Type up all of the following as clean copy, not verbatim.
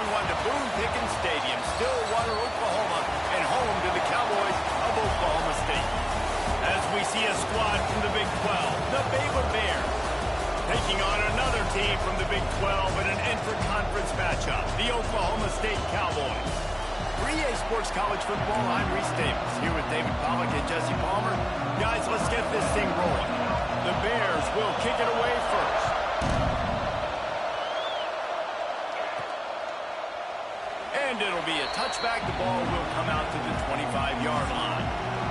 one to Boone Pickens Stadium, Stillwater, Oklahoma, and home to the Cowboys of Oklahoma State. As we see a squad from the Big 12, the Baylor Bears, taking on another team from the Big 12 in an intra-conference matchup, the Oklahoma State Cowboys. For EA Sports College Football, I'm Reese Davis, here with David Pollack and Jesse Palmer. Guys, let's get this thing rolling. The Bears will kick it away first. And it'll be a touchback. The ball will come out to the 25-yard line.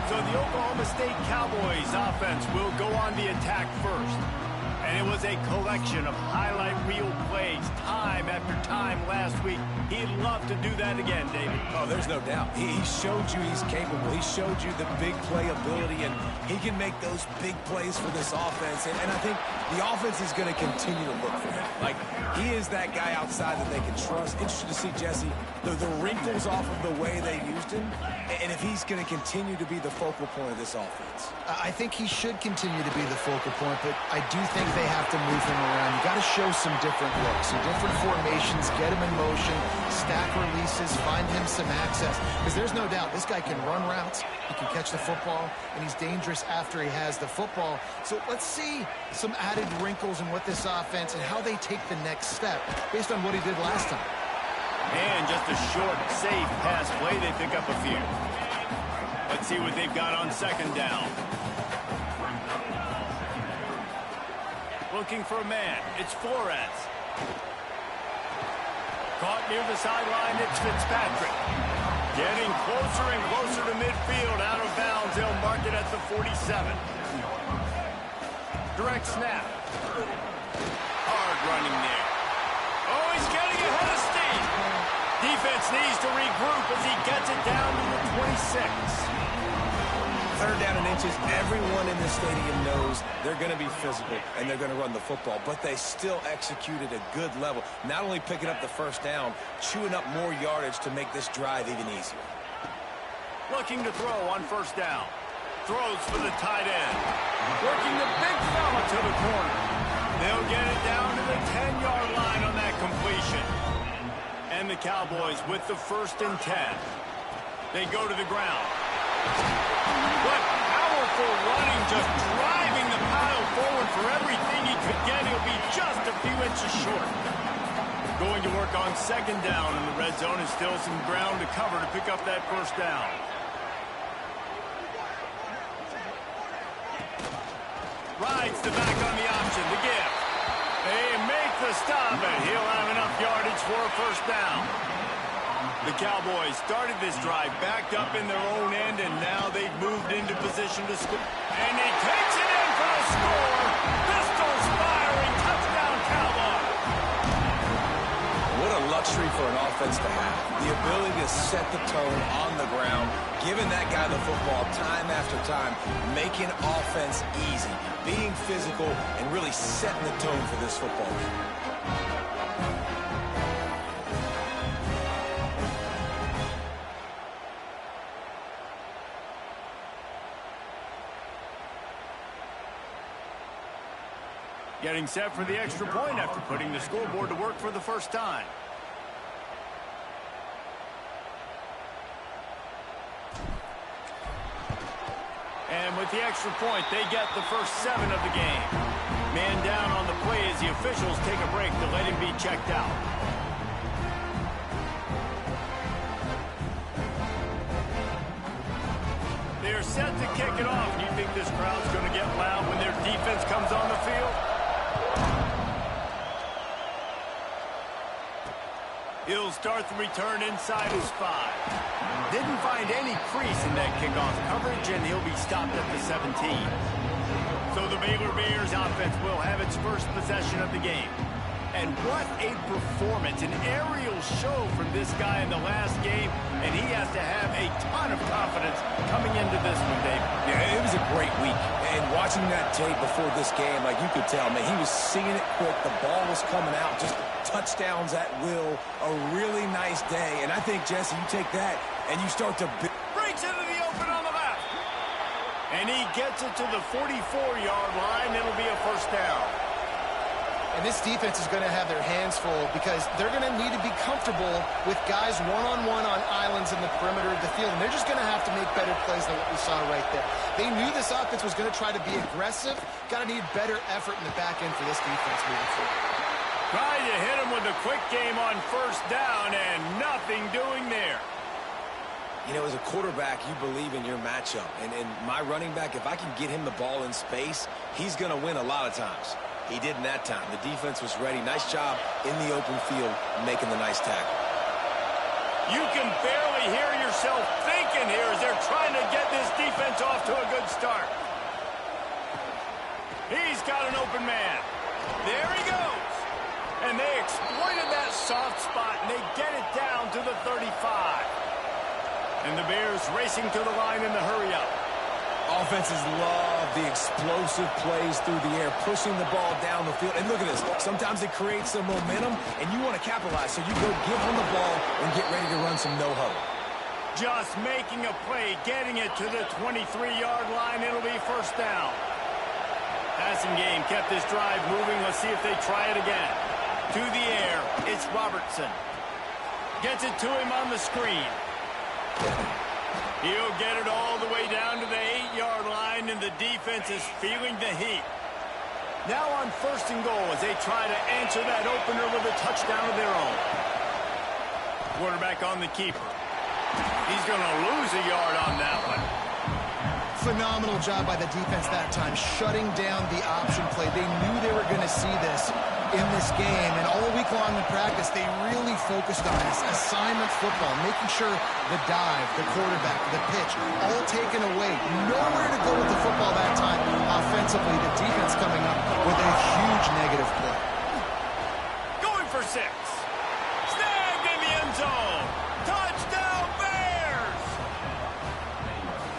So the Oklahoma State Cowboys offense will go on the attack first. And it was a collection of highlight reel plays time after time last week. He'd love to do that again, David. Oh, there's no doubt. He showed you he's capable. He showed you the big play ability, and he can make those big plays for this offense. And I think the offense is going to continue to look for him. Like, he is that guy outside that they can trust. Interesting to see, Jesse, the wrinkles off of the way they used him, and if he's going to continue to be the focal point of this offense. I think he should continue to be the focal point, but I do think they have to move him around. You got to show some different looks, some different formations, get him in motion, stack releases, find him some access. Because there's no doubt this guy can run routes, he can catch the football, and he's dangerous after he has the football. So let's see some added wrinkles in what this offense and how they take the next step based on what he did last time. And just a short, safe pass play, they pick up a few. Let's see what they've got on second down. Looking for a man. It's Flores. Caught near the sideline. It's Fitzpatrick. Getting closer and closer to midfield. Out of bounds. They'll mark it at the 47. Direct snap. Hard running there. Oh, he's getting ahead of steam. Defense needs to regroup as he gets it down to the 26. Third down and inches, everyone in this stadium knows they're going to be physical and they're going to run the football, but they still execute at a good level. Not only picking up the first down, chewing up more yardage to make this drive even easier. Looking to throw on first down. Throws for the tight end. Working the big fella to the corner. They'll get it down to the 10-yard line on that completion. And the Cowboys with the 1st and 10. They go to the ground. What powerful running, just driving the pile forward for everything he could get. He'll be just a few inches short. Going to work on second down in the red zone, and still some ground to cover to pick up that first down. Rides the back on the option, the gift. They make the stop, and he'll have enough yardage for a first down. The Cowboys started this drive backed up in their own end, and now they've moved into position to score. And he takes it in for a score. Pistols firing. Touchdown, Cowboys. What a luxury for an offense to have. The ability to set the tone on the ground, giving that guy the football time after time, making offense easy, being physical, and really setting the tone for this football game. Getting set for the extra point after putting the scoreboard to work for the first time. And with the extra point, they get the first 7 of the game. Man down on the play as the officials take a break to let him be checked out. They're set to kick it off. Do you think this crowd's going to get loud when their defense comes on the field? He'll start the return inside his 5. Didn't find any crease in that kickoff coverage, and he'll be stopped at the 17. So the Baylor Bears offense will have its first possession of the game. And what a performance, an aerial show from this guy in the last game, and he has to have a ton of confidence coming into this one, Dave. Yeah, it was a great week, and watching that tape before this game, like you could tell, man, he was seeing it quick, the ball was coming out, just touchdowns at will, a really nice day, and I think, Jesse, you take that, and you start to... Breaks into the open on the left, and he gets it to the 44-yard line. It'll be a first down. And this defense is going to have their hands full because they're going to need to be comfortable with guys one-on-one on islands in the perimeter of the field. And they're just going to have to make better plays than what we saw right there. They knew this offense was going to try to be aggressive. Got to need better effort in the back end for this defense moving forward. Trying to hit him with a quick game on first down and nothing doing there. You know, as a quarterback, you believe in your matchup. And my running back, if I can get him the ball in space, he's going to win a lot of times. He did in that time. The defense was ready. Nice job in the open field making the nice tackle. You can barely hear yourself thinking here as they're trying to get this defense off to a good start. He's got an open man. There he goes. And they exploited that soft spot, and they get it down to the 35. And the Bears racing to the line in the hurry-up. Offenses love the explosive plays through the air, pushing the ball down the field. And look at this. Sometimes it creates some momentum, and you want to capitalize. So you go give them the ball and get ready to run some no-huddle. Just making a play, getting it to the 23-yard line. It'll be first down. Passing game kept this drive moving. Let's see if they try it again. To the air, it's Robertson. Gets it to him on the screen. He'll get it all the way down to the 8-yard line, and the defense is feeling the heat. Now on first and goal as they try to answer that opener with a touchdown of their own. Quarterback on the keeper. He's going to lose a yard on that one. Phenomenal job by the defense that time, shutting down the option play. They knew they were going to see this in this game, and all week long in practice, they really focused on this assignment football, making sure the dive, the quarterback, the pitch, all taken away. Nowhere to go with the football that time. Offensively, the defense coming up with a huge negative play. Going for 6. Snagged in the end zone. Touchdown, Bears!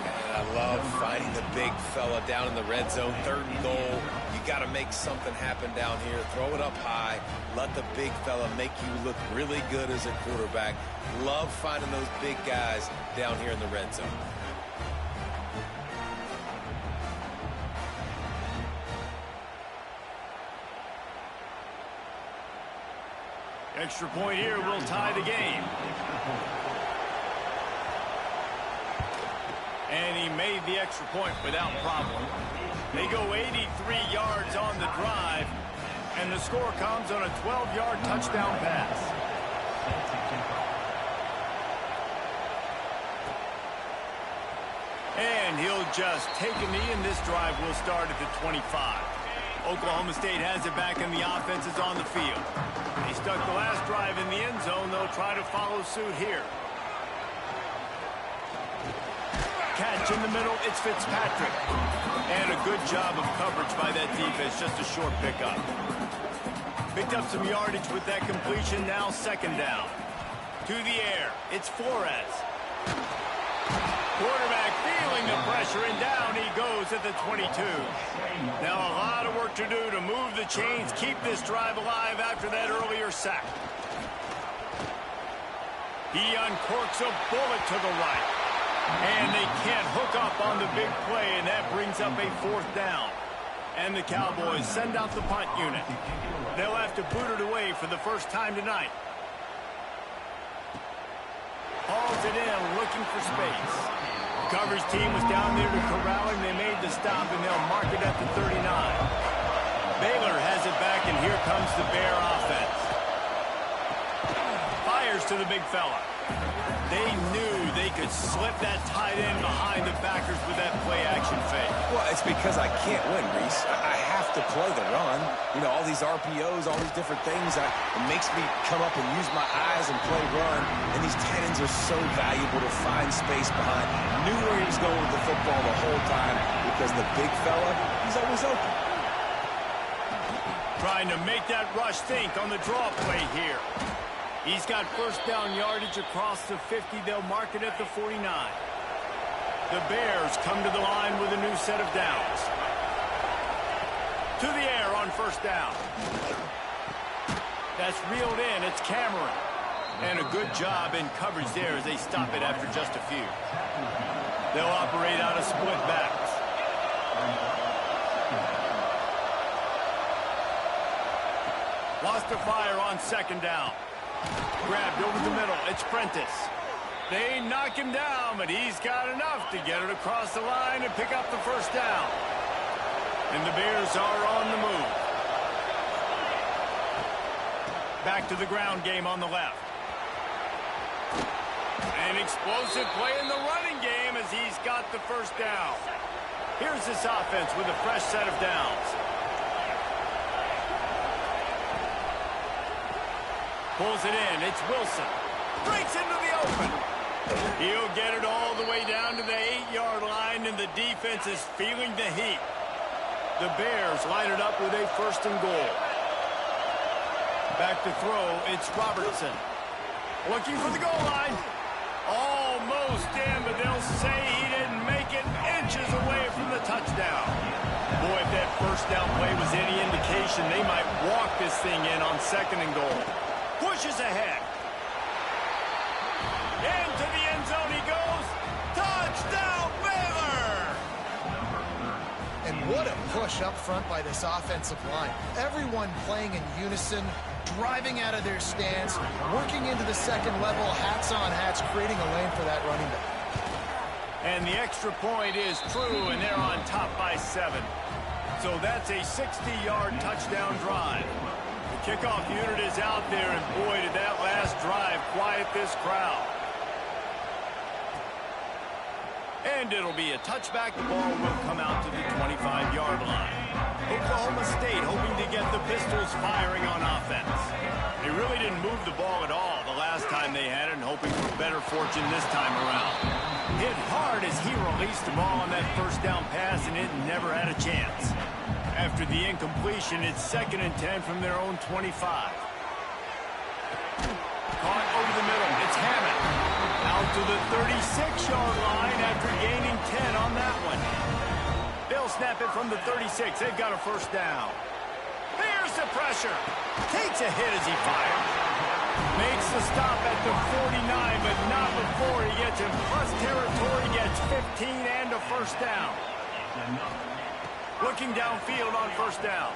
And I love finding the big fella down in the red zone, 3rd and goal. You got to make something happen down here. Throw it up high. Let the big fella make you look really good as a quarterback. Love finding those big guys down here in the red zone. Extra point here will tie the game. And he made the extra point without problem. They go 83 yards on the drive, and the score comes on a 12-yard touchdown pass. And he'll just take a knee, and this drive will start at the 25. Oklahoma State has it back, and the offense is on the field. They stuck the last drive in the end zone. They'll try to follow suit here. Catch in the middle, it's Fitzpatrick. And a good job of coverage by that defense, just a short pickup. Picked up some yardage with that completion, now 2nd down. To the air, it's Flores. Quarterback feeling the pressure, and down he goes at the 22. Now a lot of work to do to move the chains, keep this drive alive after that earlier sack. He uncorks a bullet to the right. And they can't hook up on the big play, and that brings up a 4th down. And the Cowboys send out the punt unit. They'll have to boot it away for the first time tonight. Hauls it in, looking for space. The coverage team was down there to corral him. They made the stop, and they'll mark it at the 39. Baylor has it back, and here comes the Bear offense. Fires to the big fella. They knew they could slip that tight end behind the backers with that play-action fake. Well, it's because I can't win, Reese. I have to play the run. You know, all these RPOs, all these different things, it makes me come up and use my eyes and play run. And these tight ends are so valuable to find space behind. Knew where he was going with the football the whole time because the big fella, he's always open. Trying to make that rush think on the draw play here. He's got first down yardage across the 50. They'll mark it at the 49. The Bears come to the line with a new set of downs. To the air on first down. That's reeled in. It's Cameron. And a good job in coverage there as they stop it after just a few. They'll operate out of split backs. Lost a fire on second down. Grabbed over the middle. It's Prentice. They knock him down, but he's got enough to get it across the line and pick up the first down. And the Bears are on the move. Back to the ground game on the left. An explosive play in the running game as he's got the first down. Here's this offense with a fresh set of downs. Pulls it in. It's Wilson. Breaks into the open. He'll get it all the way down to the 8-yard line, and the defense is feeling the heat. The Bears line it up with a first and goal. Back to throw. It's Robertson. Looking for the goal line. Almost in, but they'll say he didn't make it, inches away from the touchdown. Boy, if that first down play was any indication, they might walk this thing in on second and goal. Pushes ahead. Into the end zone he goes. Touchdown, Baylor! And what a push up front by this offensive line. Everyone playing in unison, driving out of their stance, working into the second level, hats on hats, creating a lane for that running back. And the extra point is true, and they're on top by 7. So that's a 60-yard touchdown drive. The kickoff unit is out there, and boy, did that last drive quiet this crowd. And it'll be a touchback. The ball will come out to the 25-yard line. Oklahoma State hoping to get the Pistols firing on offense. They really didn't move the ball at all the last time they had it, and hoping for better fortune this time around. Hit hard as he released the ball on that first down pass, and it never had a chance. After the incompletion, it's 2nd and 10 from their own 25. Caught over the middle. It's Hammond. Out to the 36-yard line after gaining 10 on that one. They'll snap it from the 36. They've got a first down. Here's the pressure. Takes a hit as he fires. Makes the stop at the 49, but not before he gets in plus territory, gets 15 and a first down. Looking downfield on first down.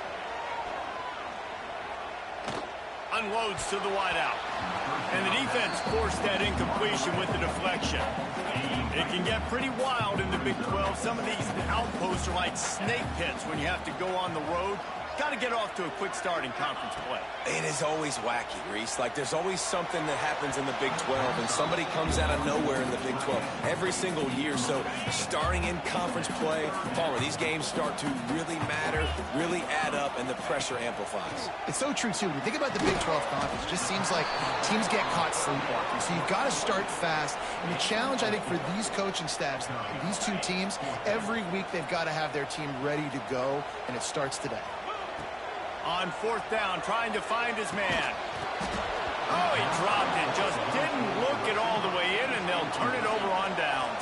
Unloads to the wideout. And the defense forced that incompletion with the deflection. It can get pretty wild in the Big 12. Some of these outposts are like snake pits when you have to go on the road. Got to get off to a quick start in conference play. It is always wacky, Reese. Like, there's always something that happens in the Big 12, and somebody comes out of nowhere in the Big 12 every single year. So, starting in conference play, Palmer, these games start to really matter, really add up, and the pressure amplifies. It's so true, too. When you think about the Big 12 conference, it just seems like teams get caught sleepwalking. So, you've got to start fast. And the challenge, I think, for these coaching staffs now, these two teams, every week they've got to have their team ready to go, and it starts today. On fourth down, trying to find his man. Oh, he dropped it. Just didn't look it all the way in, and they'll turn it over on downs.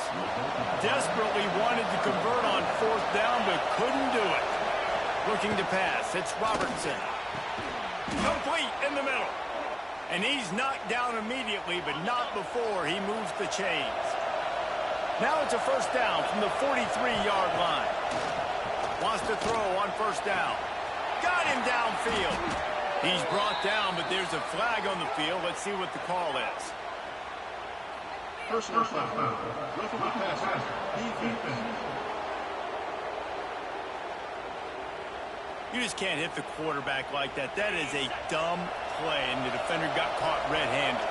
Desperately wanted to convert on fourth down, but couldn't do it. Looking to pass. It's Robertson. Complete in the middle. And he's knocked down immediately, but not before he moves the chains. Now it's a first down from the 43-yard line. Wants to throw on first down. Got him downfield. He's brought down, but there's a flag on the field. Let's see what the call is. Personal foul. Roughing the passer. Defense. You just can't hit the quarterback like that. That is a dumb play, and the defender got caught red-handed.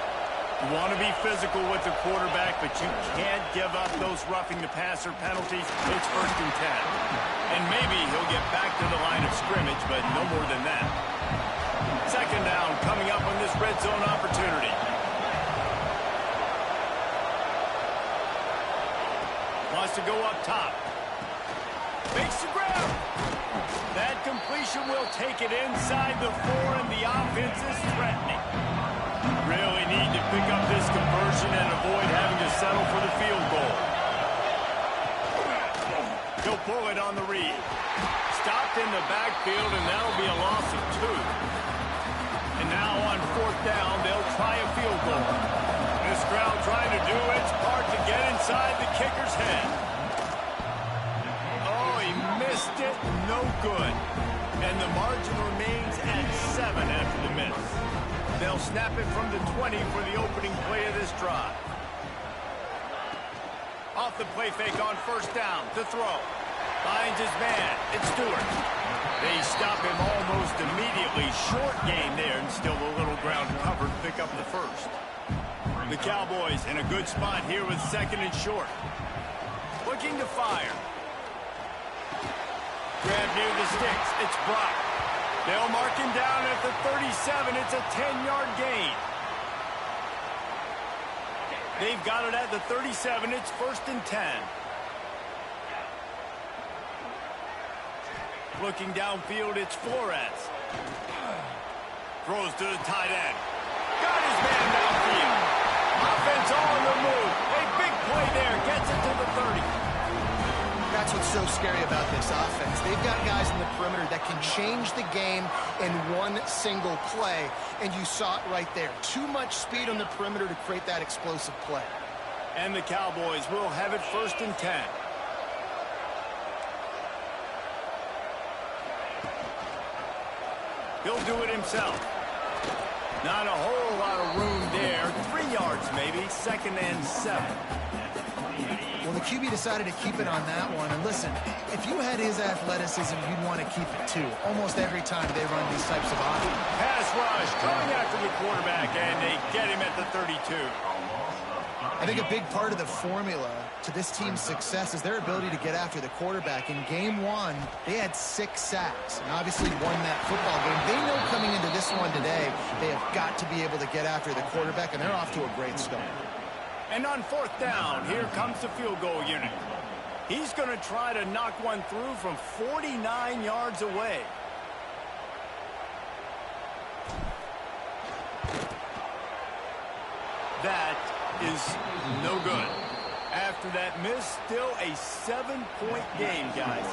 You want to be physical with the quarterback, but you can't give up those roughing the passer penalties. It's 1st and 10. And maybe he'll get back to the line of scrimmage, but no more than that. 2nd down coming up on this red zone opportunity. Wants to go up top. Makes the grab. That completion will take it inside the 4, and the offense is threatening. Really need to pick up this conversion and avoid having to settle for the field goal. He'll pull it on the read. Stopped in the backfield, and that'll be a loss of 2. And now on 4th down, they'll try a field goal. This crowd trying to do its part to get inside the kicker's head. Oh, he missed it. No good. And the margin remains at 7 after the miss. They'll snap it from the 20 for the opening play of this drive. Off the play fake on first down to throw. Finds his man. It's Stewart. They stop him almost immediately. Short gain there, and still a little ground covered to pick up the first. The Cowboys in a good spot here with second and short. Looking to fire. Grab near the sticks. It's Brock. They'll mark him down at the 37. It's a 10-yard gain. They've got it at the 37. It's 1st and 10. Looking downfield, it's Flores. Throws to the tight end. Got his man downfield. Offense on the move. A big play there. Gets it to the 30. That's what's so scary about this offense. They've got guys in the perimeter that can change the game in one single play, and you saw it right there. Too much speed on the perimeter to create that explosive play. And the Cowboys will have it 1st and 10. He'll do it himself. Not a whole lot of room there. 3 yards maybe. 2nd and 7. Well, the QB decided to keep it on that one. And listen, if you had his athleticism, you'd want to keep it too. Almost every time they run these types of offense. Pass rush coming after the quarterback, and they get him at the 32. I think a big part of the formula to this team's success is their ability to get after the quarterback. In game 1, they had 6 sacks and obviously won that football game. They know coming into this one today, they have got to be able to get after the quarterback, and they're off to a great start. And on 4th down, here comes the field goal unit. He's going to try to knock one through from 49 yards away. That is no good. After that miss, still a 7-point game, guys.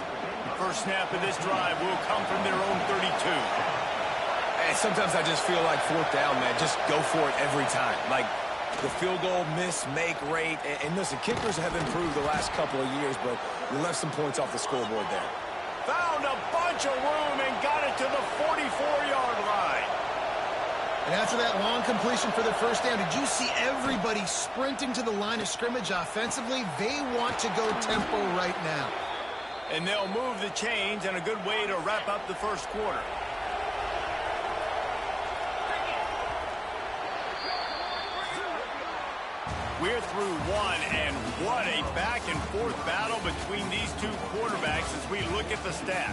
First snap of this drive will come from their own 32. And sometimes I just feel like 4th down, man, just go for it every time. Like, the field goal miss-make rate. And listen, kickers have improved the last couple of years, but you left some points off the scoreboard there. Found a bunch of room and got it to the 44-yard line. And after that long completion for the first down, did you see everybody sprinting to the line of scrimmage offensively? They want to go tempo right now. And they'll move the chains, and a good way to wrap up the first quarter. We're through one, and what a back-and-forth battle between these two quarterbacks as we look at the stats.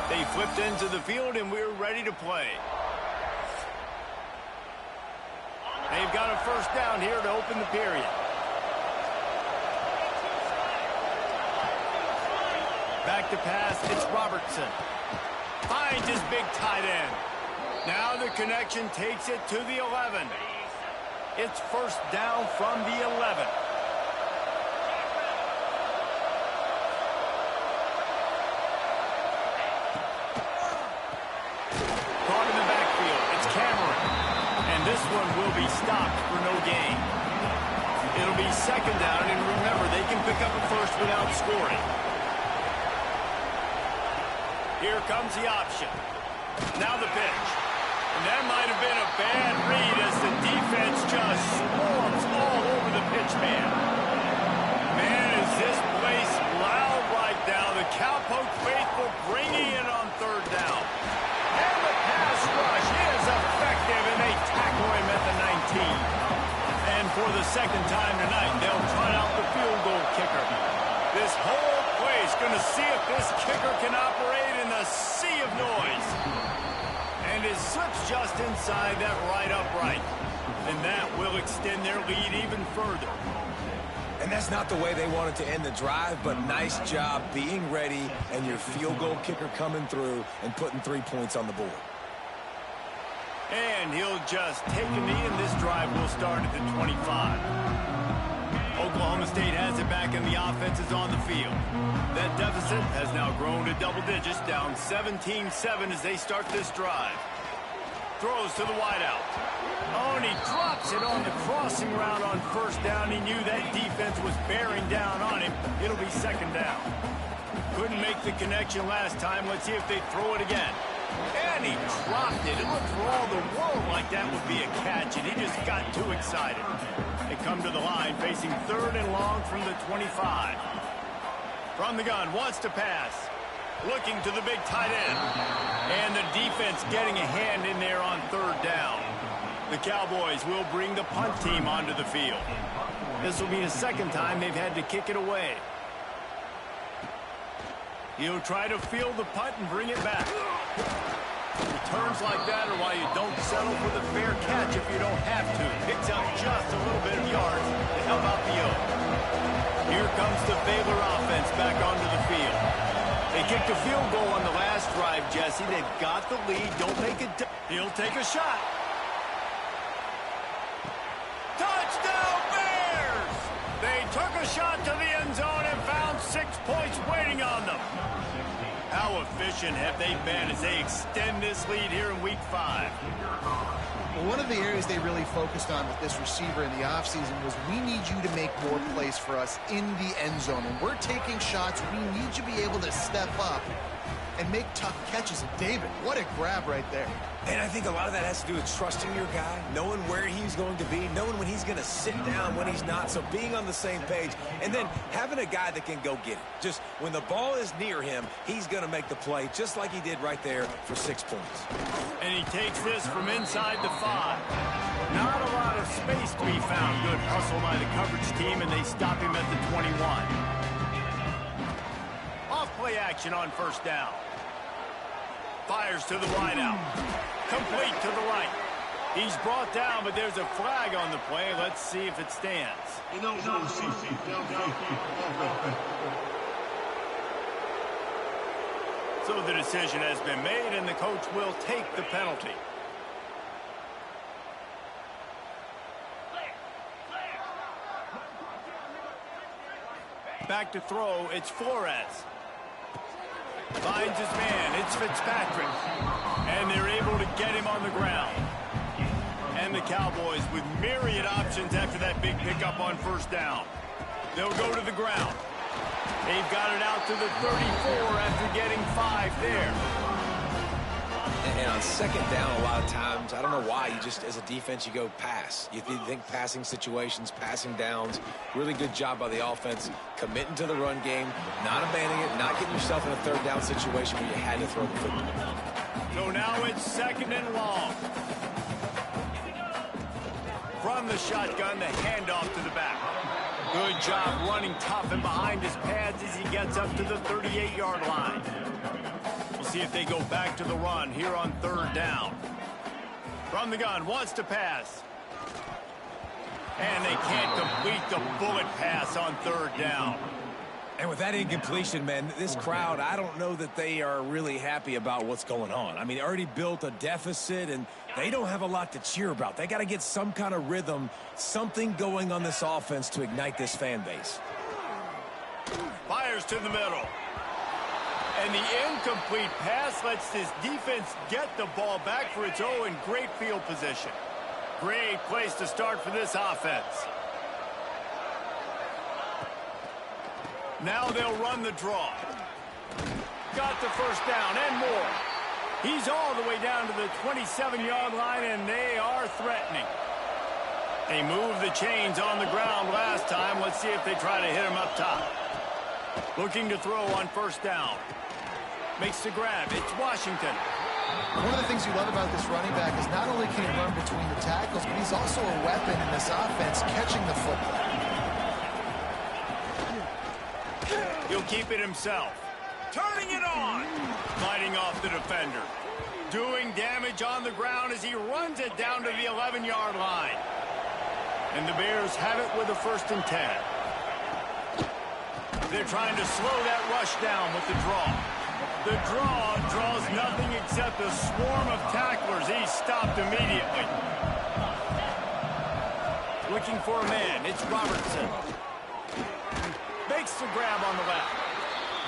They flipped into the field, and we're ready to play. They've got a first down here to open the period. Back to pass, it's Robertson. Finds his big tight end. Now the connection takes it to the 11. It's first down from the 11. Caught in the backfield, it's Cameron. And this one will be stopped for no gain. It'll be 2nd down, and remember, they can pick up a first without scoring. Here comes the option. Now the pitch. And that might have been a bad read as the defense just swarms all over the pitch man. Man, is this place loud right now. The Cowpoke faithful bringing it on 3rd down. And the pass rush is effective, and they tackle him at the 19. And for the 2nd time tonight, they'll try out the field goal kicker. This whole place going to see if this kicker can operate in the sea of noise. And it slips just inside that right upright. And that will extend their lead even further. And that's not the way they wanted to end the drive, but nice job being ready and your field goal kicker coming through and putting 3 points on the board. And he'll just take a knee, and this drive will start at the 25. Oklahoma State has it back, and the offense is on the field. That deficit has now grown to double digits, down 17-7 as they start this drive. Throws to the wideout. Oh, and he drops it on the crossing route on first down. He knew that defense was bearing down on him. It'll be second down. Couldn't make the connection last time. Let's see if they throw it again. And he dropped it. It looked for all the world like that would be a catch, and he just got too excited. They come to the line facing third and long from the 25. From the gun, wants to pass. Looking to the big tight end. And the defense getting a hand in there on third down. The Cowboys will bring the punt team onto the field. This will be the second time they've had to kick it away. He'll try to field the punt and bring it back. Returns like that are why you don't settle for the fair catch if you don't have to. Picks up just a little bit of yards to help out the Oak. Here comes the Baylor offense back onto the field. They kicked a field goal on the last drive, Jesse. They've got the lead. Don't make it. He'll take a shot. Touchdown, Bears! They took a shot to the end zone and found 6 points waiting on them. How efficient have they been as they extend this lead here in Week 5? Well, one of the areas they really focused on with this receiver in the offseason was we need you to make more plays for us in the end zone. When we're taking shots, we need you to be able to step up and make tough catches. And David, what a grab right there. And I think a lot of that has to do with trusting your guy, knowing where he's going to be, knowing when he's going to sit down, when he's not, so being on the same page, and then having a guy that can go get it. Just when the ball is near him, he's going to make the play, just like he did right there for 6 points. And he takes this from inside the 5. Not a lot of space to be found. Good hustle by the coverage team, and they stop him at the 21. Off play action on first down. Fires to the wideout. Complete to the right. He's brought down, but there's a flag on the play. Let's see if it stands. So the decision has been made, and the coach will take the penalty. Back to throw, it's Flores. Finds his man, it's Fitzpatrick. And they're able to get him on the ground. And the Cowboys with myriad options after that big pickup on first down. They'll go to the ground. They've got it out to the 34 after getting 5 there. And on second down, a lot of times, I don't know why, you just, as a defense, you go pass. You think passing situations, passing downs. Really good job by the offense, committing to the run game, not abandoning it, not getting yourself in a third down situation where you had to throw the football. So now it's second and long. From the shotgun, the handoff to the back. Good job running tough and behind his pads as he gets up to the 38-yard line. We'll see if they go back to the run here on third down. From the gun, wants to pass. And they can't complete the bullet pass on third down. And with that incompletion, man, this crowd, I don't know that they are really happy about what's going on. I mean, they already built a deficit, and they don't have a lot to cheer about. They got to get some kind of rhythm, something going on this offense to ignite this fan base. Fires to the middle. And the incomplete pass lets this defense get the ball back for its own in great field position. Great place to start for this offense. Now they'll run the draw. Got the first down and more. He's all the way down to the 27-yard line, and they are threatening. They moved the chains on the ground last time. Let's see if they try to hit him up top. Looking to throw on first down. Makes the grab. It's Washington. One of the things you love about this running back is not only can he run between the tackles, but he's also a weapon in this offense, catching the football. He'll keep it himself. Turning it on. Fighting off the defender. Doing damage on the ground as he runs it down to the 11-yard line. And the Bears have it with a 1st and 10. They're trying to slow that rush down with the draw. The draw draws nothing except a swarm of tacklers. He's stopped immediately. Looking for a man. It's Robertson. Makes the grab on the left.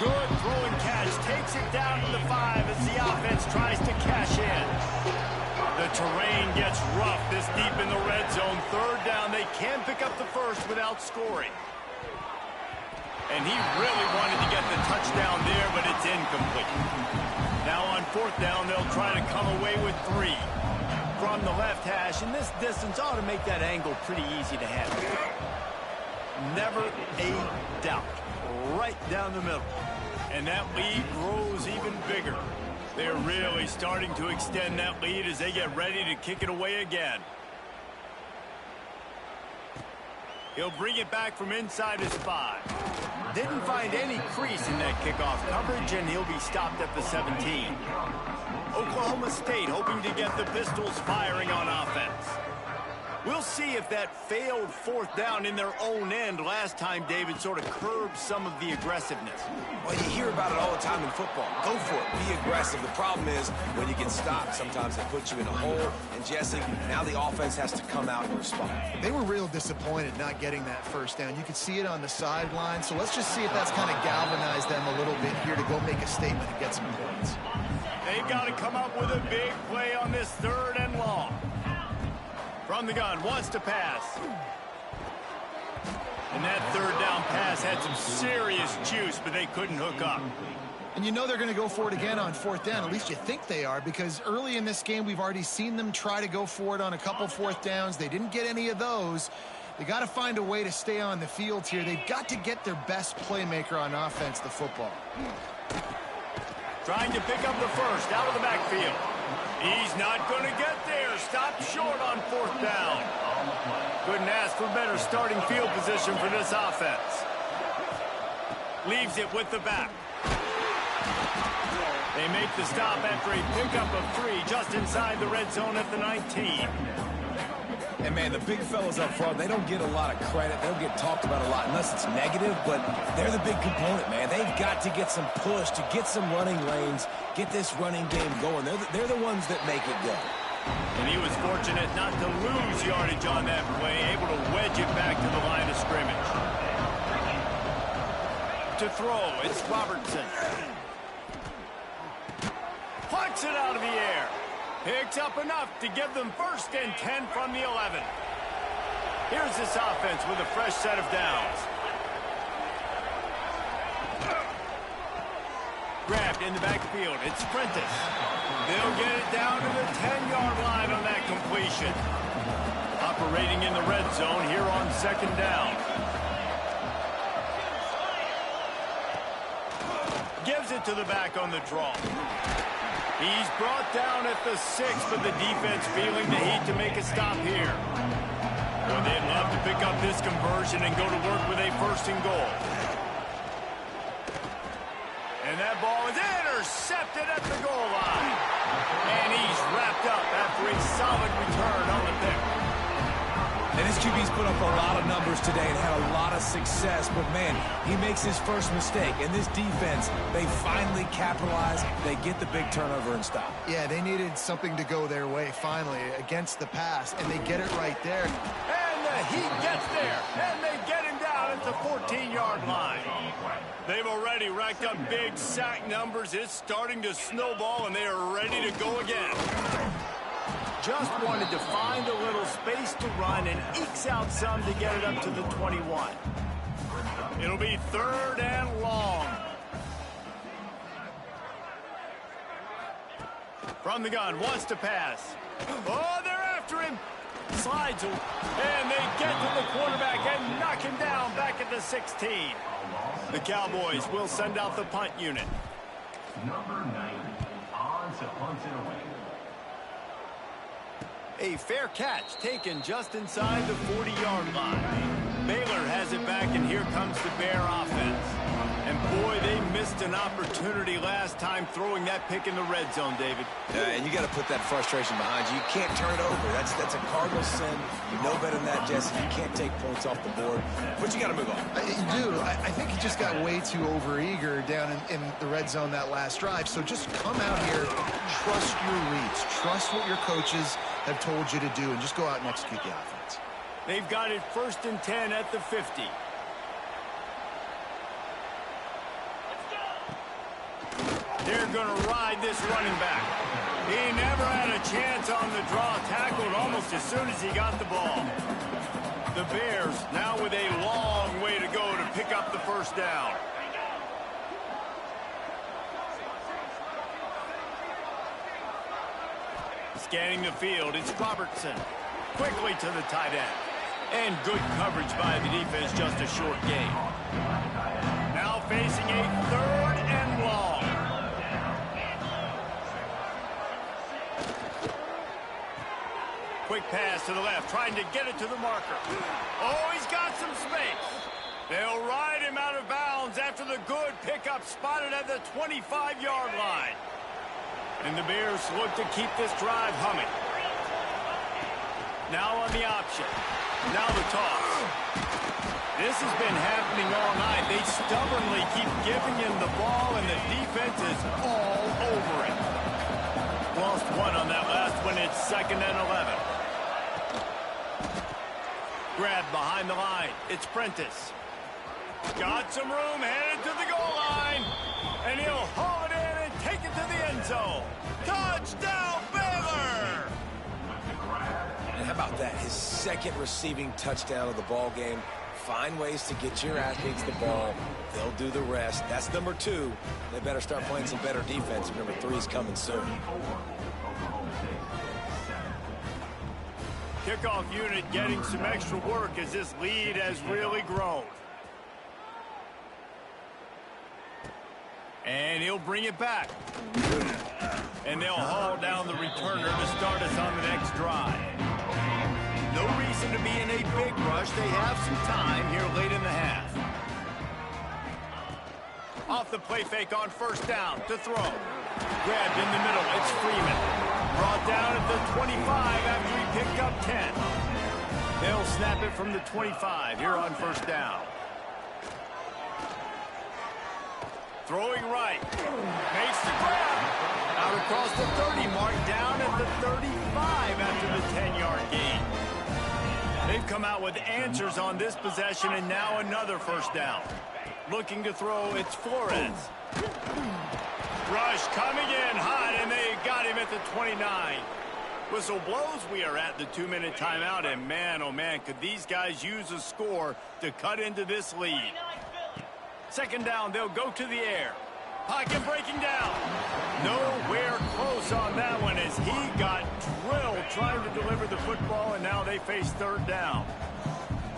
Good throw and catch. Takes it down to the 5 as the offense tries to cash in. The terrain gets rough this deep in the red zone. Third down, they can pick up the first without scoring. And he really wanted to get the touchdown there, but it's incomplete. Now on fourth down, they'll try to come away with 3. From the left hash, and this distance ought to make that angle pretty easy to handle. Never a doubt. Right down the middle. And that lead grows even bigger. They're really starting to extend that lead as they get ready to kick it away again. He'll bring it back from inside his 5. Didn't find any crease in that kickoff coverage, and he'll be stopped at the 17. Oklahoma State hoping to get the Pistols firing on offense. We'll see if that failed fourth down in their own end last time, David, sort of curbed some of the aggressiveness. Well, you hear about it all the time in football. Go for it. Be aggressive. The problem is when you get stopped, sometimes they put you in a hole. And, Jesse, now the offense has to come out and respond. They were real disappointed not getting that first down. You could see it on the sideline. So let's just see if that's kind of galvanized them a little bit here to go make a statement and get some points. They've got to come up with a big play on this 3rd and long. From the gun, wants to pass. And that 3rd down pass had some serious juice, but they couldn't hook up. And you know they're going to go for it again on 4th down. At least you think they are, because early in this game, we've already seen them try to go for it on a couple 4th downs. They didn't get any of those. They got to find a way to stay on the field here. They've got to get their best playmaker on offense, the football. Trying to pick up the first out of the backfield. He's not going to get there. Stopped short on 4th down. Couldn't ask for better starting field position for this offense. Leaves it with the back. They make the stop after a pickup of 3 just inside the red zone at the 19. And, man, the big fellas up front, they don't get a lot of credit. They'll get talked about a lot unless it's negative, but they're the big component, man. They've got to get some push, to get some running lanes, get this running game going. They're the ones that make it go. And he was fortunate not to lose yardage on that play, able to wedge it back to the line of scrimmage. To throw, it's Robertson. Plucks it out of the air. Picks up enough to give them 1st and 10 from the 11. Here's this offense with a fresh set of downs. Grabbed in the backfield. It's Prentice. They'll get it down to the 10-yard line on that completion. Operating in the red zone here on 2nd down. Gives it to the back on the draw. He's brought down at the 6, but the defense feeling the heat to make a stop here. Well, they'd love to pick up this conversion and go to work with a 1st and goal. And that ball is intercepted at the goal line. And he's wrapped up after a solid return on the pick. And his QB's put up a lot of numbers today and had a lot of success. But, man, he makes his first mistake. And this defense, they finally capitalize. They get the big turnover and stop. Yeah, they needed something to go their way, finally, against the pass. And they get it right there. And the heat gets there. And they get him down at the 14-yard line. They've already racked up big sack numbers. It's starting to snowball, and they are ready to go again. Just wanted to find a little space to run and ekes out some to get it up to the 21. It'll be 3rd and long. From the gun, wants to pass. Oh, they're after him. Slides, and they get to the quarterback and knock him down back at the 16. The Cowboys will send out the punt unit. Number 90, on to punt it away. A fair catch taken just inside the 40-yard line. Baylor has it back, and here comes the Bear offense. And, boy, they missed an opportunity last time throwing that pick in the red zone, David. And you got to put that frustration behind you. You can't turn it over. That's a Cardinal sin. You know better than that, Jesse. You can't take points off the board. But you got to move on. You do. I think he just got way too overeager down in the red zone that last drive. So just come out here, trust your reads, trust what your coaches have told you to do, and just go out and execute the offense. They've got it 1st and 10 at the 50. They're going to ride this running back. He never had a chance on the draw, tackled almost as soon as he got the ball. The Bears now with a long way to go to pick up the first down. Scanning the field, it's Robertson. Quickly to the tight end. And good coverage by the defense, just a short gain. Now facing a 3rd and long. Quick pass to the left, trying to get it to the marker. Oh, he's got some space. They'll ride him out of bounds after the good pickup spotted at the 25-yard line. And the Bears look to keep this drive humming. Now on the option. Now the toss. This has been happening all night. They stubbornly keep giving him the ball, and the defense is all over it. Lost one on that last one. It's 2nd and 11. Grab behind the line. It's Prentice. Got some room, headed to the goal line. And he'll haul it in and take it to the end zone. Touchdown, Baylor! And how about that? His 2nd receiving touchdown of the ball game. Find ways to get your athletes the ball. They'll do the rest. That's number 2. They better start playing some better defense. Number 3 is coming soon. Kickoff unit getting some extra work as this lead has really grown. And he'll bring it back. And they'll haul down the returner to start us on the next drive. No reason to be in a big rush. They have some time here late in the half. Off the play fake on 1st down to throw. Grabbed in the middle. It's Freeman. Brought down at the 25 after he picked up 10. They'll snap it from the 25 here on 1st down. Throwing right. Makes the grab. Out across the 30 mark, down at the 35 after the 10-yard gain. They've come out with answers on this possession, and now another 1st down. Looking to throw, it's Flores. Rush coming in hot, and they got him at the 29. Whistle blows, we are at the 2-minute timeout, and man, oh man, could these guys use a score to cut into this lead. 2nd down, they'll go to the air. Pocket breaking down. Nowhere close on that one as he got drilled trying to deliver the football, and now they face 3rd down.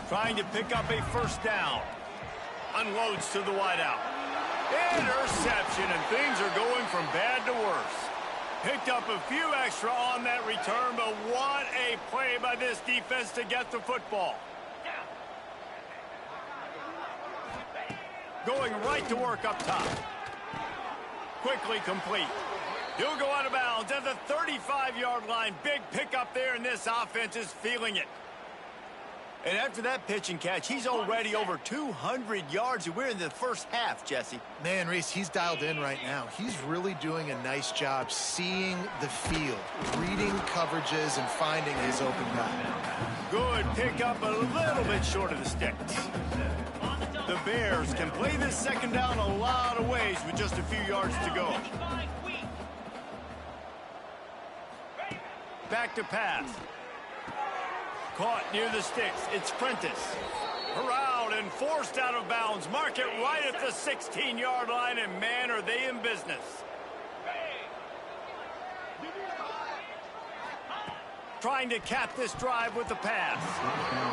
Trying to pick up a 1st down. Unloads to the wideout. Interception, and things are going from bad to worse. Picked up a few extra on that return, but what a play by this defense to get the football. Going right to work up top. Quickly complete. He'll go out of bounds at the 35-yard line. Big pickup there, and this offense is feeling it. And after that pitch and catch, he's already over 200 yards, and we're in the 1st half, Jesse. Man, Reese, he's dialed in right now. He's really doing a nice job seeing the field, reading coverages, and finding his open guy. Good pickup, a little bit short of the sticks. The Bears can play this 2nd down a lot of ways with just a few yards to go. Back to pass. Caught near the sticks. It's Prentice. Corralled and forced out of bounds. Mark it right at the 16-yard line, and man, are they in business. Trying to cap this drive with the pass.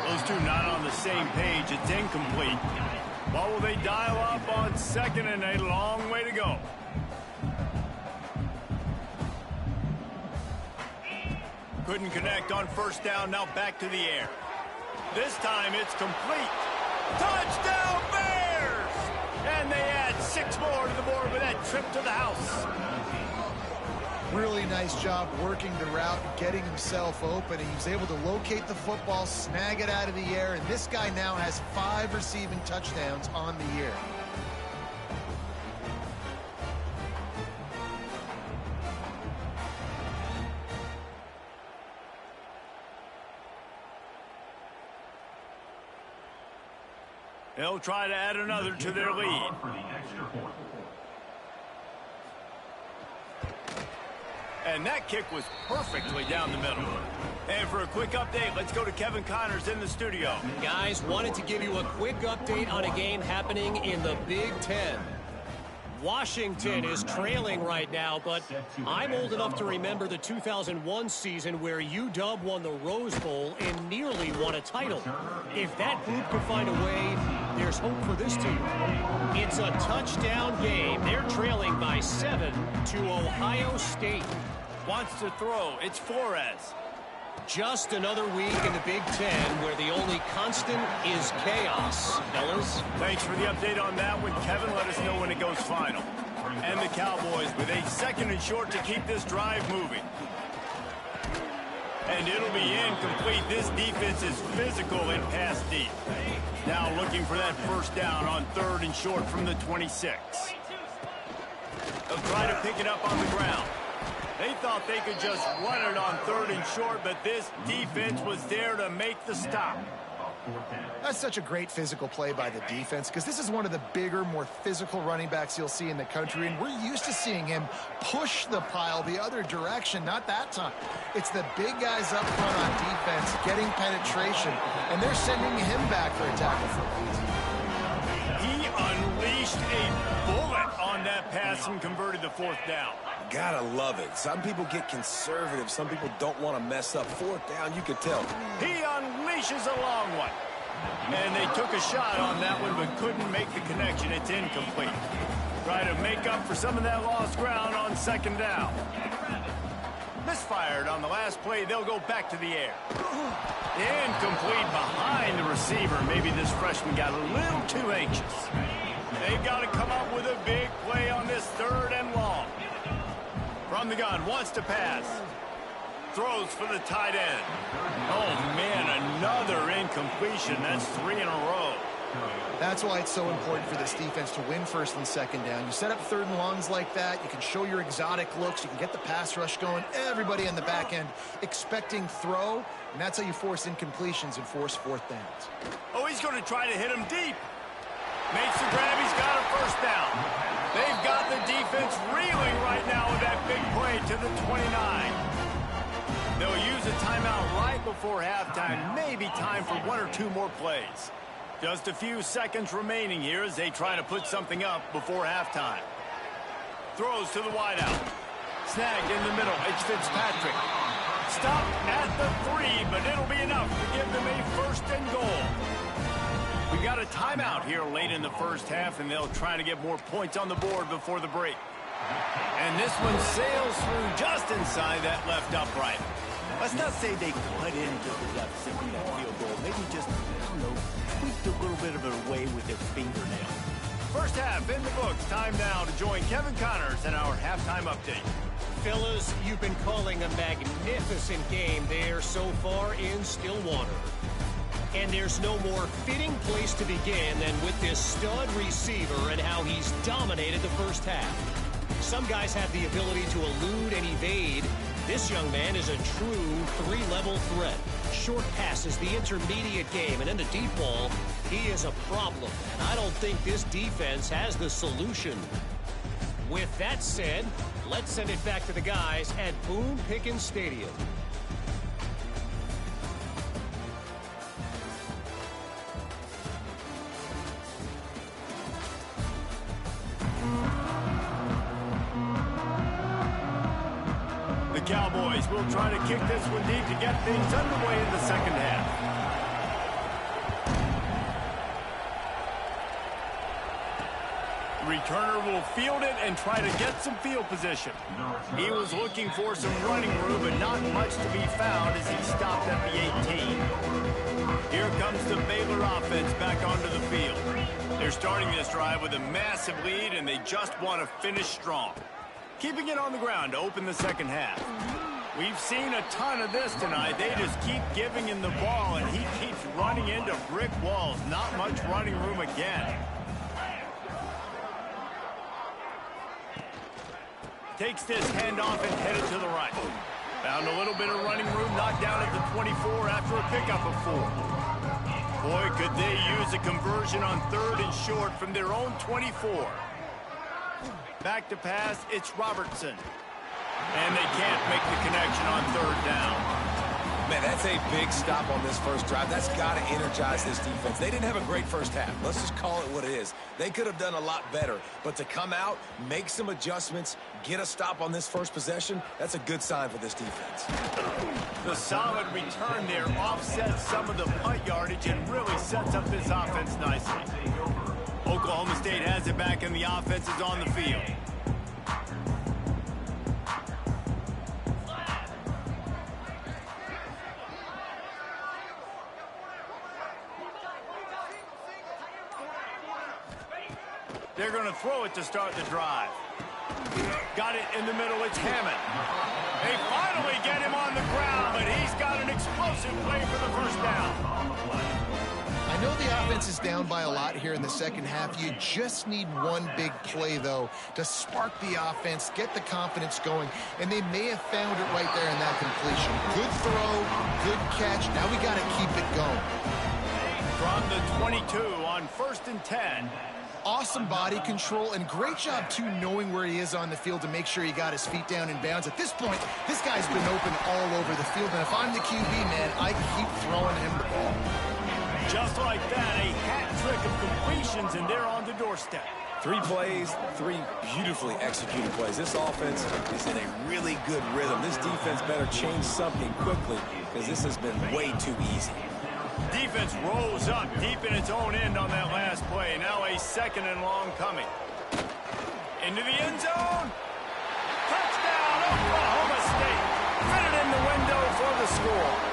Those two not on the same page. It's incomplete. What will they dial up on 2nd and a long way to go? Couldn't connect on 1st down. Now back to the air. This time it's complete. Touchdown Bears! And they add 6 more to the board with that trip to the house. Really nice job working the route, getting himself open. He was able to locate the football, snag it out of the air, and this guy now has 5 receiving touchdowns on the year. They'll try to add another to their lead. And that kick was perfectly down the middle. And for a quick update, let's go to Kevin Connors in the studio. Guys, wanted to give you a quick update on a game happening in the Big Ten. Washington is trailing right now, but I'm old enough to remember the 2001 season where UW won the Rose Bowl and nearly won a title. If that group could find a way, there's hope for this team. It's a touchdown game. They're trailing by 7 to Ohio State. Wants to throw. It's Flores. Just another week in the Big Ten where the only constant is chaos. Fellas? Thanks for the update on that one, Kevin. Let us know when it goes final. And the Cowboys with a 2nd and short to keep this drive moving. And it'll be incomplete. This defense is physical and pass deep. Now looking for that first down on 3rd and short from the 26. They'll try to pick it up on the ground. They thought they could just run it on 3rd and short, but this defense was there to make the stop. That's such a great physical play by the defense because this is one of the bigger, more physical running backs you'll see in the country, and we're used to seeing him push the pile the other direction. Not that time. It's the big guys up front on defense getting penetration, and they're sending him back for a tackle for a reason. He unleashed a bullet on that pass and converted the 4th down. Gotta love it. Some people get conservative. Some people don't want to mess up. 4th down, you could tell. He unleashes a long one. And they took a shot on that one, but couldn't make the connection. It's incomplete. Try to make up for some of that lost ground on 2nd down. Misfired on the last play. They'll go back to the air. Incomplete behind the receiver. Maybe this freshman got a little too anxious. They've got to come up with a big play on this 3rd and long. From the gun, wants to pass. Throws for the tight end. Oh, man, another incompletion. That's 3 in a row. That's why it's so important for this defense to win 1st and 2nd down. You set up 3rd and longs like that. You can show your exotic looks. You can get the pass rush going. Everybody on the back end expecting throw, and that's how you force incompletions and force 4th downs. Oh, he's going to try to hit him deep. Makes the grab. He's got a 1st down. They've got the defense reeling right now with that big play to the 29. They'll use a timeout right before halftime. Maybe time for 1 or 2 more plays. Just a few seconds remaining here as they try to put something up before halftime. Throws to the wideout. Snagged in the middle. It's Fitzpatrick. Stopped at the 3, but it'll be enough to give them a 1st and goal. We got a timeout here late in the 1st half, and they'll try to get more points on the board before the break. And this one sails through just inside that left upright. Let's not say they cut into the left side of that field goal. Maybe just, I don't know, tweaked a little bit of it away with their fingernail. 1st half in the books. Time now to join Kevin Connors in our halftime update. Fellas, you've been calling a magnificent game there so far in Stillwater. And there's no more fitting place to begin than with this stud receiver and how he's dominated the 1st half. Some guys have the ability to elude and evade. This young man is a true 3-level threat. Short passes, the intermediate game, and in the deep ball, he is a problem. And I don't think this defense has the solution. With that said, let's send it back to the guys at Boone Pickens Stadium. The Cowboys will try to kick this one deep to get things underway in the 2nd half. The returner will field it and try to get some field position. He was looking for some running room, but not much to be found as he stopped at the 18. Here comes the Baylor offense back onto the field. They're starting this drive with a massive lead, and they just want to finish strong. Keeping it on the ground to open the 2nd half. We've seen a ton of this tonight. They just keep giving him the ball, and he keeps running into brick walls. Not much running room again. Takes this handoff and headed to the right. Found a little bit of running room, knocked down at the 24 after a pickup of 4. Boy, could they use a conversion on 3rd and short from their own 24. Back to pass, it's Robertson. And they can't make the connection on third down. Man, that's a big stop on this first drive. That's got to energize this defense. They didn't have a great first half. Let's just call it what it is. They could have done a lot better. But to come out, make some adjustments, get a stop on this first possession, that's a good sign for this defense. The solid return there offsets some of the punt yardage and really sets up this offense nicely. Oklahoma State has it back and the offense is on the field. They're going to throw it to start the drive. Got it in the middle. It's Hammond. They finally get him on the ground, but he's got an explosive play for the first down. I know the offense is down by a lot here in the second half. You just need one big play, though, to spark the offense, get the confidence going, and they may have found it right there in that completion. Good throw, good catch. Now we got to keep it going. From the 22 on 1st and 10. Awesome body control and great job, too, knowing where he is on the field to make sure he got his feet down in bounds. At this point, this guy's been open all over the field, and if I'm the QB, man, I keep throwing him the ball. Just like that, a hat trick of completions, and they're on the doorstep. 3 plays, 3 beautifully executed plays. This offense is in a really good rhythm. This defense better change something quickly because this has been way too easy. Defense rolls up deep in its own end on that last play. Now a 2nd and long coming. Into the end zone. Touchdown, Oklahoma State. Fitted in the window for the score.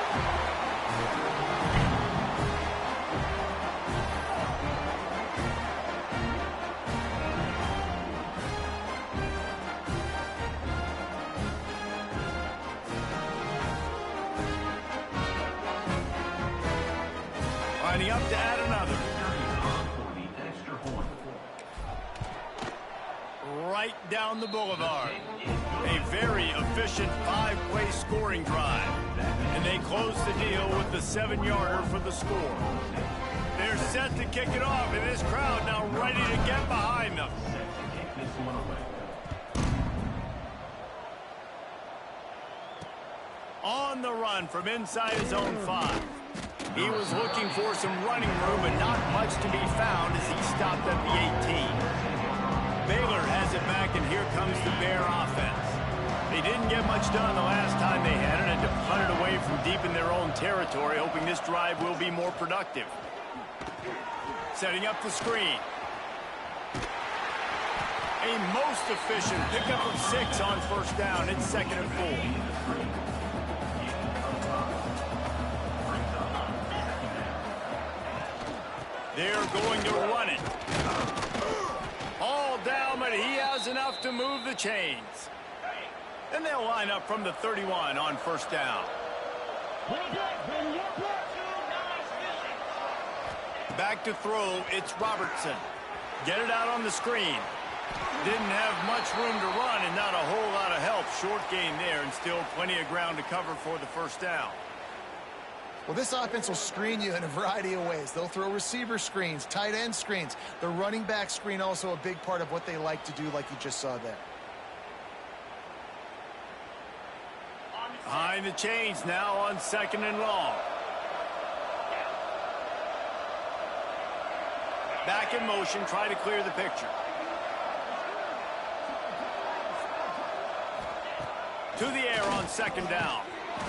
Lining up to add another. Right down the boulevard. A very efficient 5-play scoring drive. And they close the deal with the 7-yarder for the score. They're set to kick it off, and this crowd now ready to get behind them. On the run from inside his own 5. He was looking for some running room, but not much to be found as he stopped at the 18. Baylor has it back, and here comes the Bear offense. They didn't get much done the last time they had it, and to punt it away from deep in their own territory, hoping this drive will be more productive. Setting up the screen. A most efficient pickup of 6 on 1st down. It's 2nd and 4. They're going to run it. All down, but he has enough to move the chains. And they'll line up from the 31 on 1st down. Back to throw, it's Robertson. Get it out on the screen. Didn't have much room to run and not a whole lot of help. Short gain there and still plenty of ground to cover for the 1st down. Well, this offense will screen you in a variety of ways. They'll throw receiver screens, tight end screens. The running back screen also a big part of what they like to do, like you just saw there. Behind the chains now on 2nd and long. Back in motion, try to clear the picture. To the air on 2nd down.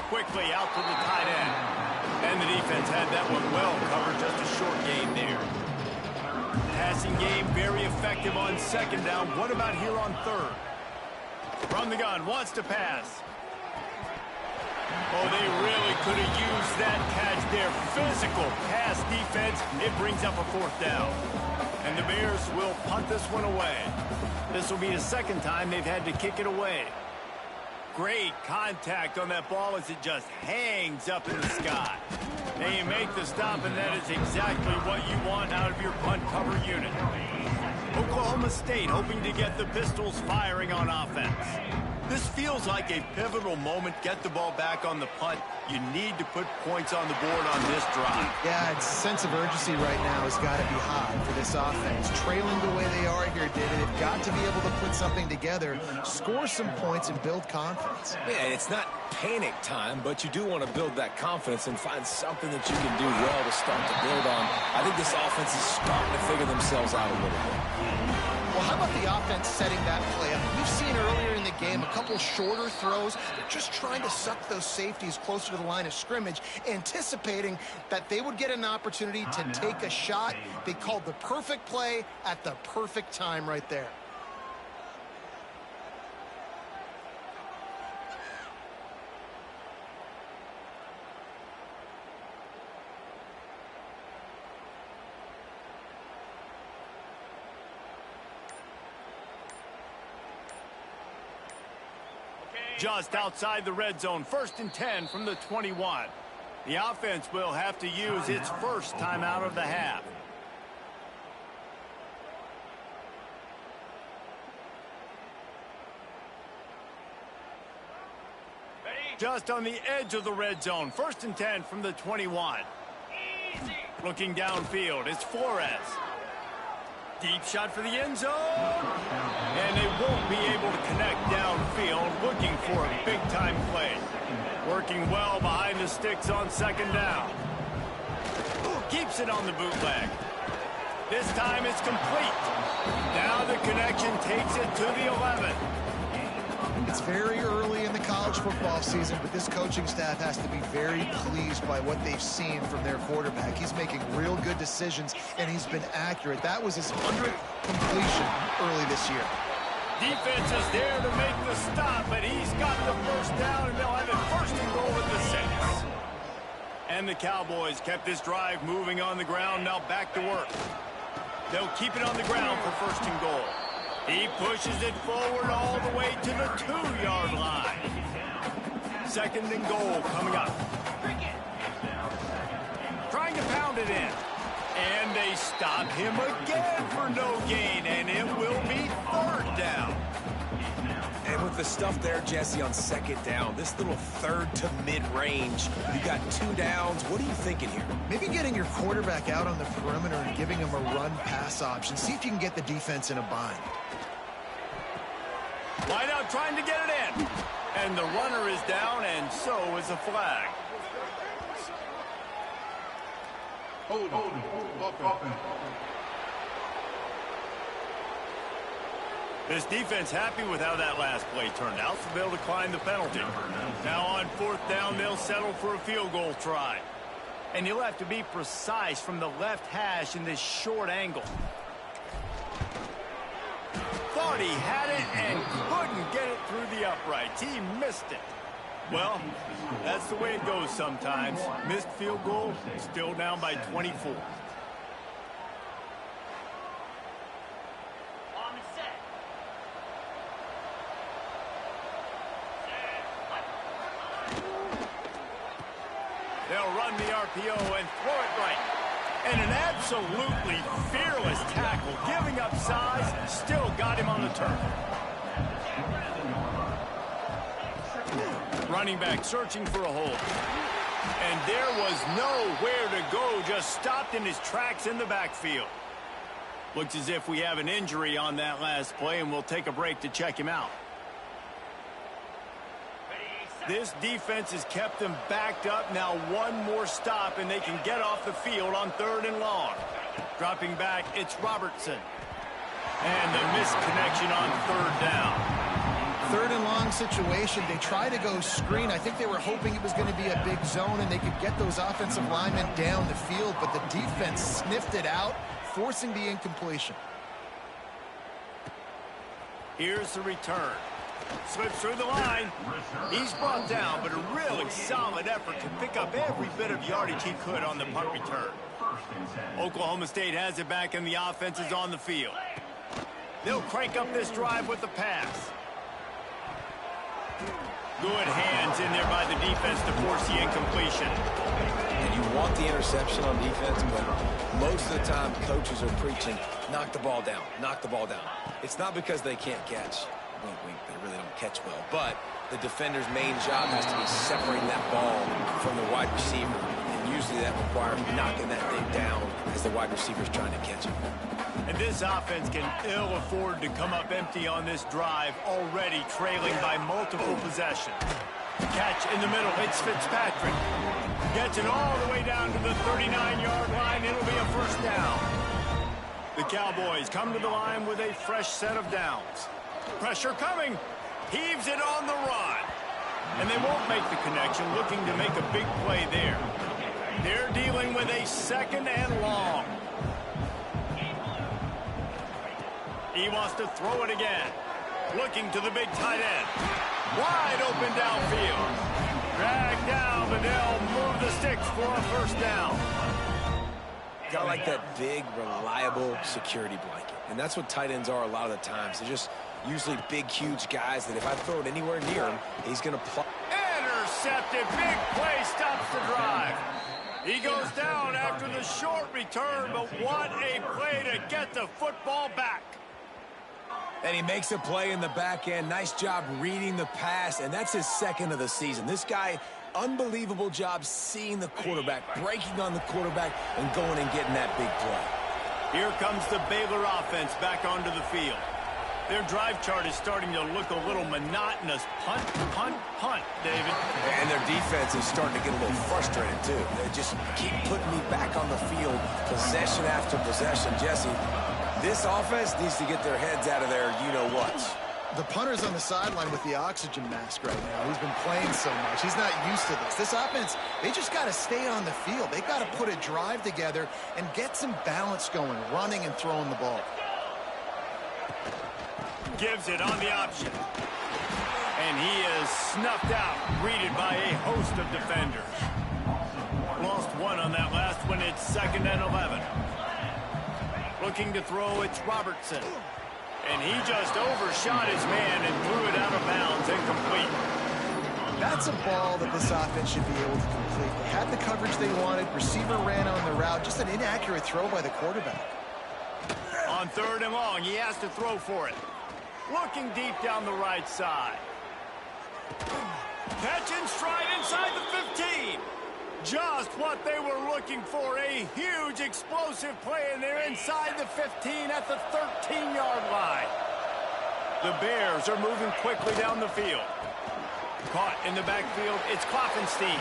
Quickly out to the tight end. And the defense had that one well covered, just a short gain there. Passing game very effective on 2nd down. What about here on 3rd? From the gun, wants to pass. Oh, they really could have used that catch there. Physical pass defense. It brings up a 4th down. And the Bears will punt this one away. This will be the 2nd time they've had to kick it away. Great contact on that ball as it just hangs up in the sky. They make the stop, and that is exactly what you want out of your punt cover unit. Oklahoma State hoping to get the Pistols firing on offense. This feels like a pivotal moment. Get the ball back on the punt. You need to put points on the board on this drive. Yeah, its sense of urgency right now has got to be high for this offense. Trailing the way they are here, David, they've got to be able to put something together, score some points, and build confidence. Yeah, it's not panic time, but you do want to build that confidence and find something that you can do well to start to build on. I think this offense is starting to figure themselves out a little bit. Well, how about the offense setting that play up? We've seen earlier in the game a couple shorter throws. They're just trying to suck those safeties closer to the line of scrimmage, anticipating that they would get an opportunity to take a shot. They called the perfect play at the perfect time right there. Just outside the red zone, 1st and 10 from the 21. The offense will have to use its first timeout of the half. Just on the edge of the red zone, 1st and 10 from the 21. Looking downfield, it's Flores. Deep shot for the end zone. And they won't be able to connect downfield, looking for a big-time play. Working well behind the sticks on 2nd down. Keeps it on the bootleg. This time it's complete. Now the connection takes it to the 11. It's very early in the college football season, but this coaching staff has to be very pleased by what they've seen from their quarterback. He's making real good decisions, and he's been accurate. That was his 100th completion early this year. Defense is there to make the stop, but he's got the 1st down, and they'll have it 1st and goal at the 6. And the Cowboys kept this drive moving on the ground, now back to work. They'll keep it on the ground for 1st and goal. He pushes it forward all the way to the 2-yard line. 2nd and goal coming up. Trying to pound it in. And they stop him again for no gain, and it will be 3rd down. And with the stuff there, Jesse, on 2nd down, this little 3rd to mid-range, you got 2 downs. What are you thinking here? Maybe getting your quarterback out on the perimeter and giving him a run-pass option. See if you can get the defense in a bind. Wide out trying to get it in. And the runner is down, and so is a flag. This defense happy with how that last play turned out, so they'll decline the penalty. Now on 4th down, they'll settle for a field goal try. And you'll have to be precise from the left hash in this short angle. Thought he had it and couldn't get it through the uprights. He missed it. Well, that's the way it goes sometimes. Missed field goal, still down by 24. They'll run the RPO and throw it right. And an absolutely fearless tackle, giving up size, still got him on the turf. Running back searching for a hole. And there was nowhere to go, just stopped in his tracks in the backfield. Looks as if we have an injury on that last play, and we'll take a break to check him out. This defense has kept them backed up. Now one more stop, and they can get off the field on 3rd and long. Dropping back, it's Robertson. And the missed connection on 3rd down. 3rd and long situation. They try to go screen. I think they were hoping it was going to be a big zone and they could get those offensive linemen down the field, but the defense sniffed it out, forcing the incompletion. Here's the return. Slips through the line. He's brought down, but a really solid effort to pick up every bit of yardage he could on the punt return. Oklahoma State has it back, and the offense is on the field. They'll crank up this drive with the pass. Good hands in there by the defense to force the incompletion. And you want the interception on defense, but most of the time coaches are preaching, knock the ball down, knock the ball down. It's not because they can't catch. They really don't catch well, but the defender's main job has to be separating that ball from the wide receiver, and usually that requires knocking that thing down as the wide receiver's trying to catch it. And this offense can ill afford to come up empty on this drive, already trailing by multiple possessions. Catch in the middle, it's Fitzpatrick. Gets it all the way down to the 39-yard line. It'll be a first down. The Cowboys come to the line with a fresh set of downs. Pressure coming. Heaves it on the run. And they won't make the connection, looking to make a big play there. They're dealing with a second and long. He wants to throw it again. Looking to the big tight end. Wide open downfield. Dragged down, but they'll move the sticks for a first down. Got like that big, reliable security blanket. And that's what tight ends are a lot of the times. They're just usually big, huge guys that if I throw it anywhere near him, he's going to plug. Intercepted. Big play stops the drive. He goes down after the short return, but what a play to get the football back. And he makes a play in the back end. Nice job reading the pass, and that's his second of the season. This guy, unbelievable job seeing the quarterback, breaking on the quarterback, and going and getting that big play. Here comes the Baylor offense back onto the field. Their drive chart is starting to look a little monotonous. Punt, punt, punt, David. And their defense is starting to get a little frustrated, too. They just keep putting me back on the field, possession after possession. Jesse, this offense needs to get their heads out of their you-know-whats. The punter's on the sideline with the oxygen mask right now. He's been playing so much. He's not used to this. This offense, they just got to stay on the field. They got to put a drive together and get some balance going, running and throwing the ball. Gives it on the option. And he is snuffed out, greeted by a host of defenders. Lost one on that last one. It's 2nd and 11. Looking to throw, it's Robertson. And he just overshot his man and threw it out of bounds, incomplete. That's a ball that this offense should be able to complete. They had the coverage they wanted. Receiver ran on the route. Just an inaccurate throw by the quarterback. On 3rd and long, he has to throw for it. Looking deep down the right side. Catch in stride inside the 15. Just what they were looking for. A huge explosive play, and they're inside the 15 at the 13-yard line. The Bears are moving quickly down the field. Caught in the backfield, it's Klopfenstein.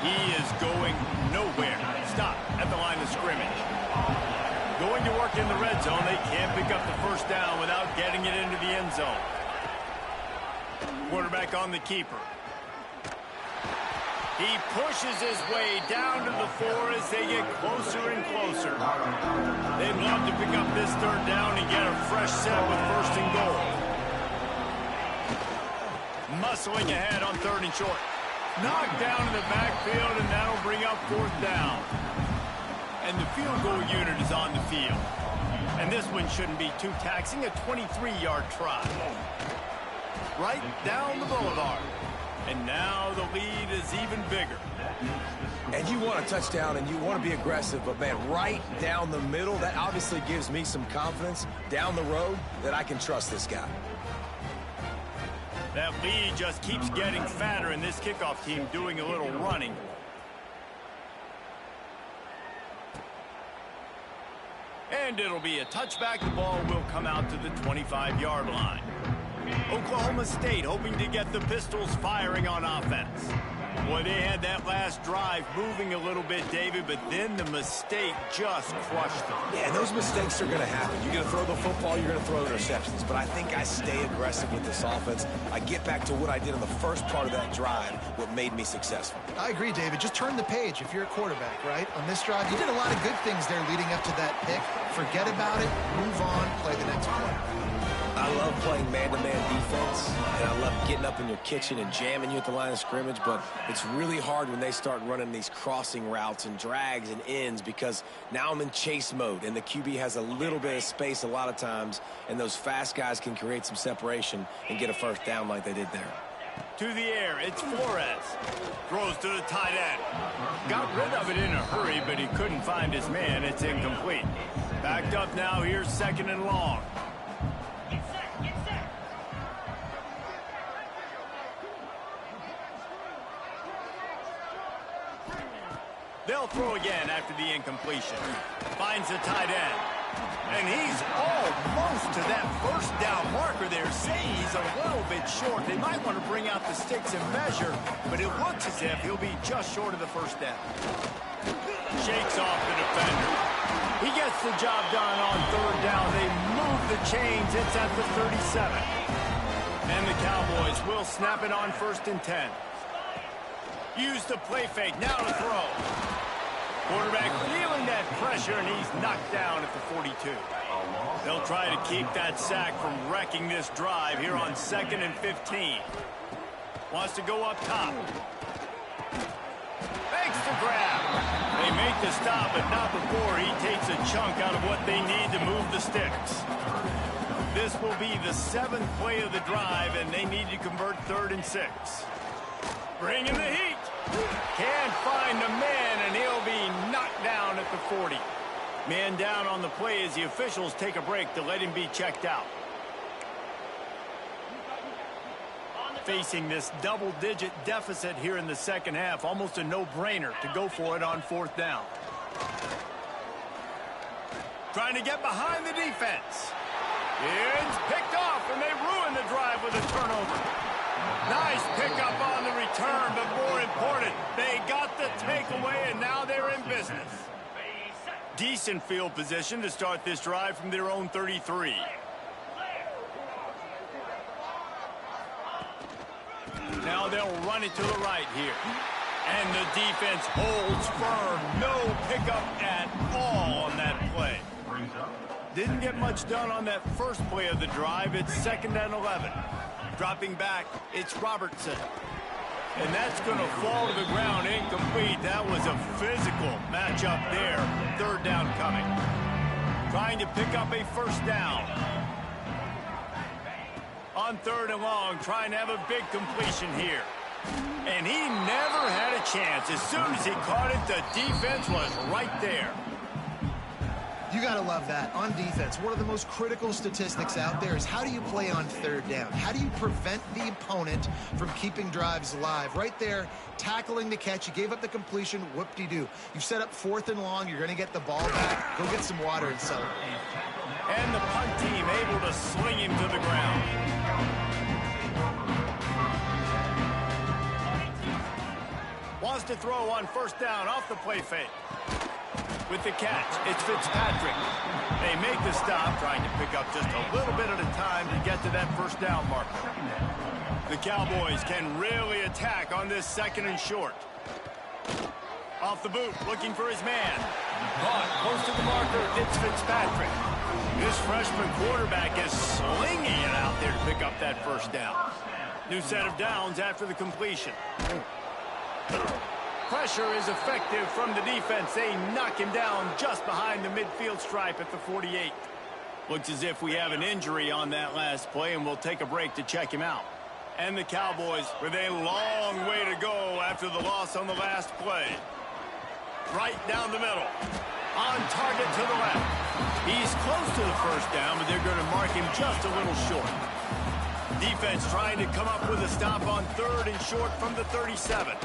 He is going nowhere. Stop at the line of scrimmage. Going to work in the red zone. They can't pick up the first down without getting it into the end zone. Quarterback on the keeper. He pushes his way down to the 4 as they get closer and closer. They'd love to pick up this 3rd down and get a fresh set with 1st and goal. Muscling ahead on 3rd and short. Knocked down in the backfield, and that'll bring up 4th down. And the field goal unit is on the field. And this one shouldn't be too taxing, a 23-yard try. Right down the boulevard. And now the lead is even bigger. And you want a touchdown and you want to be aggressive, but man, right down the middle, that obviously gives me some confidence down the road that I can trust this guy. That lead just keeps getting fatter, and this kickoff team doing a little running. And it'll be a touchback. The ball will come out to the 25-yard line. Oklahoma State hoping to get the Pistols firing on offense. Boy, they had that last drive moving a little bit, David, but then the mistake just crushed them. Yeah, and those mistakes are going to happen. You're going to throw the football, you're going to throw interceptions. But I think I stay aggressive with this offense. I get back to what I did in the first part of that drive, what made me successful. I agree, David. Just turn the page if you're a quarterback, right? On this drive, you did a lot of good things there leading up to that pick. Forget about it, move on, play the next play. I love playing man-to-man defense, and I love getting up in your kitchen and jamming you at the line of scrimmage, but it's really hard when they start running these crossing routes and drags and ends because now I'm in chase mode, and the QB has a little bit of space a lot of times, and those fast guys can create some separation and get a first down like they did there. To the air, it's Flores. Throws to the tight end. Got rid of it in a hurry, but he couldn't find his man. It's incomplete. Backed up now, here's 2nd and long. They'll throw again after the incompletion. Finds the tight end. And he's almost to that first down marker there. Say he's a little bit short. They might want to bring out the sticks and measure, but it looks as if he'll be just short of the first down. Shakes off the defender. He gets the job done on 3rd down. They move the chains. It's at the 37. And the Cowboys will snap it on 1st and 10. Use the play fake. Now to throw. Quarterback feeling that pressure, and he's knocked down at the 42. They'll try to keep that sack from wrecking this drive here on 2nd and 15. Wants to go up top. Makes the grab. They make the stop, but not before he takes a chunk out of what they need to move the sticks. This will be the 7th play of the drive, and they need to convert 3rd and 6. Bring in the heat. Can't find the man, and he'll be knocked down at the 40. Man down on the play as the officials take a break to let him be checked out. Facing this double-digit deficit here in the 2nd half, almost a no-brainer to go for it on 4th down. Trying to get behind the defense. It's picked off, and they ruin the drive with a turnover. Nice pickup on the return, but more important, they got the takeaway, and now they're in business. Decent field position to start this drive from their own 33. Now they'll run it to the right here. And the defense holds firm. No pickup at all on that play. Didn't get much done on that first play of the drive. It's 2nd and 11. Dropping back, it's Robertson. And that's going to fall to the ground incomplete. That was a physical matchup there. 3rd down coming. Trying to pick up a 1st down. On 3rd and long, trying to have a big completion here. And he never had a chance. As soon as he caught it, the defense was right there. You got to love that. On defense, one of the most critical statistics out there is how do you play on 3rd down? How do you prevent the opponent from keeping drives alive? Right there, tackling the catch. You gave up the completion. Whoop-de-doo. You've set up 4th and long. You're going to get the ball back. Go get some water and celebrate. And the punt team able to sling him to the ground. Wants to throw on 1st down off the play fake. With the catch, it's Fitzpatrick. They make the stop, trying to pick up just a little bit at a time to get to that 1st down marker. The Cowboys can really attack on this 2nd and short. Off the boot, looking for his man. Caught close to the marker, it's Fitzpatrick. This freshman quarterback is slinging it out there to pick up that 1st down. New set of downs after the completion. Pressure is effective from the defense. They knock him down just behind the midfield stripe at the 48. Looks as if we have an injury on that last play, and we'll take a break to check him out. And the Cowboys with a long way to go after the loss on the last play. Right down the middle. On target to the left. He's close to the 1st down, but they're going to mark him just a little short. Defense trying to come up with a stop on 3rd and short from the 37.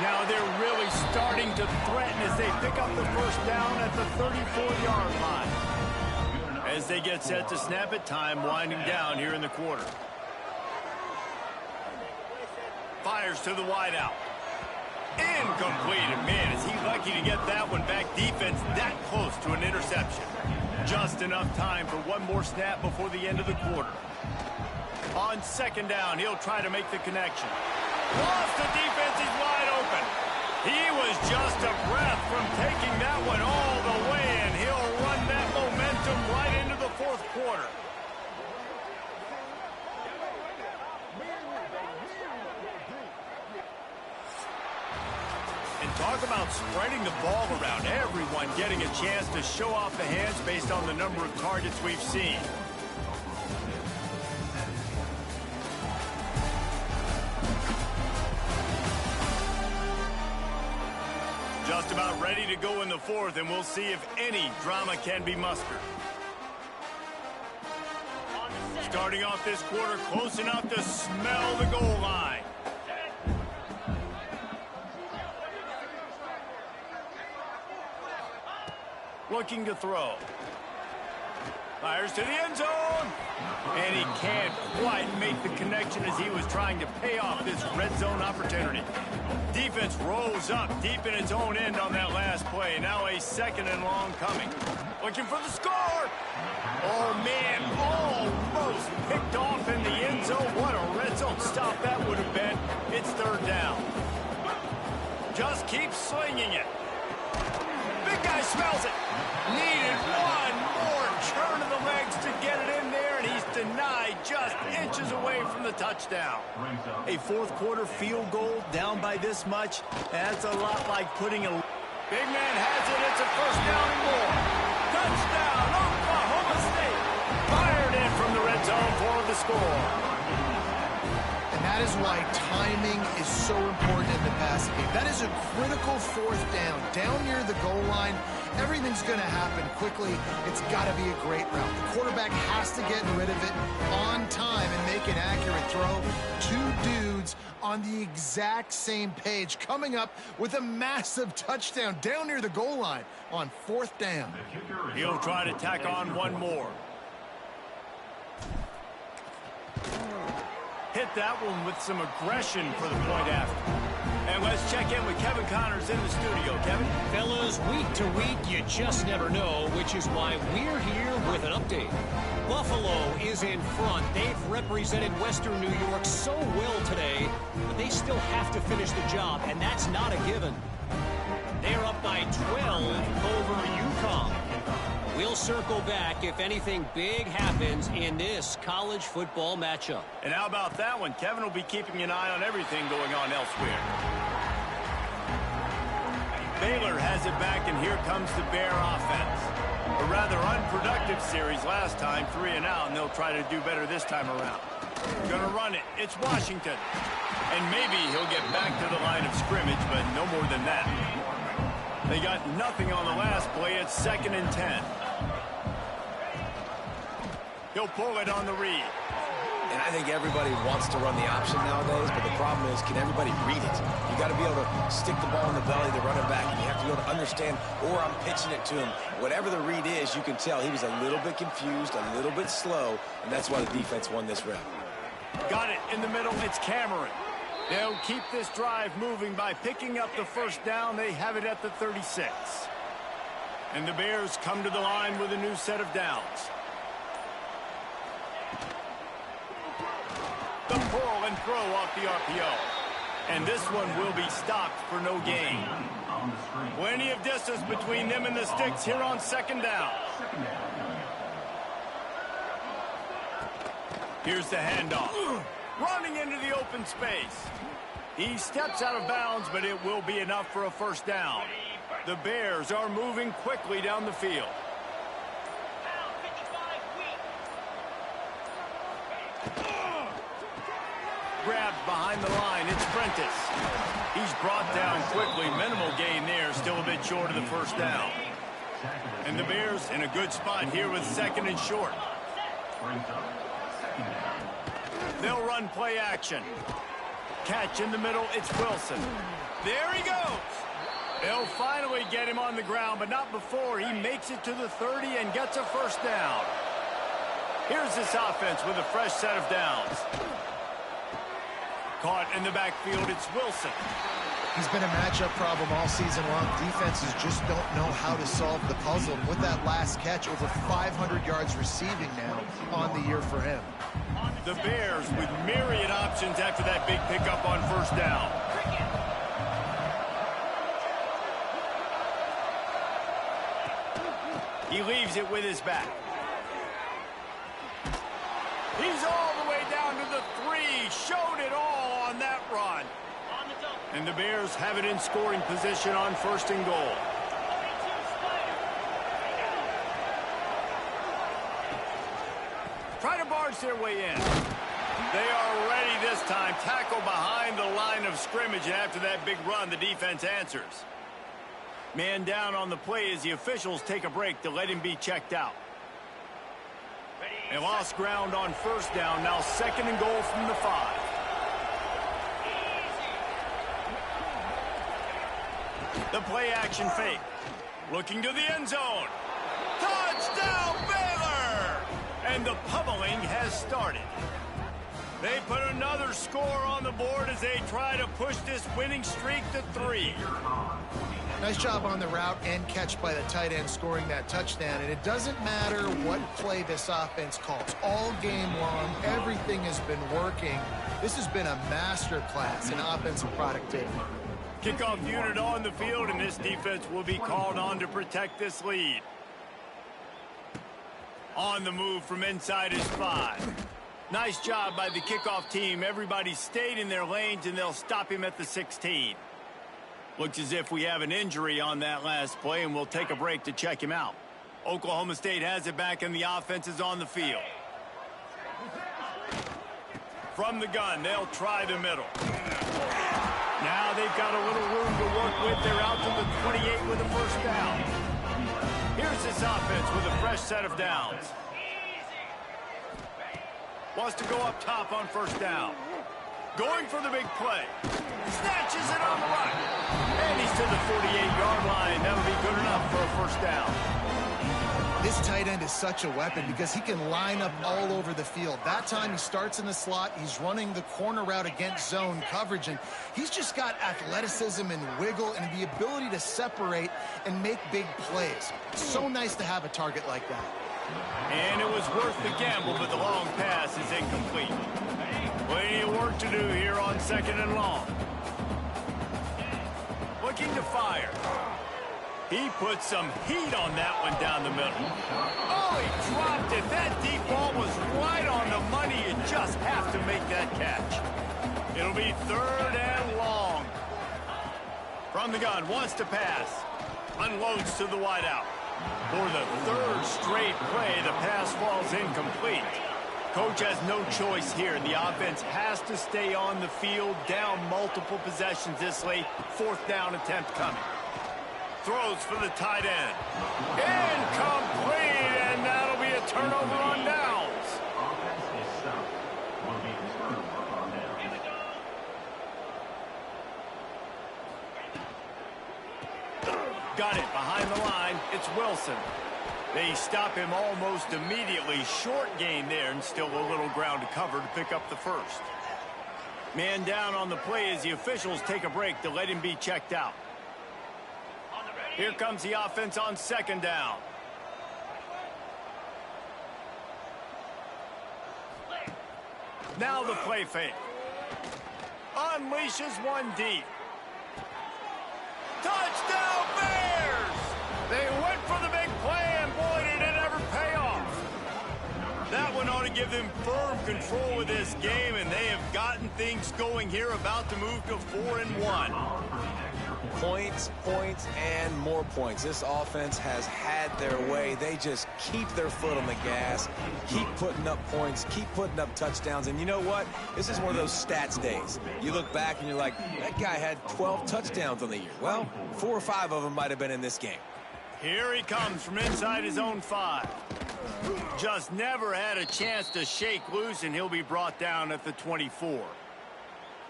Now they're really starting to threaten as they pick up the 1st down at the 34-yard line. As they get set to snap it, time winding down here in the quarter. Fires to the wideout. Incomplete. And man, is he lucky to get that one back. Defense that close to an interception. Just enough time for one more snap before the end of the quarter. On 2nd down, he'll try to make the connection. Lost the defense, he's wide open. He was just a breath from taking that one all the way, and he'll run that momentum right into the 4th quarter. And talk about spreading the ball around. Everyone getting a chance to show off the hands based on the number of targets we've seen. Just about ready to go in the fourth, and we'll see if any drama can be mustered. Starting off this quarter close enough to smell the goal line. Looking to throw. Fires to the end zone. And he can't quite make the connection as he was trying to pay off this red zone opportunity. Defense rose up deep in its own end on that last play. Now a second and long coming. Looking for the score. Oh, man, almost picked off in the end zone. What a red zone stop that would have been. It's third down. Just keep slinging it. Big guy smells it. Needed one more turn of the legs to get it in there, and he's denied just inches away from the touchdown. A fourth quarter field goal down by this much, that's a lot like putting a... Big man has it. It's a first down and more. Touchdown, Oklahoma State. Fired in from the red zone for the score. And that is why timing is so important in the passing game. That is a critical fourth down. Down near the goal line, everything's going to happen quickly. It's got to be a great route. The quarterback has to get rid of it on time and make an accurate throw. Two dudes on the exact same page coming up with a massive touchdown down near the goal line on fourth down. He'll try to tack on one more. Hit that one with some aggression for the point after. And let's check in with Kevin Connors in the studio. Kevin? Fellas, week to week, you just never know, which is why we're here with an update. Buffalo is in front. They've represented Western New York so well today, but they still have to finish the job, and that's not a given. They're up by 12 over UConn. We'll circle back if anything big happens in this college football matchup. And how about that one? Kevin will be keeping an eye on everything going on elsewhere. Baylor has it back, and here comes the Bear offense. A rather unproductive series last time, 3 and out, and they'll try to do better this time around. Gonna run it. It's Washington. And maybe he'll get back to the line of scrimmage, but no more than that. They got nothing on the last play. It's 2nd and 10. He'll pull it on the read. And I think everybody wants to run the option nowadays, but the problem is, can everybody read it? You got to be able to stick the ball in the belly of the running back, and you have to be able to understand, or I'm pitching it to him. Whatever the read is, you can tell he was a little bit confused, a little bit slow, and that's why the defense won this rep. Got it in the middle. It's Cameron. They'll keep this drive moving by picking up the first down. They have it at the 36. And the Bears come to the line with a new set of downs. The pull and throw off the RPO. And this one will be stopped for no gain. Plenty of distance between them and the sticks here on 2nd down. Here's the handoff. Running into the open space. He steps out of bounds, but it will be enough for a first down. The Bears are moving quickly down the field. Grabbed behind the line. It's Prentice. He's brought down quickly. Minimal gain there. Still a bit short of the first down. And the Bears in a good spot here with 2nd and short. They'll run play action. Catch in the middle. It's Wilson. There he goes. They'll finally get him on the ground, but not before he makes it to the 30 and gets a first down. Here's this offense with a fresh set of downs. Caught in the backfield, it's Wilson. He's been a matchup problem all season long. Defenses just don't know how to solve the puzzle. And with that last catch, over 500 yards receiving now on the year for him. The Bears with myriad options after that big pickup on first down. He leaves it with his back. He's all the way down to the 3. Showed it all on that run. And the Bears have it in scoring position on 1st and goal. Try to barge their way in. They are ready this time. Tackle behind the line of scrimmage, and after that big run, the defense answers. Man down on the play as the officials take a break to let him be checked out. They lost ground on first down. Now 2nd and goal from the 5. The play action fake. Looking to the end zone. Touchdown, Baylor! And the pummeling has started. They put another score on the board as they try to push this winning streak to 3. Nice job on the route and catch by the tight end scoring that touchdown. And it doesn't matter what play this offense calls. All game long, everything has been working. This has been a master class in offensive productivity. Kickoff unit on the field, and this defense will be called on to protect this lead. On the move from inside his 5. Nice job by the kickoff team. Everybody stayed in their lanes, and they'll stop him at the 16. Looks as if we have an injury on that last play, and we'll take a break to check him out. Oklahoma State has it back, and the offense is on the field. From the gun, they'll try the middle. Now they've got a little room to work with. They're out to the 28 with a first down. Here's this offense with a fresh set of downs. Wants to go up top on first down. Going for the big play. Snatches it on the run. And he's to the 48-yard line. That'll be good enough for a first down. This tight end is such a weapon because he can line up all over the field. That time he starts in the slot. He's running the corner route against zone coverage. And he's just got athleticism and wiggle and the ability to separate and make big plays. It's so nice to have a target like that. And it was worth the gamble, but the long pass is incomplete. Plenty of work to do here on 2nd and long. Looking to fire. He put some heat on that one down the middle. Oh, he dropped it. That deep ball was right on the money. You just have to make that catch. It'll be 3rd and long. From the gun, wants to pass. Unloads to the wideout. For the 3rd straight play, the pass falls incomplete. Coach has no choice here. The offense has to stay on the field, down multiple possessions this late. 4th down attempt coming. Throws for the tight end. Incomplete, and that'll be a turnover on downs. Got it behind the line. It's Wilson. They stop him almost immediately. Short gain there, and still a little ground to cover to pick up the first. Man down on the play as the officials take a break to let him be checked out. Here comes the offense on 2nd down. Now the play fake. Unleashes one deep. Touchdown Bears! They went for the big play, and boy, did it ever pay off. That one ought to give them firm control of this game, and they have gotten things going here, about to move to 4-1. Points, points, and more points. This offense has had their way. They just keep their foot on the gas, keep putting up points, keep putting up touchdowns. And you know what? This is one of those stats days. You look back and you're like, that guy had 12 touchdowns on the year. Well, 4 or 5 of them might have been in this game. Here he comes from inside his own 5. Just never had a chance to shake loose, and he'll be brought down at the 24.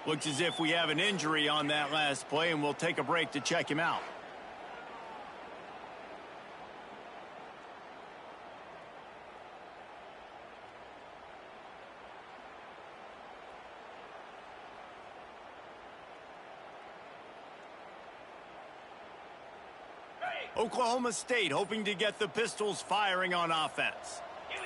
Looks as if we have an injury on that last play, and we'll take a break to check him out. Oklahoma State hoping to get the Pistols firing on offense.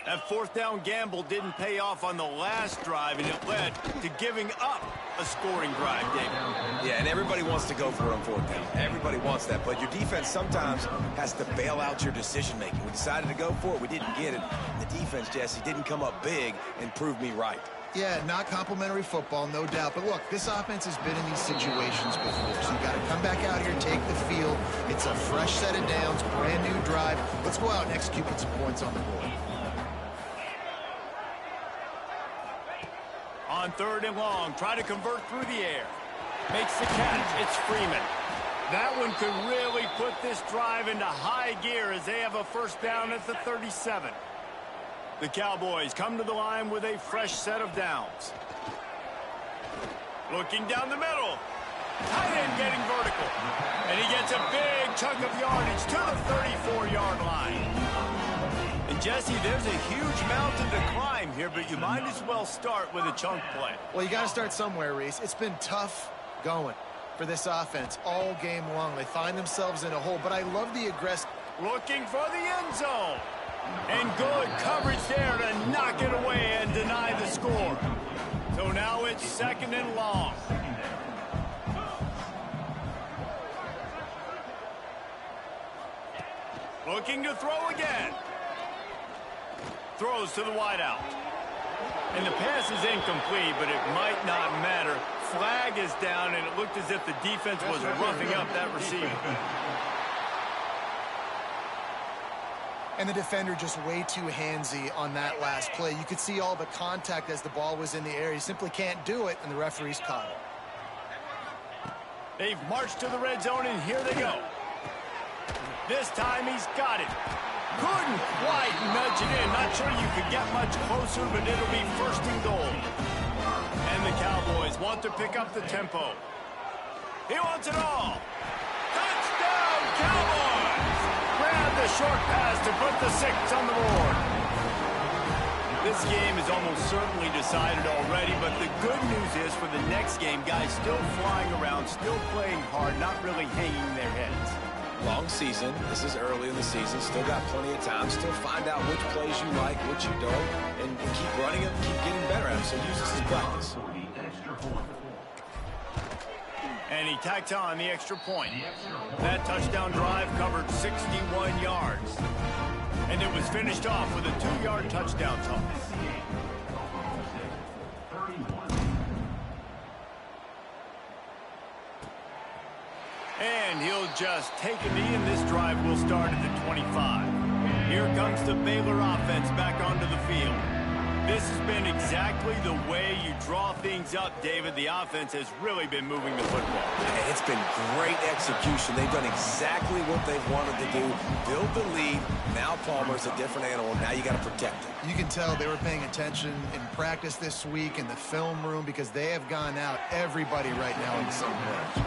That 4th down gamble didn't pay off on the last drive, and it led to giving up a scoring drive, David. Yeah, and everybody wants to go for it on 4th down. Everybody wants that, but your defense sometimes has to bail out your decision-making. We decided to go for it. We didn't get it. The defense, Jesse, didn't come up big and prove me right. Yeah, not complimentary football, no doubt. But look, this offense has been in these situations before. So you got to come back out here, take the field. It's a fresh set of downs, brand new drive. Let's go out and execute with some points on the board. On 3rd and long, try to convert through the air. Makes the catch. It's Freeman. That one could really put this drive into high gear as they have a first down at the 37. The Cowboys come to the line with a fresh set of downs. Looking down the middle. Tight end getting vertical. And he gets a big chunk of yardage to the 34-yard line. And Jesse, there's a huge mountain to climb here, but you might as well start with a chunk play. Well, you got to start somewhere, Reese. It's been tough going for this offense all game long. They find themselves in a hole, but I love the aggressive. Looking for the end zone. And good coverage there to knock it away and deny the score. So now it's 2nd and long. Looking to throw again. Throws to the wideout. And the pass is incomplete, but it might not matter. Flag is down, and it looked as if the defense was roughing up that receiver. And the defender just way too handsy on that last play. You could see all the contact as the ball was in the air. He simply can't do it, and the referees caught it. They've marched to the red zone, and here they go. This time he's got it. Couldn't quite nudge it in. Not sure you could get much closer, but it'll be 1st and goal. And the Cowboys want to pick up the tempo. He wants it all. Touchdown, Cowboys! Grab the short pass to put the 6 on the board. This game is almost certainly decided already, but the good news is for the next game, guys still flying around, still playing hard, not really hanging their heads. Long season. This is early in the season. Still got plenty of time. Still find out which plays you like, which you don't, and keep running them, keep getting better at them. So use this as practice. And he tacks on the extra point. That touchdown drive covered 61 yards. And it was finished off with a 2-yard touchdown toss. And he'll just take a knee, and this drive will start at the 25. Here comes the Baylor offense back onto the field. This has been exactly the way you draw things up, David. The offense has really been moving the football. Yeah, it's been great execution. They've done exactly what they've wanted to do. Build the lead. Now Palmer's a different animal. Now you got to protect it. You can tell they were paying attention in practice this week in the film room because they have gone out everybody right now in the same page.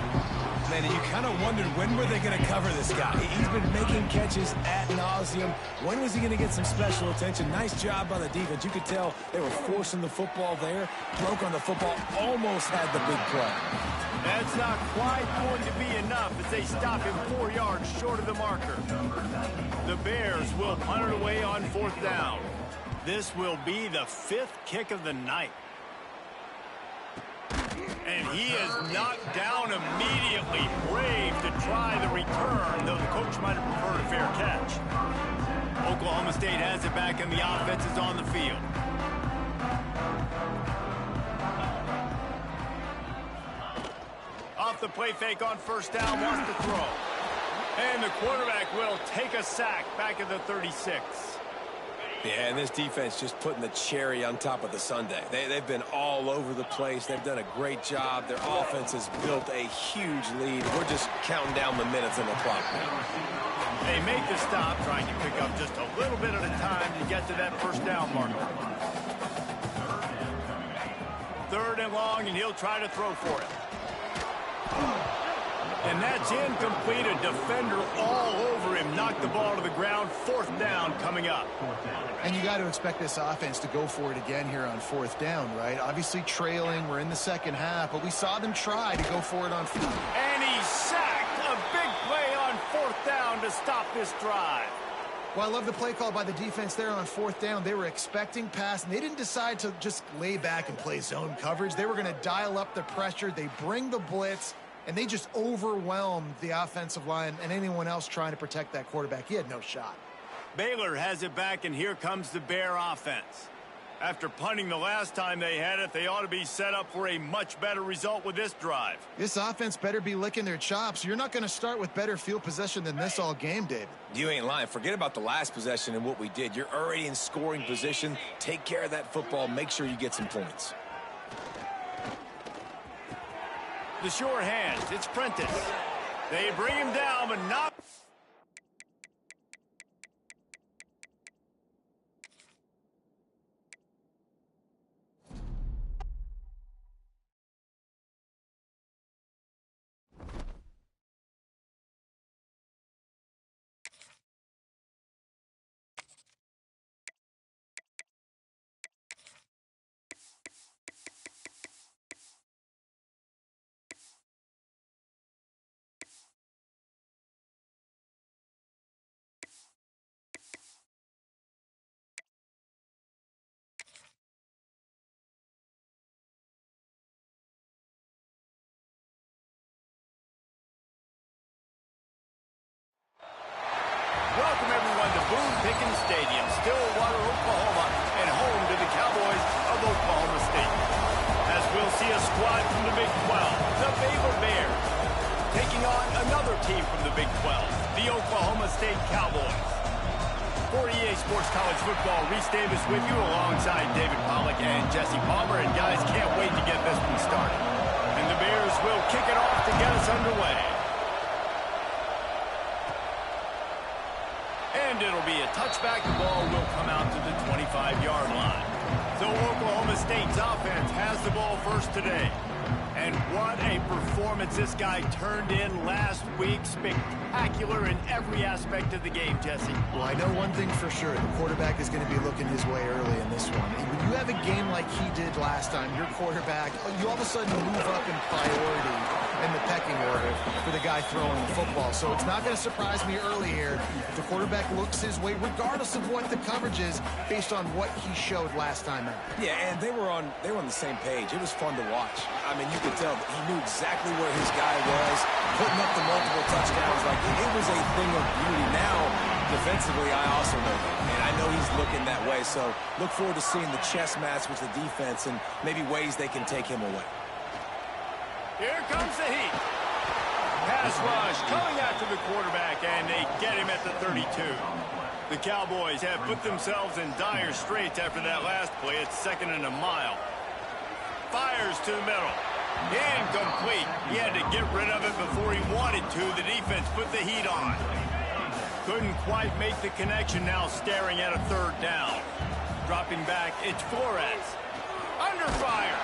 Man, you kind of wondered when were they going to cover this guy. He's been making catches ad nauseum. When was he going to get some special attention? Nice job by the defense. You could tell they were forcing the football there. Broke on the football. Almost had the big play. That's not quite going to be enough as they stop him 4 yards short of the marker. The Bears will punt it away on 4th down. This will be the 5th kick of the night. And he is knocked down immediately. Brave to try the return, though the coach might have preferred a fair catch. Oklahoma State has it back, and the offense is on the field. Off the play fake on 1st down, wants to throw. And the quarterback will take a sack back at the 36. Yeah, and this defense just putting the cherry on top of the sundae. They've been all over the place. They've done a great job. Their offense has built a huge lead. We're just counting down the minutes on the clock now. They make the stop, trying to pick up just a little bit at a time to get to that 1st down marker. 3rd and long, and he'll try to throw for it. And that's incomplete. A defender all over him. Knocked the ball to the ground. 4th down coming up. And you got to expect this offense to go for it again here on 4th down, right? Obviously trailing. We're in the 2nd half, but we saw them try to go for it on 4th. And he's sacked. A big play on 4th down to stop this drive. Well, I love the play call by the defense there on 4th down. They were expecting pass, and they didn't decide to just lay back and play zone coverage. They were going to dial up the pressure. They bring the blitz. And they just overwhelmed the offensive line and anyone else trying to protect that quarterback. He had no shot. Baylor has it back, and here comes the Bear offense. After punting the last time they had it, they ought to be set up for a much better result with this drive. This offense better be licking their chops. You're not going to start with better field possession than this all game, David. You ain't lying. Forget about the last possession and what we did. You're already in scoring position. Take care of that football. Make sure you get some points. The sure hands. It's Prentice. They bring him down, but not... Welcome, everyone, to Boone Pickens Stadium, Stillwater, Oklahoma, and home to the Cowboys of Oklahoma State. As we'll see a squad from the Big 12, the Baylor Bears, taking on another team from the Big 12, the Oklahoma State Cowboys. For EA Sports College Football, Reese Davis with you alongside David Pollack and Jesse Palmer. And guys, can't wait to get this one started. And the Bears will kick it off to get us underway. And it'll be a touchback. The ball will come out to the 25-yard line. So Oklahoma State's offense has the ball first today. And what a performance this guy turned in last week. Spectacular in every aspect of the game, Jesse. Well, I know one thing for sure. The quarterback is going to be looking his way early in this one. When you have a game like he did last time, your quarterback, you all of a sudden move up in priority in the pecking order for the guy throwing the football. So it's not going to surprise me early here if the quarterback looks his way, regardless of what the coverage is, based on what he showed last time out. Yeah, and they were on the same page. It was fun to watch. I mean, you could tell he knew exactly where his guy was, putting up the multiple touchdowns. Like, it was a thing of beauty. Now, defensively, I also know that. And I know he's looking that way. So look forward to seeing the chess match with the defense and maybe ways they can take him away. Here comes the heat. Pass rush coming after the quarterback, and they get him at the 32. The Cowboys have put themselves in dire straits after that last play. It's 2nd and a mile. Fires to the middle. Incomplete. He had to get rid of it before he wanted to. The defense put the heat on. Couldn't quite make the connection, now staring at a 3rd down. Dropping back, it's Flores. Under fire.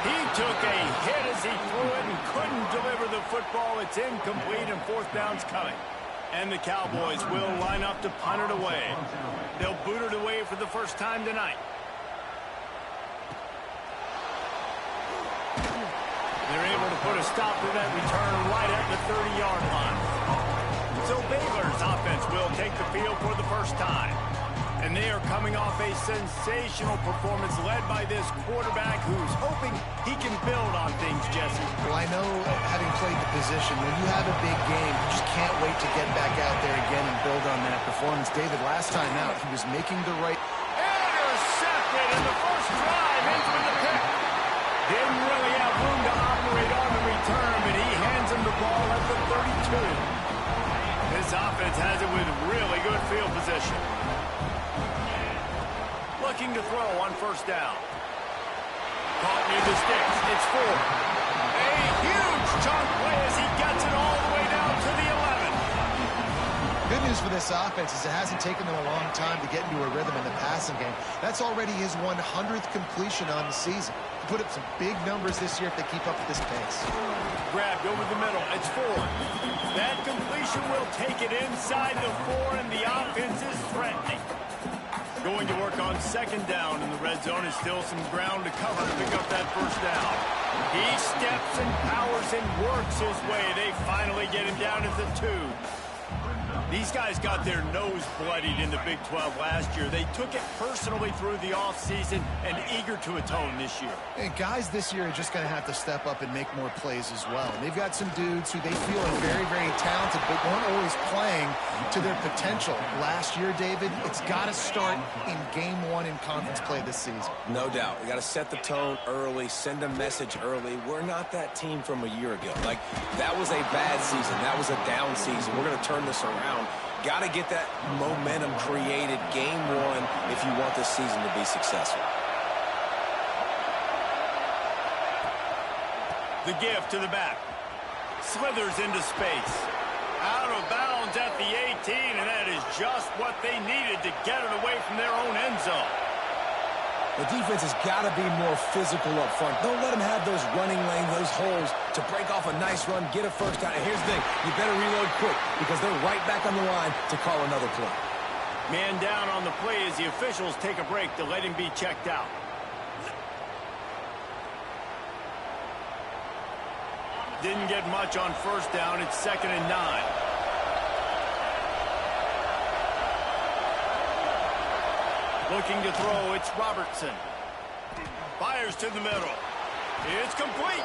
He took a hit as he threw it and couldn't deliver the football. It's incomplete and 4th down's coming. And the Cowboys will line up to punt it away. They'll boot it away for the first time tonight. They're able to put a stop to that return right at the 30-yard line. So Baylor's offense will take the field for the first time. And they are coming off a sensational performance led by this quarterback who's hoping he can build on things, Jesse. Well, I know, having played the position, when you have a big game, you just can't wait to get back out there again and build on that performance. David, last time out, he was making the right... Intercepted in the first drive into the pick. Didn't really have room to operate on the return, but he hands him the ball at the 32. This offense has it with really good field position. Looking to throw on 1st down. Caught near the sticks. It's 4. A huge chunk play as he gets it all the way down to the 11. Good news for this offense is it hasn't taken them a long time to get into a rhythm in the passing game. That's already his 100th completion on the season. He put up some big numbers this year if they keep up with this pace. Grabbed over the middle. It's 4. That completion will take it inside the 4, and the offense is threatening. Going to work on 2nd down in the red zone. Is still some ground to cover to pick up that 1st down. He steps and powers and works his way. They finally get him down at the 2. These guys got their nose bloodied in the Big 12 last year. They took it personally through the offseason and eager to atone this year. And guys this year are just going to have to step up and make more plays as well. And they've got some dudes who they feel are very, very talented, but weren't always playing to their potential. Last year, David, it's got to start in Game 1 in conference play this season. No doubt. We got to set the tone early, send a message early. We're not that team from a year ago. Like, that was a bad season. That was a down season. We're going to turn this around. Got to get that momentum created Game 1 if you want this season to be successful. The give to the back. Slithers into space. Out of bounds at the 18, and that is just what they needed to get it away from their own end zone. The defense has got to be more physical up front. Don't let them have those running lanes, those holes to break off a nice run, get a first down. And here's the thing, you better reload quick because they're right back on the line to call another play. Man down on the play as the officials take a break to let him be checked out. Didn't get much on first down. It's 2nd and 9. Looking to throw, it's Robertson. Fires to the middle. It's complete.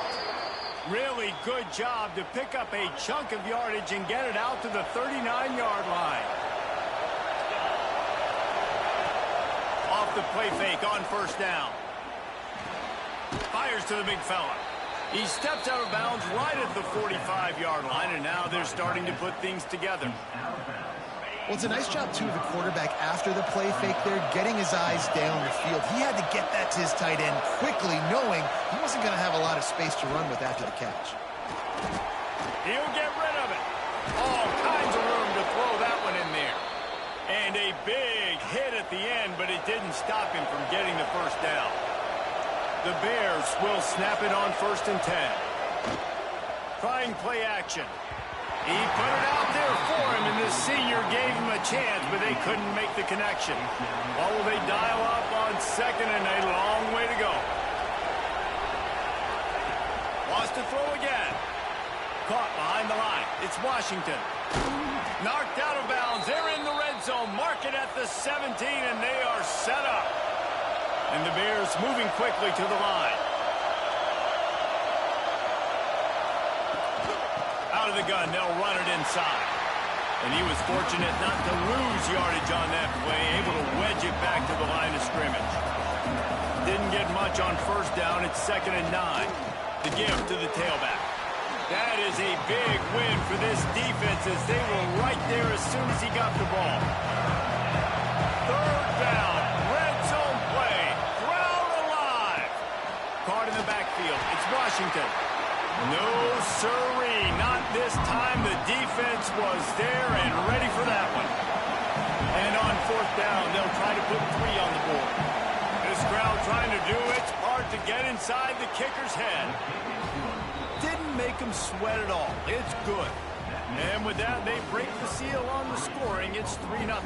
Really good job to pick up a chunk of yardage and get it out to the 39-yard line. Off the play fake on first down. Fires to the big fella. He steps out of bounds right at the 45-yard line, and now they're starting to put things together. Well, it's a nice job, too, of the quarterback after the play fake there, getting his eyes down the field. He had to get that to his tight end quickly, knowing he wasn't going to have a lot of space to run with after the catch. He'll get rid of it. All kinds of room to throw that one in there. And a big hit at the end, but it didn't stop him from getting the first down. The Bears will snap it on 1st and 10. Trying play action. He put it out there for him, and the senior gave him a chance, but they couldn't make the connection. What will they dial up on 2nd and a long way to go? Wants to throw again. Caught behind the line. It's Washington. Knocked out of bounds. They're in the red zone. Mark it at the 17, and they are set up. And the Bears moving quickly to the line. Out of the gun, they'll run it inside. And he was fortunate not to lose yardage on that play, able to wedge it back to the line of scrimmage. Didn't get much on first down. It's 2nd and 9. The give to the tailback. That is a big win for this defense as they were right there as soon as he got the ball. 3rd down, red zone play, crowd alive. Caught in the backfield, it's Washington. No sirree, not this time. The defense was there and ready for that one. And on 4th down, they'll try to put 3 on the board. This crowd trying to do its part to get inside the kicker's head. Didn't make him sweat at all. It's good. And with that, they break the seal on the scoring. It's 3-0.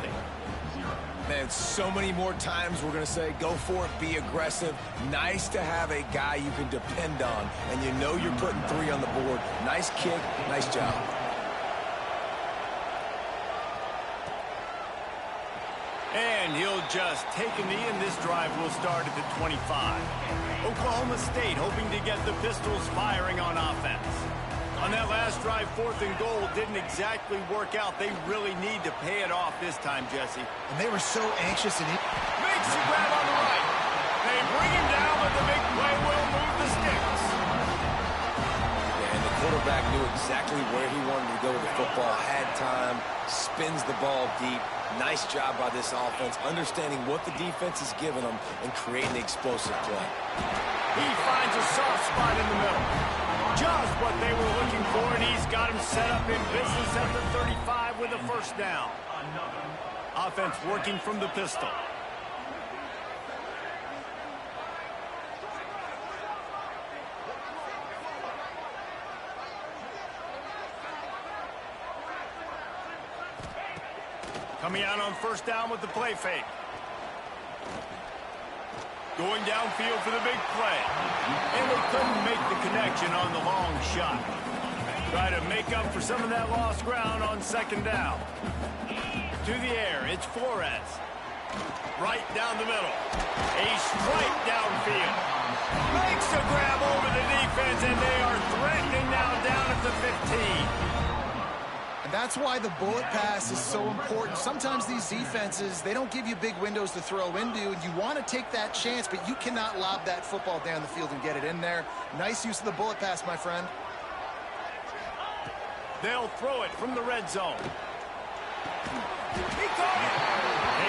Man, so many more times we're going to say, go for it, be aggressive. Nice to have a guy you can depend on, and you know you're putting 3 on the board. Nice kick, nice job. And he'll just take a knee, and this drive will start at the 25. Oklahoma State hoping to get the Pistols firing on offense. On that last drive, 4th and goal didn't exactly work out. They really need to pay it off this time, Jesse. And they were so anxious. And makes the grab on the right. They bring him down, but the big play will move the sticks. And the quarterback knew exactly where he wanted to go with the football, had time, spins the ball deep. Nice job by this offense, understanding what the defense is giving them and creating the explosive play. He finds a soft spot in the middle. Just what they were looking for, and he's got him set up in business at the 35 with a first down. Offense working from the pistol. Coming out on first down with the play fake. Going downfield for the big play. And they couldn't make the connection on the long shot. Try to make up for some of that lost ground on 2nd down. To the air, it's Flores. Right down the middle. A strike downfield. Makes a grab over the defense, and they are threatening now down at the 15. And that's why the bullet pass is so important. Sometimes these defenses, they don't give you big windows to throw into, and you want to take that chance, but you cannot lob that football down the field and get it in there. Nice use of the bullet pass, my friend. They'll throw it from the red zone. He caught it.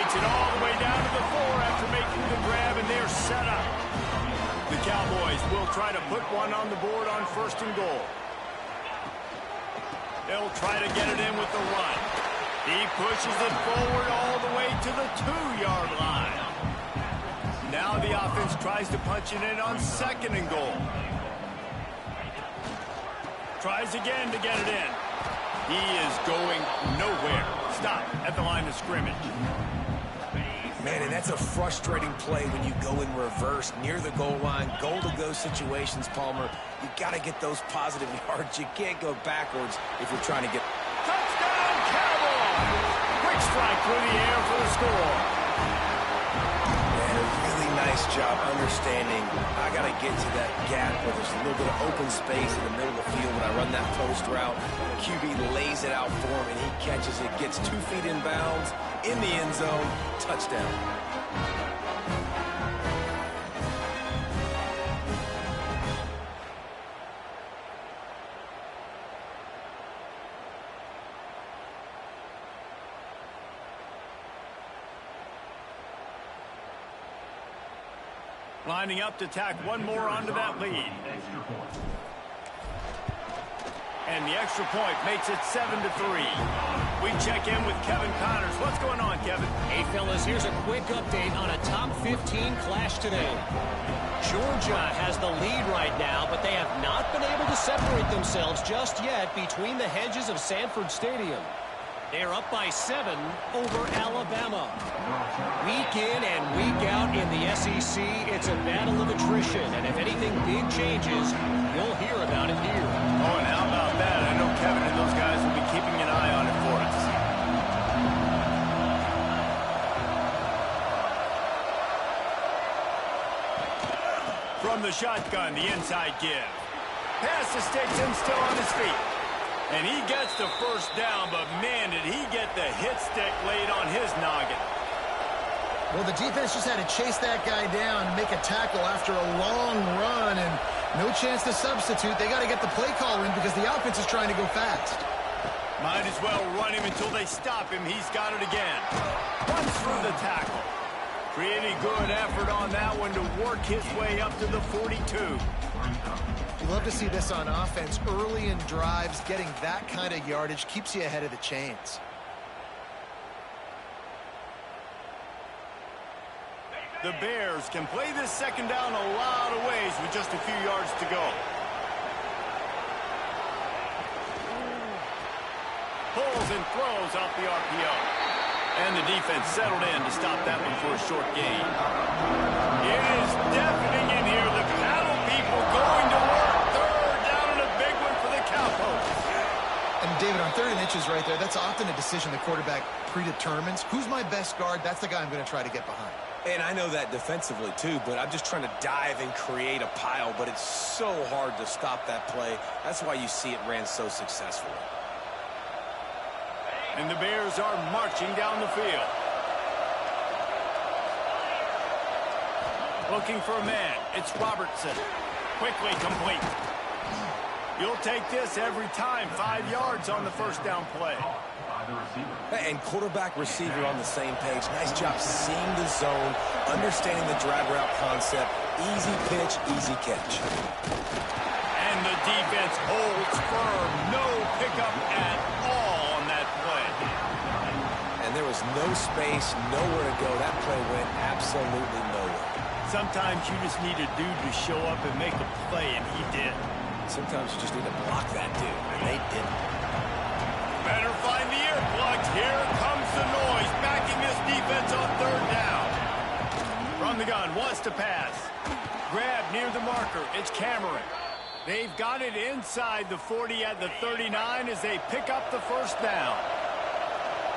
Takes it all the way down to the 4 after making the grab, and they're set up. The Cowboys will try to put one on the board on 1st and goal. They'll try to get it in with the run. He pushes it forward all the way to the 2-yard line. Now the offense tries to punch it in on 2nd and goal. Tries again to get it in. He is going nowhere. Stop at the line of scrimmage. Man, and that's a frustrating play when you go in reverse near the goal line. Goal-to-go situations, Palmer. You got to get those positive yards. You can't go backwards if you're trying to get... Touchdown, Cowboys! Quick strike through the air for the score. Man, a really nice job understanding I got to get to that gap where there's a little bit of open space in the middle of the field when I run that post route. QB lays it out for him, and he catches it, gets 2 feet in bounds, in the end zone, touchdown. Lining up to tack one more onto that lead. And the extra point makes it 7-3. We check in with Kevin Connors. What's going on, Kevin? Hey, fellas, here's a quick update on a top 15 clash today. Georgia has the lead right now, but they have not been able to separate themselves just yet between the hedges of Sanford Stadium. They're up by 7 over Alabama. Week in and week out in the SEC, it's a battle of attrition, and if anything big changes, you'll hear about it here. Oh, and how about that? I know Kevin and those guys will be keeping an eye on it for us. From the shotgun, the inside give. Pass to Stigson, still on his feet. And he gets the first down, but man, did he get the hit stick laid on his noggin. Well, the defense just had to chase that guy down and make a tackle after a long run, and no chance to substitute. They got to get the play call in because the offense is trying to go fast. Might as well run him until they stop him. He's got it again. Runs through the tackle. Pretty good effort on that one to work his way up to the 42. You love to see this on offense. Early in drives, getting that kind of yardage keeps you ahead of the chains. The Bears can play this second down a lot of ways with just a few yards to go. Pulls and throws off the RPO. And the defense settled in to stop that one for a short gain. It is deafening in here. The paddle people going to work. Third down and a big one for the Cowboys. And David, on 3rd and inches right there, that's often a decision the quarterback predetermines. Who's my best guard? That's the guy I'm going to try to get behind. And I know that defensively, too, but I'm just trying to dive and create a pile, but it's so hard to stop that play. That's why you see it ran so successfully. And the Bears are marching down the field. Looking for a man. It's Robertson. Quickly complete. You'll take this every time. 5 yards on the first down play. And quarterback receiver on the same page. Nice job seeing the zone, understanding the drag route concept. Easy pitch, easy catch. And the defense holds firm. No pickup at all on that play. And there was no space, nowhere to go. That play went absolutely nowhere. Sometimes you just need a dude to show up and make a play, and he did. Sometimes you just need to block that dude, and they didn't. Better find the earplugs. Here comes the noise, backing this defense on 3rd down. From the gun, wants to pass. Grab near the marker. It's Cameron. They've got it inside the 40 at the 39 as they pick up the first down.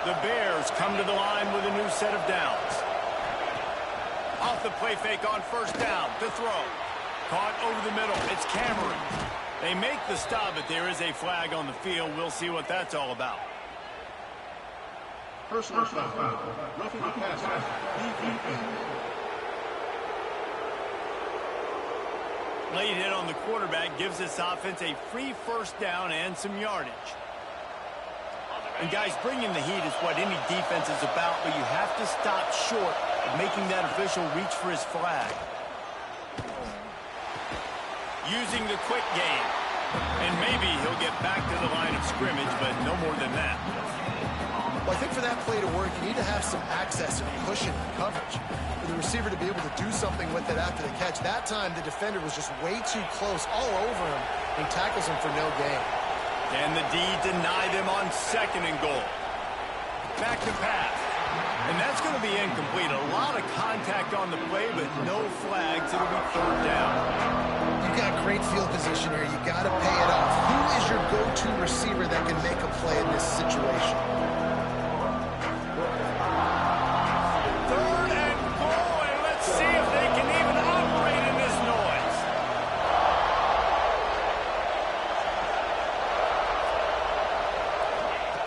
The Bears come to the line with a new set of downs. Off the play fake on 1st down to throw. Caught over the middle. It's Cameron. They make the stop, but there is a flag on the field. We'll see what that's all about. Personal foul. Roughing the passer. Late hit on the quarterback gives this offense a free 1st down and some yardage. And guys, bringing the heat is what any defense is about, but you have to stop short of making that official reach for his flag. Using the quick game. And maybe he'll get back to the line of scrimmage, but no more than that. Well, I think for that play to work, you need to have some access and cushion and coverage for the receiver to be able to do something with it after the catch. That time, the defender was just way too close, all over him, and tackles him for no gain. And the D deny them on 2nd and goal. Back to pass. And that's going to be incomplete. A lot of contact on the play, but no flags. It'll be 3rd down. You've got great field position here. You got to pay it off. Who is your go-to receiver that can make a play in this situation? 3rd and goal, and let's see if they can even operate in this noise.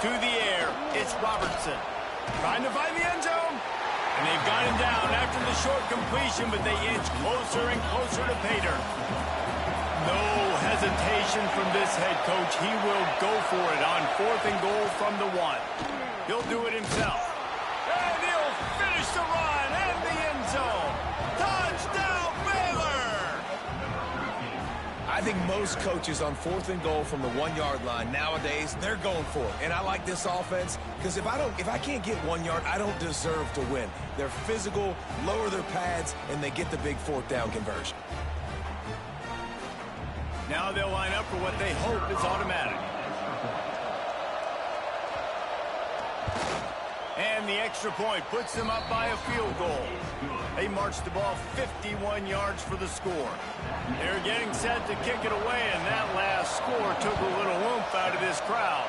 To the air, it's Robertson. Trying to find the end zone. And they've got him down after the short completion, but they inch closer and closer to pay dirt. No hesitation from this head coach. He will go for it on 4th and goal from the 1. He'll do it himself. And he'll finish the run and the end zone. Touchdown, Baylor! I think most coaches on 4th and goal from the 1-yard line nowadays, they're going for it. And I like this offense because if I can't get 1 yard, I don't deserve to win. They're physical, lower their pads, and they get the big 4th down conversion. Now they'll line up for what they hope is automatic. And the extra point puts them up by a field goal. They marched the ball 51 yards for the score. They're getting set to kick it away, and that last score took a little oomph out of this crowd.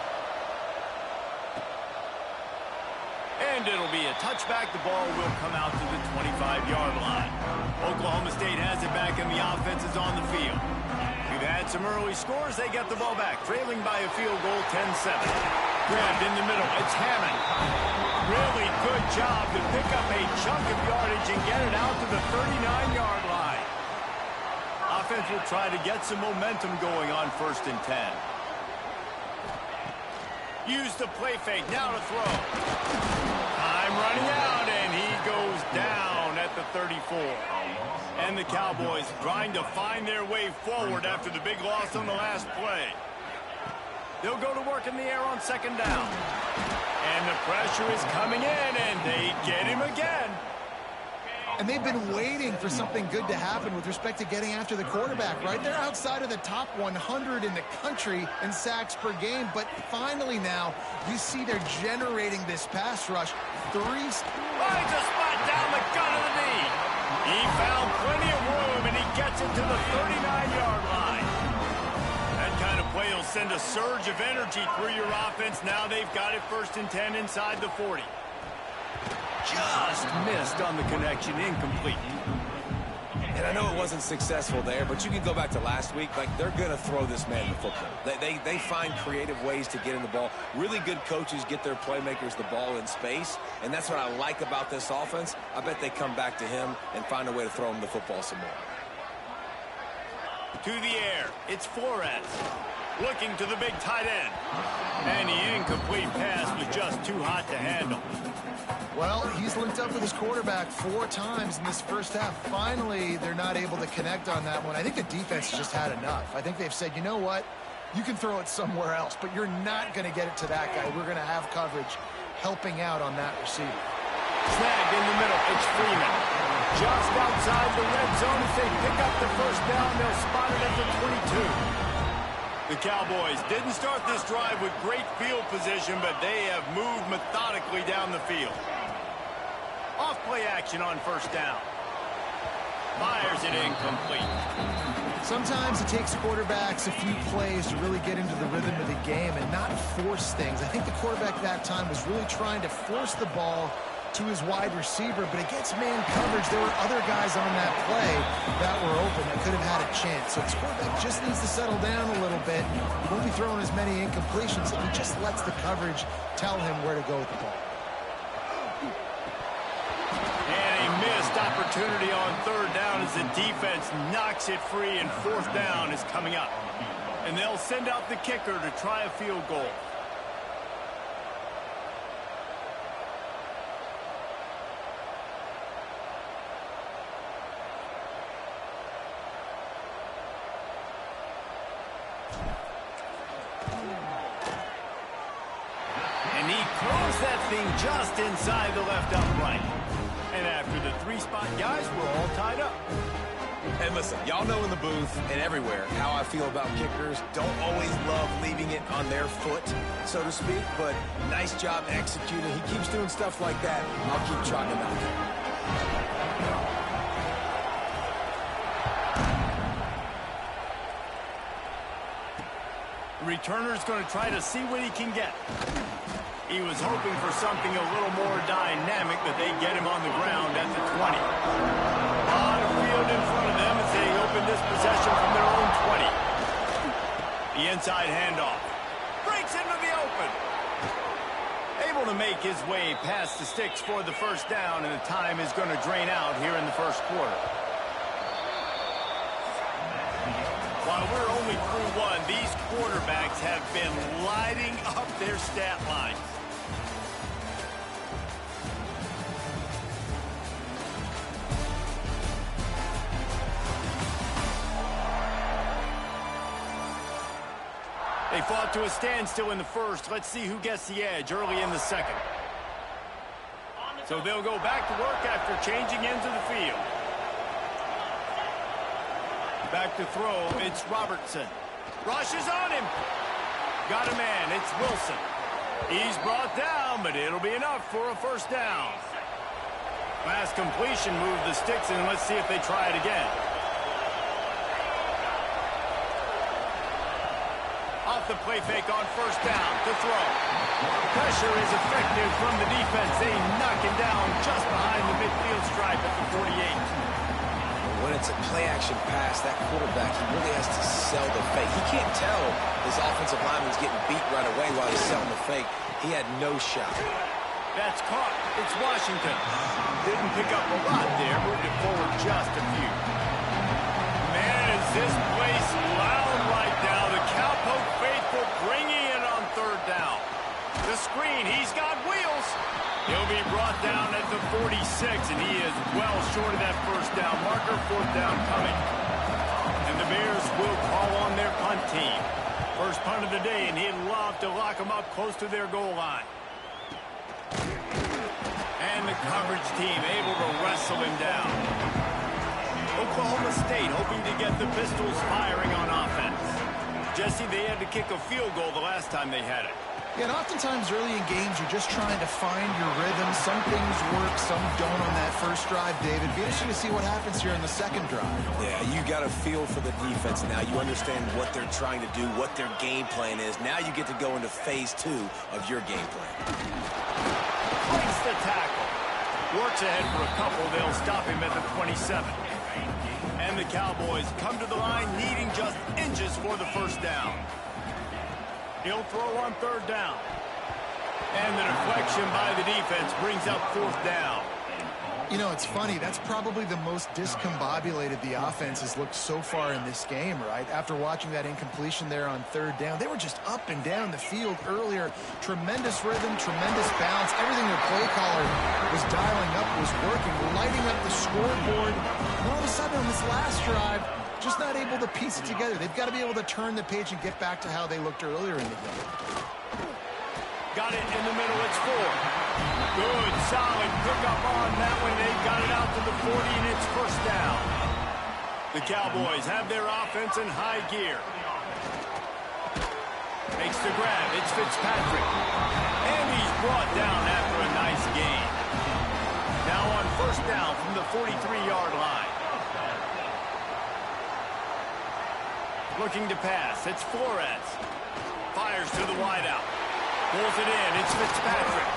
And it'll be a touchback. The ball will come out to the 25-yard line. Oklahoma State has it back, and the offense is on the field. We've had some early scores. They get the ball back, trailing by a field goal, 10-7. Grabbed in the middle. It's Hammond. Really good job to pick up a chunk of yardage and get it out to the 39-yard line. Offense will try to get some momentum going on 1st and 10. Use the play fake. Now to throw. Time running out, and he goes down at the 34. And the Cowboys trying to find their way forward after the big loss on the last play. They'll go to work in the air on 2nd down. And the pressure is coming in, and they get him again. And they've been waiting for something good to happen with respect to getting after the quarterback, right? They're outside of the top 100 in the country in sacks per game, but finally now you see they're generating this pass rush. Finds a spot down the gut of the knee. He found plenty of room, and he gets it to the 39-yard line. That kind of play will send a surge of energy through your offense. Now they've got it 1st and 10 inside the 40. Just missed on the connection, incomplete. And I know it wasn't successful there, but you can go back to last week. Like, they're going to throw this man the football. They find creative ways to get in the ball. Really good coaches get their playmakers the ball in space, and that's what I like about this offense. I bet they come back to him and find a way to throw him the football some more. To the air, it's Flores. Looking to the big tight end. And the incomplete pass was just too hot to handle. Well, he's linked up with his quarterback 4 times in this first half. Finally, they're not able to connect on that one. I think the defense has just had enough. I think they've said, you know what? You can throw it somewhere else, but you're not going to get it to that guy. We're going to have coverage helping out on that receiver. Snagged in the middle. It's Freeman. Just outside the red zone as they pick up the 1st down. They'll spot it at the 22. The Cowboys didn't start this drive with great field position, but they have moved methodically down the field. Off-play action on 1st down. Fires it incomplete. Sometimes it takes quarterbacks a few plays to really get into the rhythm of the game and not force things. I think the quarterback that time was really trying to force the ball to his wide receiver, but against man coverage, there were other guys on that play that were open that could have had a chance. So this quarterback just needs to settle down a little bit. He won't be throwing as many incompletions if he just lets the coverage tell him where to go with the ball. And a missed opportunity on 3rd down as the defense knocks it free, and 4th down is coming up. And they'll send out the kicker to try a field goal. Lands that thing just inside the left upright. And after the three-spot, guys, we're all tied up. And listen, y'all know in the booth and everywhere how I feel about kickers. Don't always love leaving it on their foot, so to speak, but nice job executing. He keeps doing stuff like that. I'll keep chalking out there. The returner's going to try to see what he can get. He was hoping for something a little more dynamic, but they get him on the ground at the 20. A lot of field in front of them as they open this possession from their own 20. The inside handoff. Breaks into the open. Able to make his way past the sticks for the first down, and the time is going to drain out here in the first quarter. While we're only through one, these quarterbacks have been lighting up their stat lines. They fought to a standstill in the first. Let's see who gets the edge early in the second. So they'll go back to work after changing into the field. Back to throw, it's Robertson. Rushes on him. Got a man, it's Wilson. He's brought down, but it'll be enough for a first down. Last completion moved the sticks, and let's see if they try it again. Off the play fake on first down to throw. Pressure is effective from the defense. They knock him down just behind the midfield stripe at the 48. When it's a play-action pass, that quarterback, he really has to sell the fake. He can't tell his offensive lineman's getting beat right away while he's selling the fake. He had no shot. That's caught. It's Washington. Didn't pick up a lot there. Moved it forward just a few. Man, is this place loud right now. The Cowpoke faithful bringing it on third down. The screen, he's got wheels. He'll be brought down at the 46, and he is well short of that first down marker. Fourth down coming. And the Bears will call on their punt team. First punt of the day, and he'd love to lock them up close to their goal line. And the coverage team able to wrestle him down. Oklahoma State hoping to get the Pistols firing on offense. Jesse, they had to kick a field goal the last time they had it. Yeah, and oftentimes early in games, you're just trying to find your rhythm. Some things work, some don't on that first drive, David. Be interesting to see what happens here in the second drive. Yeah, you got a feel for the defense now. You understand what they're trying to do, what their game plan is. Now you get to go into phase 2 of your game plan. Breaks the tackle. Works ahead for a couple. They'll stop him at the 27. And the Cowboys come to the line needing just inches for the first down. He'll throw on third down. And the deflection by the defense brings up fourth down. You know, it's funny. That's probably the most discombobulated the offense has looked so far in this game, right? After watching that incompletion there on third down, they were just up and down the field earlier. Tremendous rhythm, tremendous balance. Everything their play caller was dialing up was working, lighting up the scoreboard. And all of a sudden on this last drive, just not able to piece it together. They've got to be able to turn the page and get back to how they looked earlier in the game. Got it in the middle, it's 4. Good, solid pickup on that one. They got it out to the 40, and it's first down. The Cowboys have their offense in high gear. Makes the grab, it's Fitzpatrick. And he's brought down after a nice gain. Now on first down from the 43-yard line. Looking to pass, it's Flores. Fires to the wideout. Pulls it in, it's Fitzpatrick.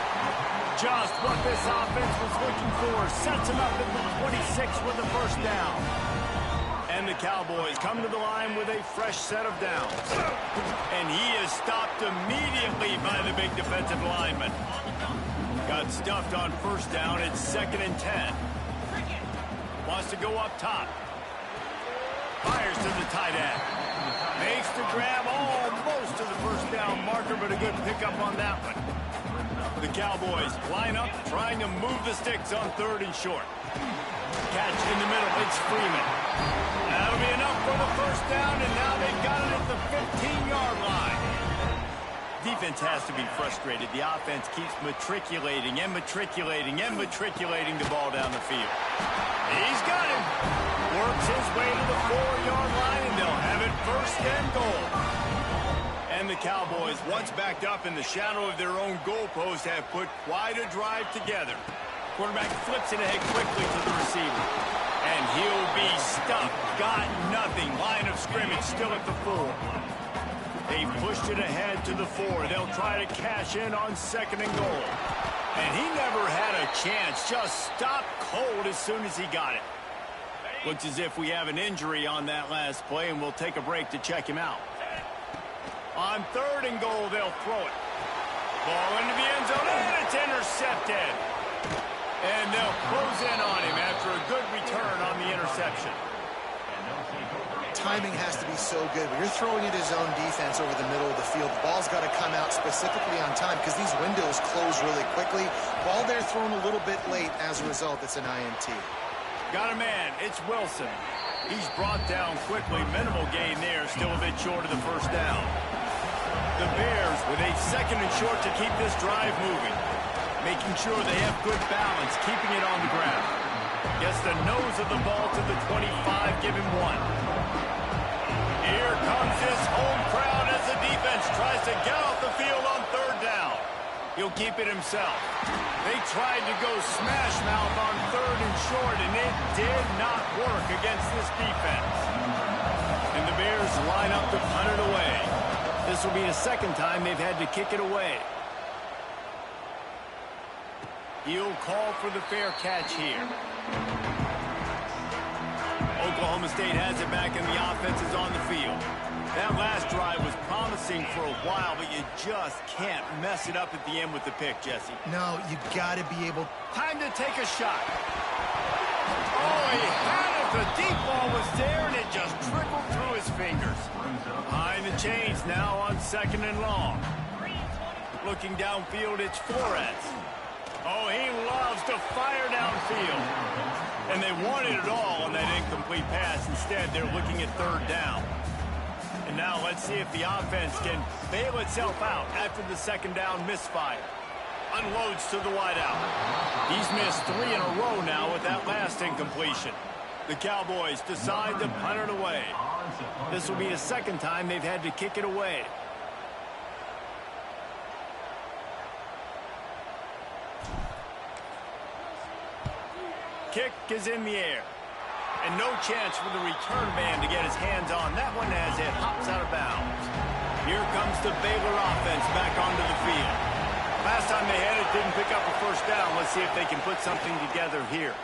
Just what this offense was looking for. Sets him up at the 26 with the first down. And the Cowboys come to the line with a fresh set of downs. And he is stopped immediately by the big defensive lineman. Got stuffed on first down, it's 2nd and 10. Wants to go up top. Fires to the tight end. Makes the grab almost to the first down marker, but a good pickup on that one. The Cowboys line up, trying to move the sticks on third and short. Catch in the middle, it's Freeman. That'll be enough for the first down, and now they've got it at the 15-yard line. Defense has to be frustrated. The offense keeps matriculating and matriculating and matriculating the ball down the field. He's got him. Works his way to the 4-yard line, and they'll have it first and goal. And the Cowboys, once backed up in the shadow of their own goalpost, have put quite a drive together. Quarterback flips it ahead quickly to the receiver. And he'll be stuffed. Got nothing. Line of scrimmage still at the 4. They pushed it ahead to the 4. They'll try to cash in on 2nd and goal. And he never had a chance. Just stopped cold as soon as he got it. Looks as if we have an injury on that last play, and we'll take a break to check him out. On 3rd and goal, they'll throw it. Ball into the end zone, and it's intercepted. And they'll close in on him after a good return on the interception. Timing has to be so good. When you're throwing at his own defense over the middle of the field, the ball's got to come out specifically on time because these windows close really quickly. Ball there thrown a little bit late. As a result, it's an INT. Got a man. It's Wilson. He's brought down quickly. Minimal gain there. Still a bit short of the first down. The Bears with a 2nd and short to keep this drive moving. Making sure they have good balance, keeping it on the ground. Gets the nose of the ball to the 25, give him 1. Here comes this home crowd as the defense tries to get off the field on 3rd down. He'll keep it himself. They tried to go smash mouth on 3rd and short, and it did not work against this defense. And the Bears line up to punt it away. This will be the 2nd time they've had to kick it away. He'll call for the fair catch here. Oklahoma State has it back, and the offense is on the field. That last drive was promising for a while, but you just can't mess it up at the end with the pick, Jesse. No, you got to be able... Time to take a shot. Oh, he had it. The deep ball was there, and it just trickled through his fingers. Behind the chains now on 2nd and long. Looking downfield, it's Flores. Oh, he loves to fire downfield. And they wanted it all on that incomplete pass. Instead, they're looking at 3rd down. And now let's see if the offense can bail itself out after the 2nd down misfire. Unloads to the wideout. He's missed 3 in a row now with that last incompletion. The Cowboys decide to punt it away. This will be the 2nd time they've had to kick it away. Kick is in the air. And no chance for the return man to get his hands on that one as it hops out of bounds. Here comes the Baylor offense back onto the field. Last time they had it, didn't pick up a first down. Let's see if they can put something together here.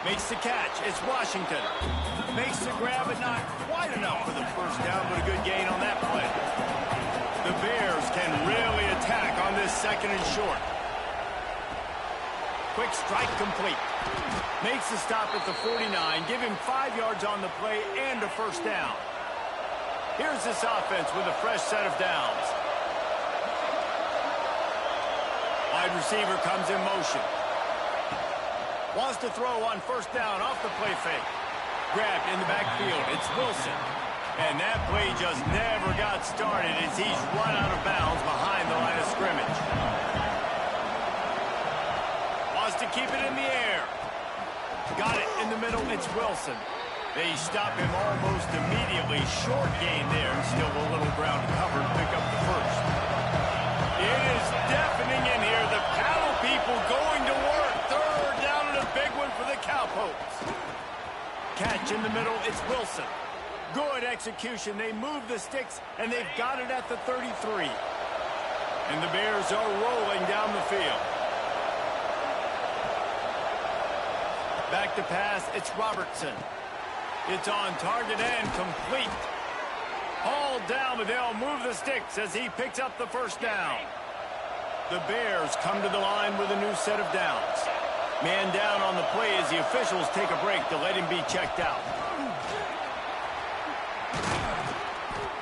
Makes the catch. It's Washington. Makes the grab, but not quite enough for the first down, but a good gain on that play. The Bears can really attack on this 2nd and short. Quick strike complete. Makes the stop at the 49. Give him 5 yards on the play and a first down. Here's this offense with a fresh set of downs. Wide receiver comes in motion. Wants to throw on 1st down off the play fake. Grabbed in the backfield. It's Wilson. And that play just never got started as he's run out of bounds behind the line of scrimmage. To keep it in the air. Got it in the middle. It's Wilson. They stop him almost immediately. Short gain there. Still a little ground covered. Pick up the first. It is deafening in here. The paddle people going to work. 3rd down and a big one for the Cowpokes. Catch in the middle. It's Wilson. Good execution. They move the sticks, and they've got it at the 33. And the Bears are rolling down the field. Back to pass, it's Robertson. It's on target and complete. Hauled down, but they'll move the sticks as he picks up the first down. The Bears come to the line with a new set of downs. Man down on the play as the officials take a break to let him be checked out.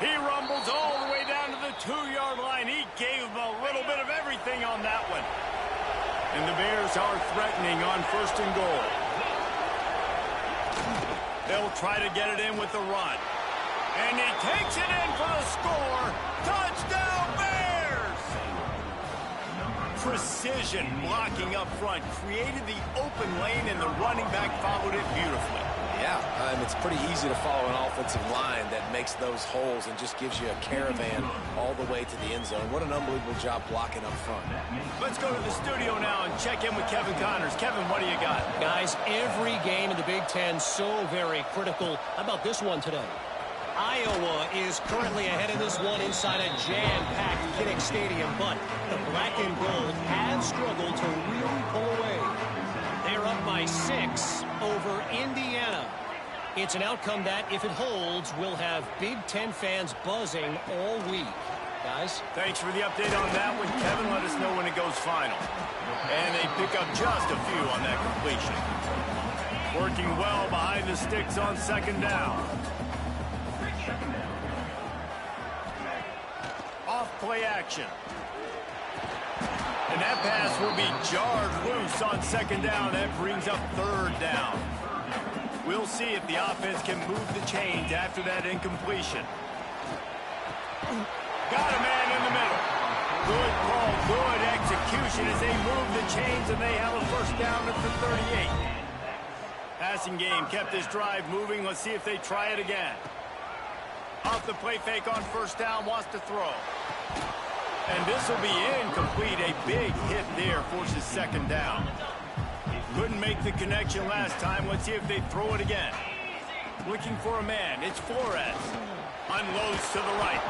He rumbles all the way down to the 2-yard line. He gave him a little bit of everything on that one. And the Bears are threatening on 1st and goal. They'll try to get it in with the run. And he takes it in for the score. Touchdown, Bears! Precision blocking up front created the open lane, and the running back followed it beautifully. Yeah, it's pretty easy to follow an offensive line that makes those holes and just gives you a caravan all the way to the end zone. What an unbelievable job blocking up front. Let's go to the studio now and check in with Kevin Connors. Kevin, what do you got? Guys, every game in the Big Ten so very critical. How about this one today? Iowa is currently ahead of this one inside a jam-packed Kinnick Stadium, but the black and gold have struggled to really pull away. They're up by 6 over Indiana. It's an outcome that, if it holds, will have Big Ten fans buzzing all week. Guys? Thanks for the update on that one, Kevin. Let us know when it goes final. And they pick up just a few on that completion. Working well behind the sticks on second down. Off play action. And that pass will be jarred loose on second down. That brings up third down. We'll see if the offense can move the chains after that incompletion. Got a man in the middle. Good call, good execution as they move the chains, and they have a first down at the 38. Passing game kept this drive moving. Let's see if they try it again. Off the play fake on first down, wants to throw. And this will be incomplete. A big hit there forces second down. Couldn't make the connection last time. Let's see if they throw it again. Looking for a man. It's Flores. Unloads to the right.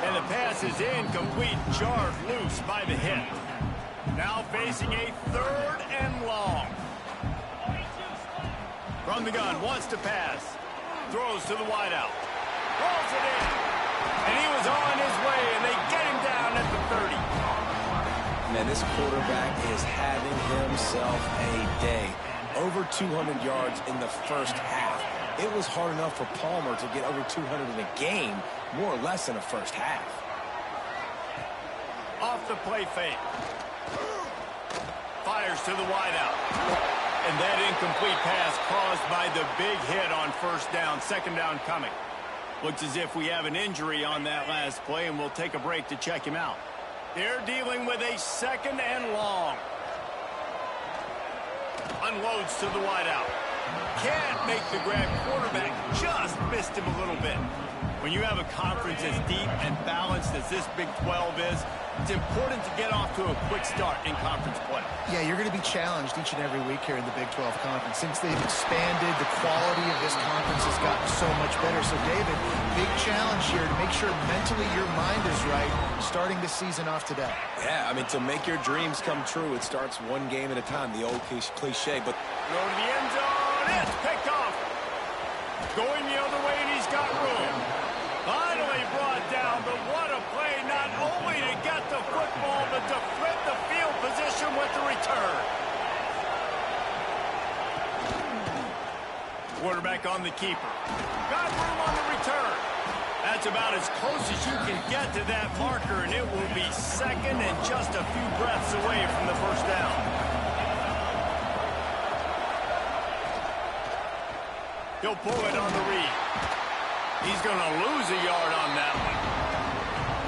And the pass is incomplete. Jarred loose by the hit. Now facing a third and long. From the gun, wants to pass. Throws to the wideout. Rolls it in. And he was on his way, and they get him down at the 30. Man, this quarterback is having himself a day. Over 200 yards in the first half. It was hard enough for Palmer to get over 200 in a game, more or less in the first half. Off the play fake. Fires to the wideout. And that incomplete pass caused by the big hit on first down. Second down coming. Looks as if we have an injury on that last play, and we'll take a break to check him out. They're dealing with a second and long. Unloads to the wideout. Can't make the grab. Quarterback just missed him a little bit. When you have a conference as deep and balanced as this Big 12 is, it's important to get off to a quick start in conference play. Yeah, you're going to be challenged each and every week here in the Big 12 Conference. Since they've expanded, the quality of this conference has gotten so much better. So, David, big challenge here to make sure mentally your mind is right starting the season off today. Yeah, I mean, to make your dreams come true, it starts one game at a time, the old cliche. But throw to the end zone. It's picked off. Going the other way, and he's got room. Finally brought down, but what a play, not only to get the football, but to flip the field position with the return. Quarterback on the keeper. Got room on the return. That's about as close as you can get to that marker, and it will be second and just a few breaths away from the first down. He'll pull it on the read. He's going to lose a yard on that one.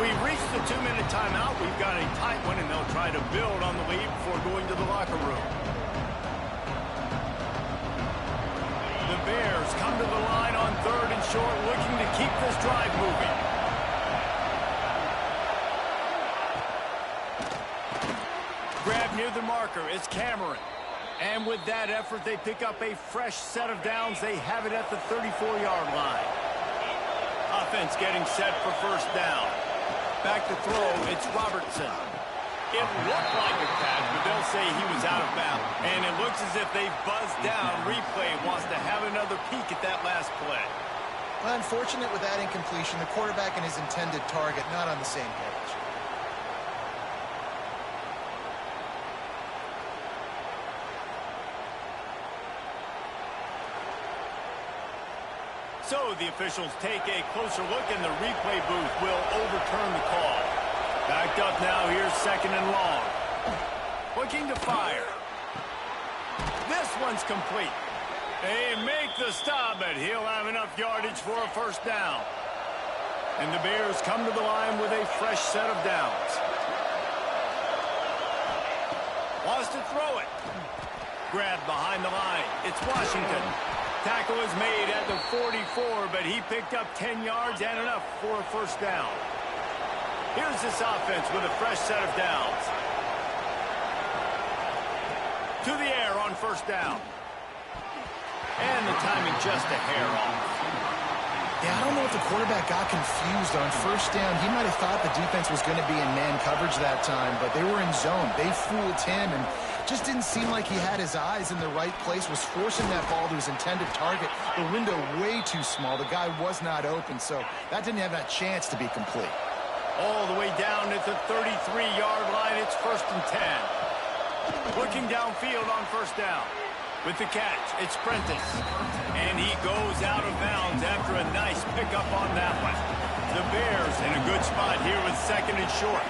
We've reached the 2-minute timeout. We've got a tight one, and they'll try to build on the lead before going to the locker room. The Bears come to the line on third and short, looking to keep this drive moving. Grab near the marker. It's Cameron. And with that effort, they pick up a fresh set of downs. They have it at the 34-yard line. Offense getting set for first down. Back to throw, it's Robertson. It looked like a catch, but they'll say he was out of bounds. And it looks as if they've buzzed down. Replay wants to have another peek at that last play. Well, unfortunate with that incompletion, the quarterback and his intended target not on the same page. So the officials take a closer look, and the replay booth will overturn the call. Backed up now, here's second and long. Looking to fire. This one's complete. They make the stop, but he'll have enough yardage for a first down. And the Bears come to the line with a fresh set of downs. Wants to throw it. Grabbed behind the line. It's Washington. Tackle is made at the 44, but he picked up 10 yards and enough for a first down. Here's this offense with a fresh set of downs. To the air on first down. And the timing just a hair off. Yeah, I don't know if the quarterback got confused on first down. He might have thought the defense was going to be in man coverage that time, but they were in zone. They fooled him and just didn't seem like he had his eyes in the right place, was forcing that ball to his intended target. The window way too small. The guy was not open, so that didn't have that chance to be complete. All the way down at the 33-yard line, it's 1st and 10. Looking downfield on first down. With the catch, it's Prentice. And he goes out of bounds after a nice pickup on that one. The Bears in a good spot here with 2nd and short.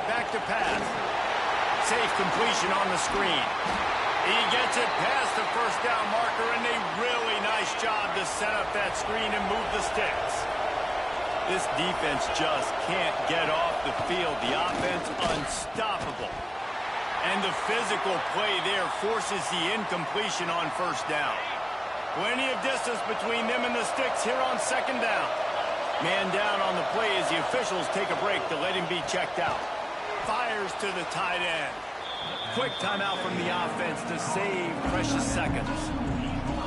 Back to pass. Safe completion on the screen. He gets it past the first down marker, and a really nice job to set up that screen and move the sticks. This defense just can't get off the field. The offense unstoppable. And the physical play there forces the incompletion on first down. Plenty of distance between them and the sticks here on 2nd down. Man down on the play as the officials take a break to let him be checked out. Fires to the tight end. Quick timeout from the offense to save precious seconds.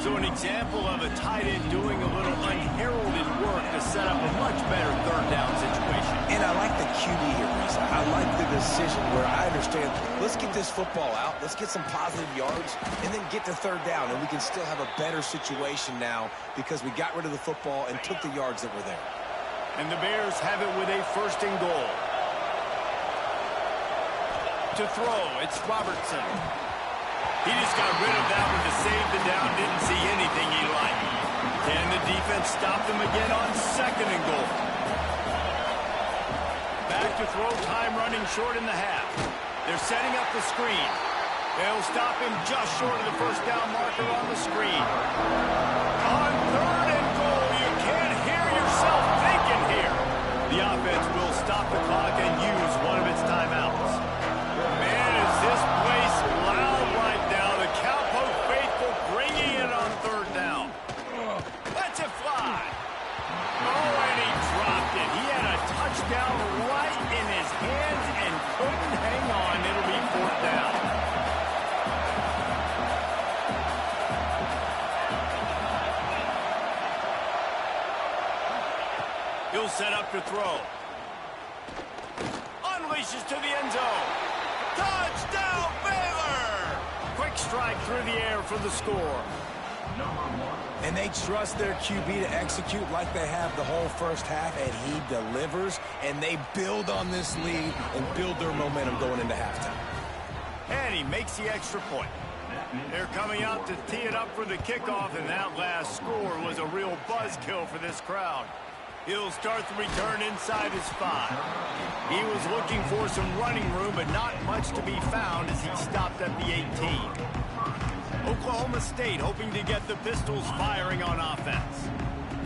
So an example of a tight end doing a little unheralded work to set up a much better 3rd down situation. And I like the QB here, Reese. I like the decision where I understand, let's get this football out, let's get some positive yards, and then get to 3rd down, and we can still have a better situation now because we got rid of the football and took the yards that were there. And the Bears have it with a 1st and goal. To throw, it's Robertson. He just got rid of that one to save the down, didn't see anything he liked. And the defense stopped him again on 2nd and goal. Back to throw, time running short in the half. They're setting up the screen. They'll stop him just short of the first down marker on the screen. On 3rd and goal, you can't hear yourself thinking here. The offense will stop the clock and use one of its timeouts. Man, is this place loud right now. The Cowpoke faithful bringing it on 3rd down. Lets it fly. Oh, and he dropped it. He had a touchdown right in his hands and couldn't hang on. It'll be 4th down. He'll set up to throw. Unleashes to the end zone. Touchdown, Baylor! Quick strike through the air for the score. And they trust their QB to execute like they have the whole first half, and he delivers, and they build on this lead and build their momentum going into halftime. And he makes the extra point. They're coming out to tee it up for the kickoff, and that last score was a real buzzkill for this crowd. He'll start the return inside his 5. He was looking for some running room, but not much to be found as he stopped at the 18. Oklahoma State hoping to get the Pistols firing on offense.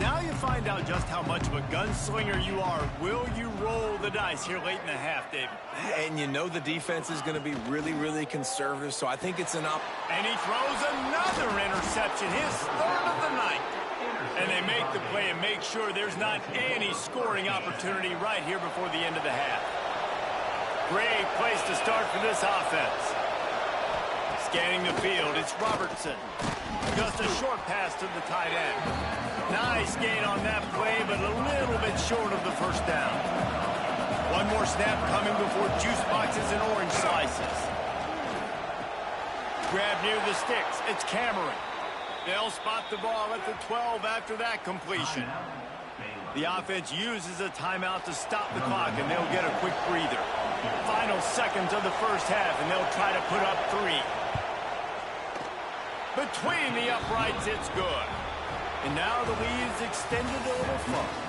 Now you find out just how much of a gunslinger you are. Will you roll the dice here late in the half, David? And you know the defense is going to be really, really conservative, so I think it's an up. And he throws another interception, his 3rd of the night. And they make the play and make sure there's not any scoring opportunity right here before the end of the half. Great place to start for this offense. Scanning the field, it's Robertson. Just a short pass to the tight end. Nice gain on that play, but a little bit short of the first down. One more snap coming before juice boxes and orange slices. Grab near the sticks, it's Cameron. They'll spot the ball at the 12 after that completion. The offense uses a timeout to stop the clock, and they'll get a quick breather. Final seconds of the first half, and they'll try to put up 3. Between the uprights, it's good. And now the lead's extended a little further.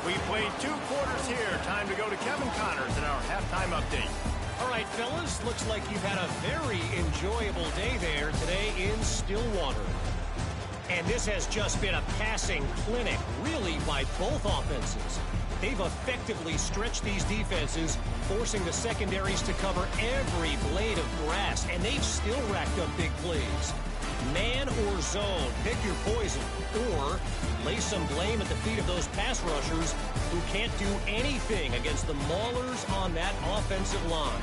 We played 2 quarters here. Time to go to Kevin Connors in our halftime update. All right, fellas, looks like you've had a very enjoyable day there today in Stillwater. And this has just been a passing clinic, really, by both offenses. They've effectively stretched these defenses, forcing the secondaries to cover every blade of grass, and they've still racked up big plays. Man or zone, pick your poison, or lay some blame at the feet of those pass rushers who can't do anything against the maulers on that offensive line.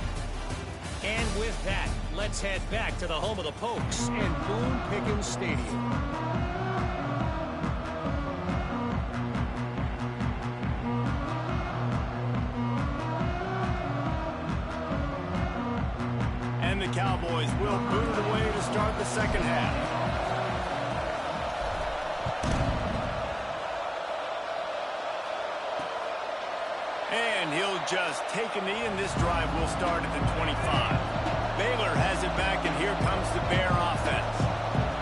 And with that, let's head back to the home of the Pokes and Boone Pickens Stadium. And the Cowboys will boot it away to start the second half. And he'll just take a knee, and this drive will start at the 25. Baylor has it back, and here comes the Bear offense.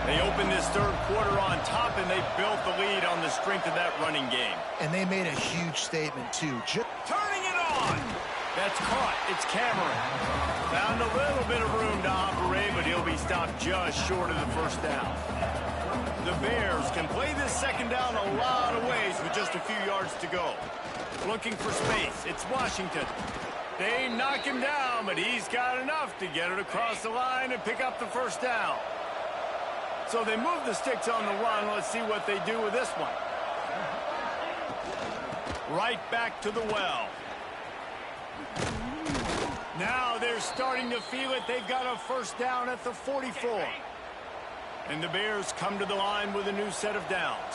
They open this third quarter on top, and they built the lead on the strength of that running game. And they made a huge statement, too. Turning it on! That's caught. It's Cameron. Found a little bit of room to operate, but he'll be stopped just short of the first down. The Bears can play this second down a lot of ways with just a few yards to go. Looking for space. It's Washington. They knock him down, but he's got enough to get it across the line and pick up the first down. So they move the sticks on the run. Let's see what they do with this one. Right back to the well. Now they're starting to feel it. They've got a first down at the 44. And the Bears come to the line with a new set of downs.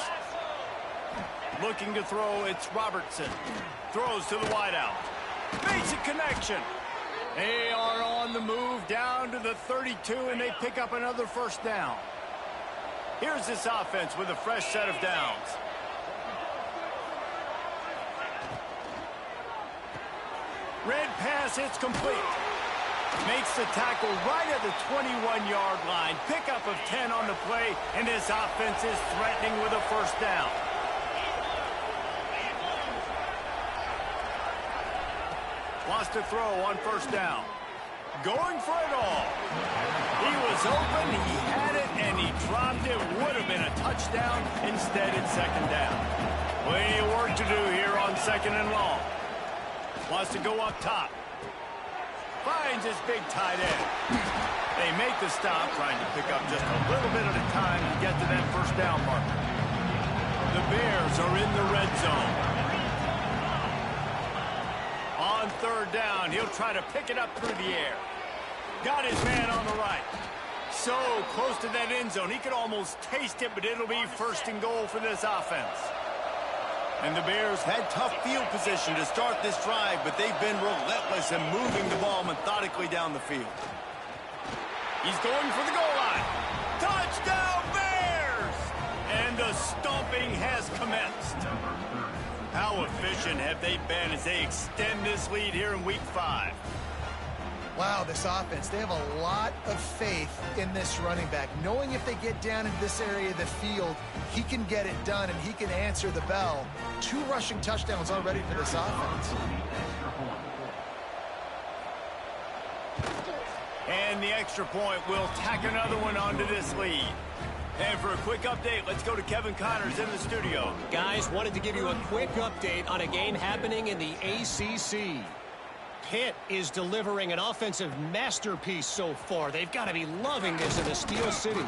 Looking to throw, it's Robertson. Throws to the wideout. Basic connection. They are on the move down to the 32, and they pick up another first down. Here's this offense with a fresh set of downs. Red pass, it's complete. Makes the tackle right at the 21-yard line. Pickup of 10 on the play, and this offense is threatening with a first down. Wants to throw on first down. Going for it all. He was open, he had it, and he dropped it. Would have been a touchdown. Instead, it's second down. Plenty of work to do here on second and long. Wants to go up top. Finds his big tight end. They make the stop, trying to pick up just a little bit at a time to get to that first down marker. The Bears are in the red zone. On third down, he'll try to pick it up through the air. Got his man on the right. So close to that end zone, he could almost taste it, but it'll be first and goal for this offense. And the Bears had tough field position to start this drive, but they've been relentless in moving the ball methodically down the field. He's going for the goal line. Touchdown, Bears! And the stomping has commenced. How efficient have they been as they extend this lead here in Week 5? Wow, this offense, they have a lot of faith in this running back, knowing if they get down into this area of the field, he can get it done and he can answer the bell. 2 rushing touchdowns already for this offense. And the extra point will tack another one onto this lead. And for a quick update, let's go to Kevin Connors in the studio. Guys, wanted to give you a quick update on a game happening in the ACC. Pitt is delivering an offensive masterpiece so far. They've got to be loving this in the Steel City.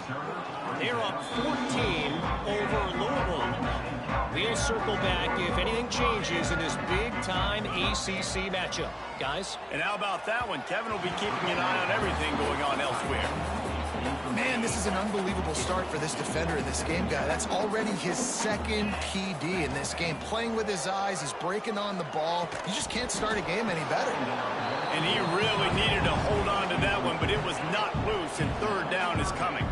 They're up 14 over Louisville. We'll circle back if anything changes in this big-time ACC matchup. Guys? And how about that one? Kevin will be keeping an eye on everything going on elsewhere. Man, this is an unbelievable start for this defender in this game, guy. That's already his second PD in this game. Playing with his eyes, he's breaking on the ball. You just can't start a game any better. And he really needed to hold on to that one, but it was not loose, and third down is coming.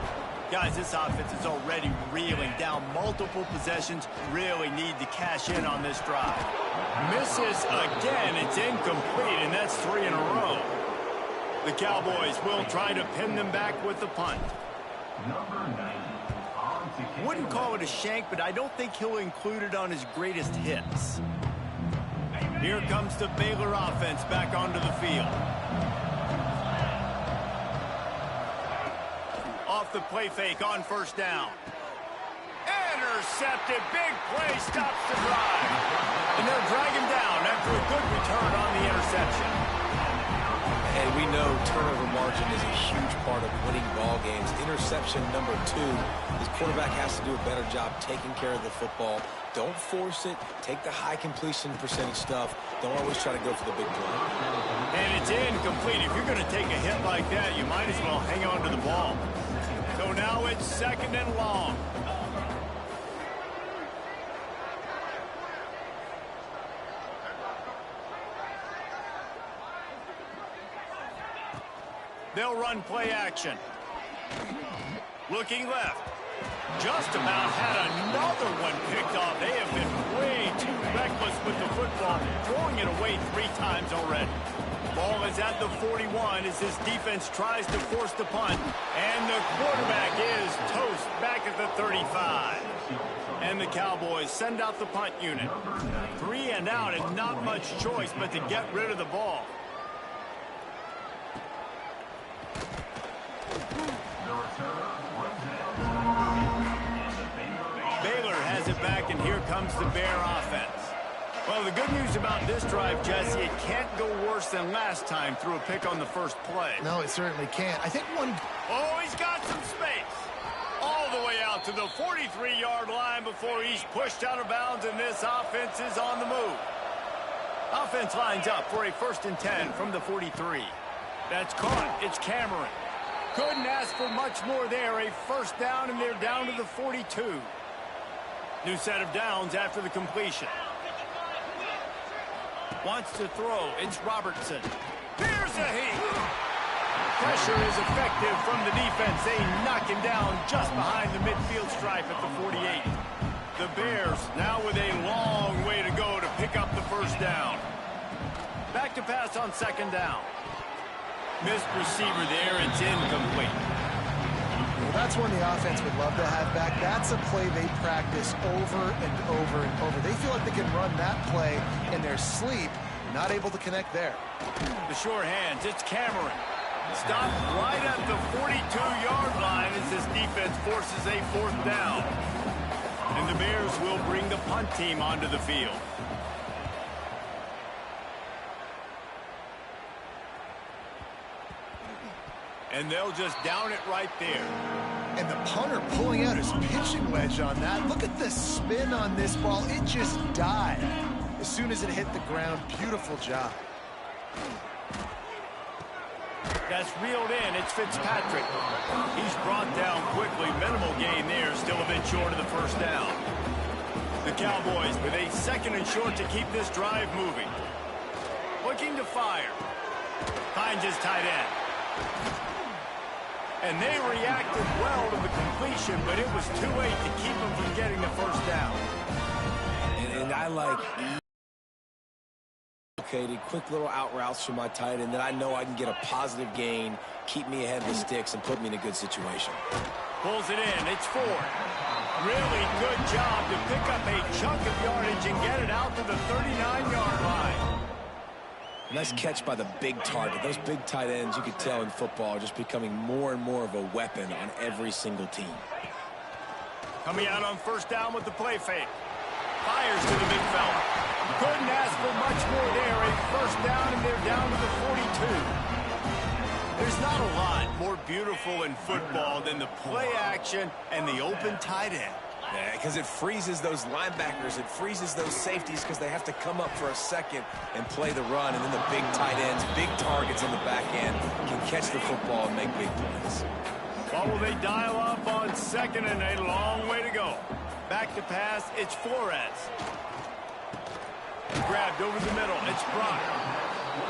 Guys, this offense is already reeling down multiple possessions. Really need to cash in on this drive. Misses again. It's incomplete, and that's 3 in a row. The Cowboys will try to pin them back with the punt. Wouldn't call it a shank, but I don't think he'll include it on his greatest hits. Here comes the Baylor offense back onto the field. Off the play fake on first down. Intercepted. Big play stops the drive. And they'll drag him down after a good return on the interception. And we know turnover margin is a huge part of winning ball games. Interception number 2. His quarterback has to do a better job taking care of the football. Don't force it. Take the high completion percentage stuff. Don't always try to go for the big play. And it's incomplete. If you're going to take a hit like that, you might as well hang on to the ball. So now it's 2nd and long. They'll run play action. Looking left. Just about had another one picked off. They have been way too reckless with the football, throwing it away 3 times already. Ball is at the 41 as this defense tries to force the punt. And the quarterback is toast back at the 35. And the Cowboys send out the punt unit. 3 and out and not much choice but to get rid of the ball. Baylor has it back, and here comes the Bear offense. Well, the good news about this drive, Jesse, it can't go worse than last time through a pick on the first play. No, it certainly can't. I think one... Oh, he's got some space. All the way out to the 43-yard line before he's pushed out of bounds, and this offense is on the move. Offense lines up for a 1st and 10 from the 43. That's caught. It's Cameron. Couldn't ask for much more there. A 1st down, and they're down to the 42. New set of downs after the completion. Wants to throw. It's Robertson. Here's a heat. Pressure is effective from the defense. They knock him down just behind the midfield stripe at the 48. The Bears now with a long way to go to pick up the 1st down. Back to pass on 2nd down. Missed receiver there. It's incomplete. Well, that's one the offense would love to have back. That's a play they practice over and over and over. They feel like they can run that play in their sleep. Not able to connect there. The sure hands. It's Cameron. Stopped right at the 42-yard line as this defense forces a 4th down. And the Bears will bring the punt team onto the field. And they'll just down it right there. And the punter pulling out his pitching wedge on that. Look at the spin on this ball. It just died as soon as it hit the ground. Beautiful job. That's reeled in. It's Fitzpatrick. He's brought down quickly. Minimal gain there. Still a bit short of the 1st down. The Cowboys with a 2nd and short to keep this drive moving. Looking to fire. Finds his tight end. And they reacted well to the completion, but it was too late to keep them from getting the 1st down. And I like quick little out routes from my tight end that I know I can get a positive gain, keep me ahead of the sticks, and put me in a good situation. Pulls it in. It's 4. Really good job to pick up a chunk of yardage and get it out to the 39-yard line. Nice catch by the big target. Those big tight ends, you could tell in football, are just becoming more and more of a weapon on every single team. Coming out on 1st down with the play fake. Fires to the big fella. Couldn't ask for much more there. A 1st down, and they're down to the 42. There's not a lot more beautiful in football than the play action and the open tight end. Yeah, because it freezes those linebackers. It freezes those safeties because they have to come up for a second and play the run. And then the big tight ends, big targets on the back end can catch the football and make big plays. Well, will they dial up on 2nd and a long way to go? Back to pass, it's Flores. Grabbed over the middle, it's Brock.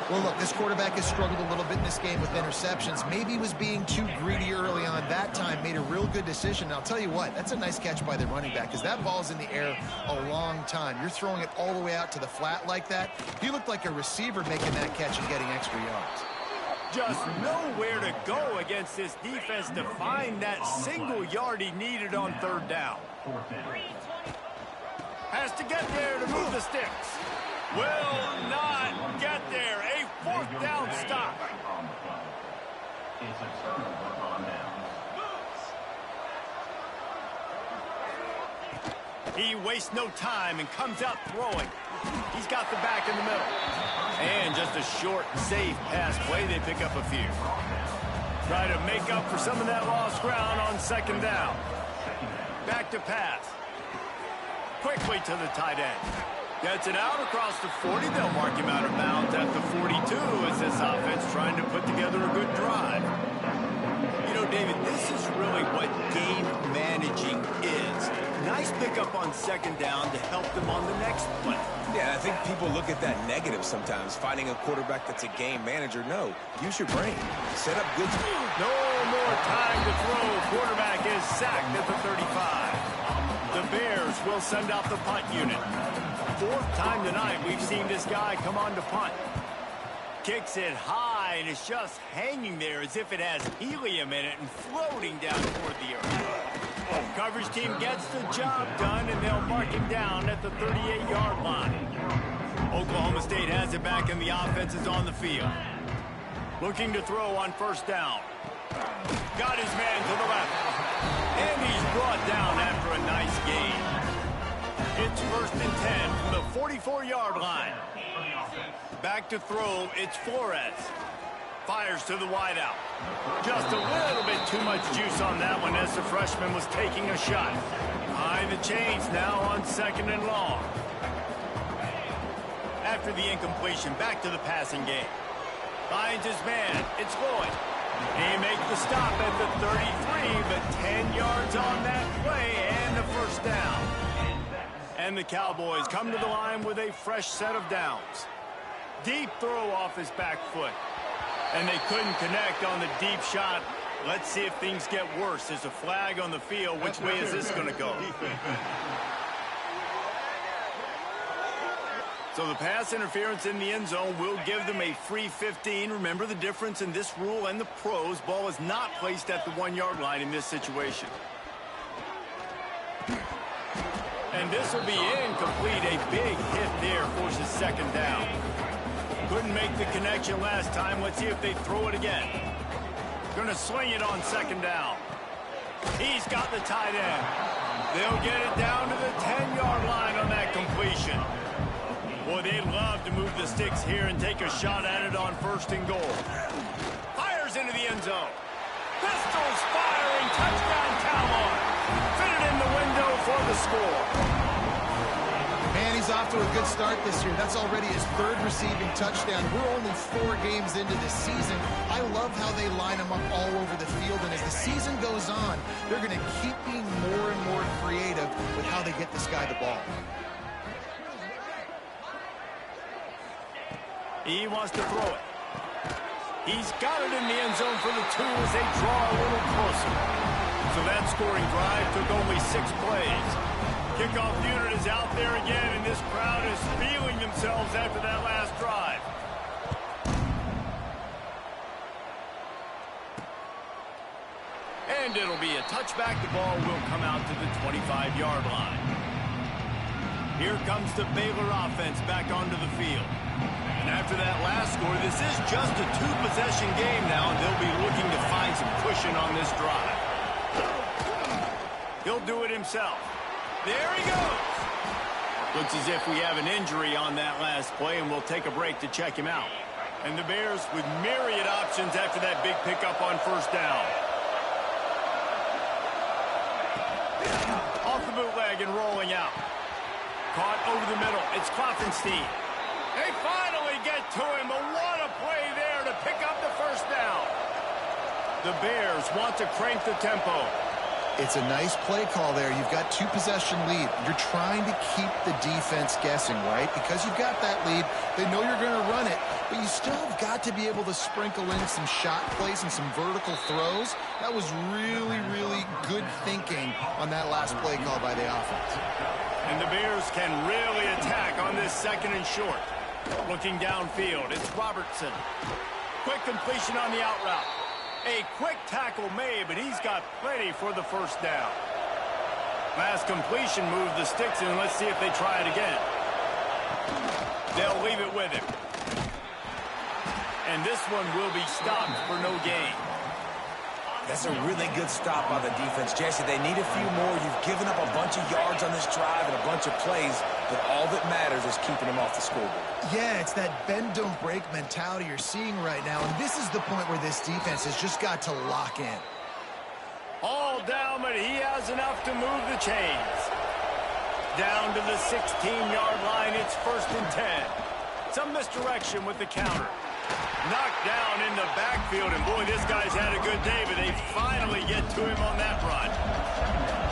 Well, look, this quarterback has struggled a little bit in this game with interceptions. Maybe he was being too greedy early on. That time made a real good decision. And I'll tell you what, that's a nice catch by the running back because that ball's in the air a long time. You're throwing it all the way out to the flat like that. He looked like a receiver making that catch and getting extra yards. Just nowhere to go against this defense to find that single yard he needed on 3rd down. Has to get there to move the sticks. Will not get there. A 4th down stop. It's a turnover on downs. He wastes no time and comes out throwing. He's got the back in the middle. And just a short, safe pass play. They pick up a few. Try to make up for some of that lost ground on second down. Back to pass. Quickly to the tight end. Gets it out across the 40. They'll mark him out of bounds at the 42 as this offense trying to put together a good drive. You know, David, this is really what game managing is. Nice pickup on second down to help them on the next play. Yeah, I think people look at that negative sometimes, finding a quarterback that's a game manager. No, use your brain. Set up good. No more time to throw. Quarterback is sacked at the 35. The Bears will send out the punt unit. Fourth time tonight we've seen this guy come on to punt. Kicks it high, and it's just hanging there as if it has helium in it and floating down toward the earth. Coverage team gets the job done, and they'll mark him down at the 38-yard line. Oklahoma State has it back, and the offense is on the field. Looking to throw on first down. Got his man to the left. And he's brought down after a nice gain. It's 1st and 10 from the 44-yard line. Back to throw, it's Flores. Fires to the wideout. Just a little bit too much juice on that one as the freshman was taking a shot. Behind the chains now on second and long. After the incompletion, back to the passing game. Finds his man, it's Lloyd. He makes the stop at the 33, but 10 yards on that play and the first down. And the Cowboys come to the line with a fresh set of downs. Deep throw off his back foot. And they couldn't connect on the deep shot. Let's see if things get worse. There's a flag on the field. Which way is this going to go? So the pass interference in the end zone will give them a free 15. Remember the difference in this rule and the pros. Ball is not placed at the 1-yard line in this situation. And this will be incomplete. A big hit there forces second down. Couldn't make the connection last time. Let's see if they throw it again. Going to swing it on second down. He's got the tight end. They'll get it down to the 10-yard line on that completion. Boy, they'd love to move the sticks here and take a shot at it on 1st and goal. Fires into the end zone. Pistols firing. Touchdown Cowboys. Fitted in the window for the score. Man, he's off to a good start this year. That's already his 3rd receiving touchdown. We're only 4 games into this season. I love how they line him up all over the field, and as the season goes on, they're going to keep being more and more creative with how they get this guy the ball. He wants to throw it. He's got it in the end zone for the 2 as they draw a little closer. So that scoring drive took only 6 plays. Kickoff unit is out there again, and this crowd is feeling themselves after that last drive. And it'll be a touchback. The ball will come out to the 25-yard line. Here comes the Baylor offense back onto the field. And after that last score, this is just a 2-possession game now, and they'll be looking to find some cushion on this drive. He'll do it himself. There he goes. Looks as if we have an injury on that last play, and we'll take a break to check him out. And the Bears with myriad options after that big pickup on first down. Off the bootleg and rolling out. Caught over the middle. It's Klopfenstein. They finally get to him, but what a play there to pick up the first down. The Bears want to crank the tempo. It's a nice play call there. You've got 2-possession lead. You're trying to keep the defense guessing, right? Because you've got that lead, they know you're going to run it, but you still have got to be able to sprinkle in some shot plays and some vertical throws. That was really, really good thinking on that last play call by the offense. And the Bears can really attack on this 2nd and short. Looking downfield, it's Robertson. Quick completion on the out route. A quick tackle made, but he's got plenty for the first down. Last completion moved the sticks in. Let's see if they try it again. They'll leave it with him. And this one will be stopped for no gain. That's a really good stop by the defense. Jesse, they need a few more. You've given up a bunch of yards on this drive and a bunch of plays, but all that matters is keeping them off the scoreboard. Yeah, it's that bend, don't break mentality you're seeing right now, and this is the point where this defense has just got to lock in. All down, but he has enough to move the chains. Down to the 16-yard line, it's 1st and 10. Some misdirection with the counter. Knocked down in the backfield, and boy, this guy's had a good day, but they finally get to him on that run.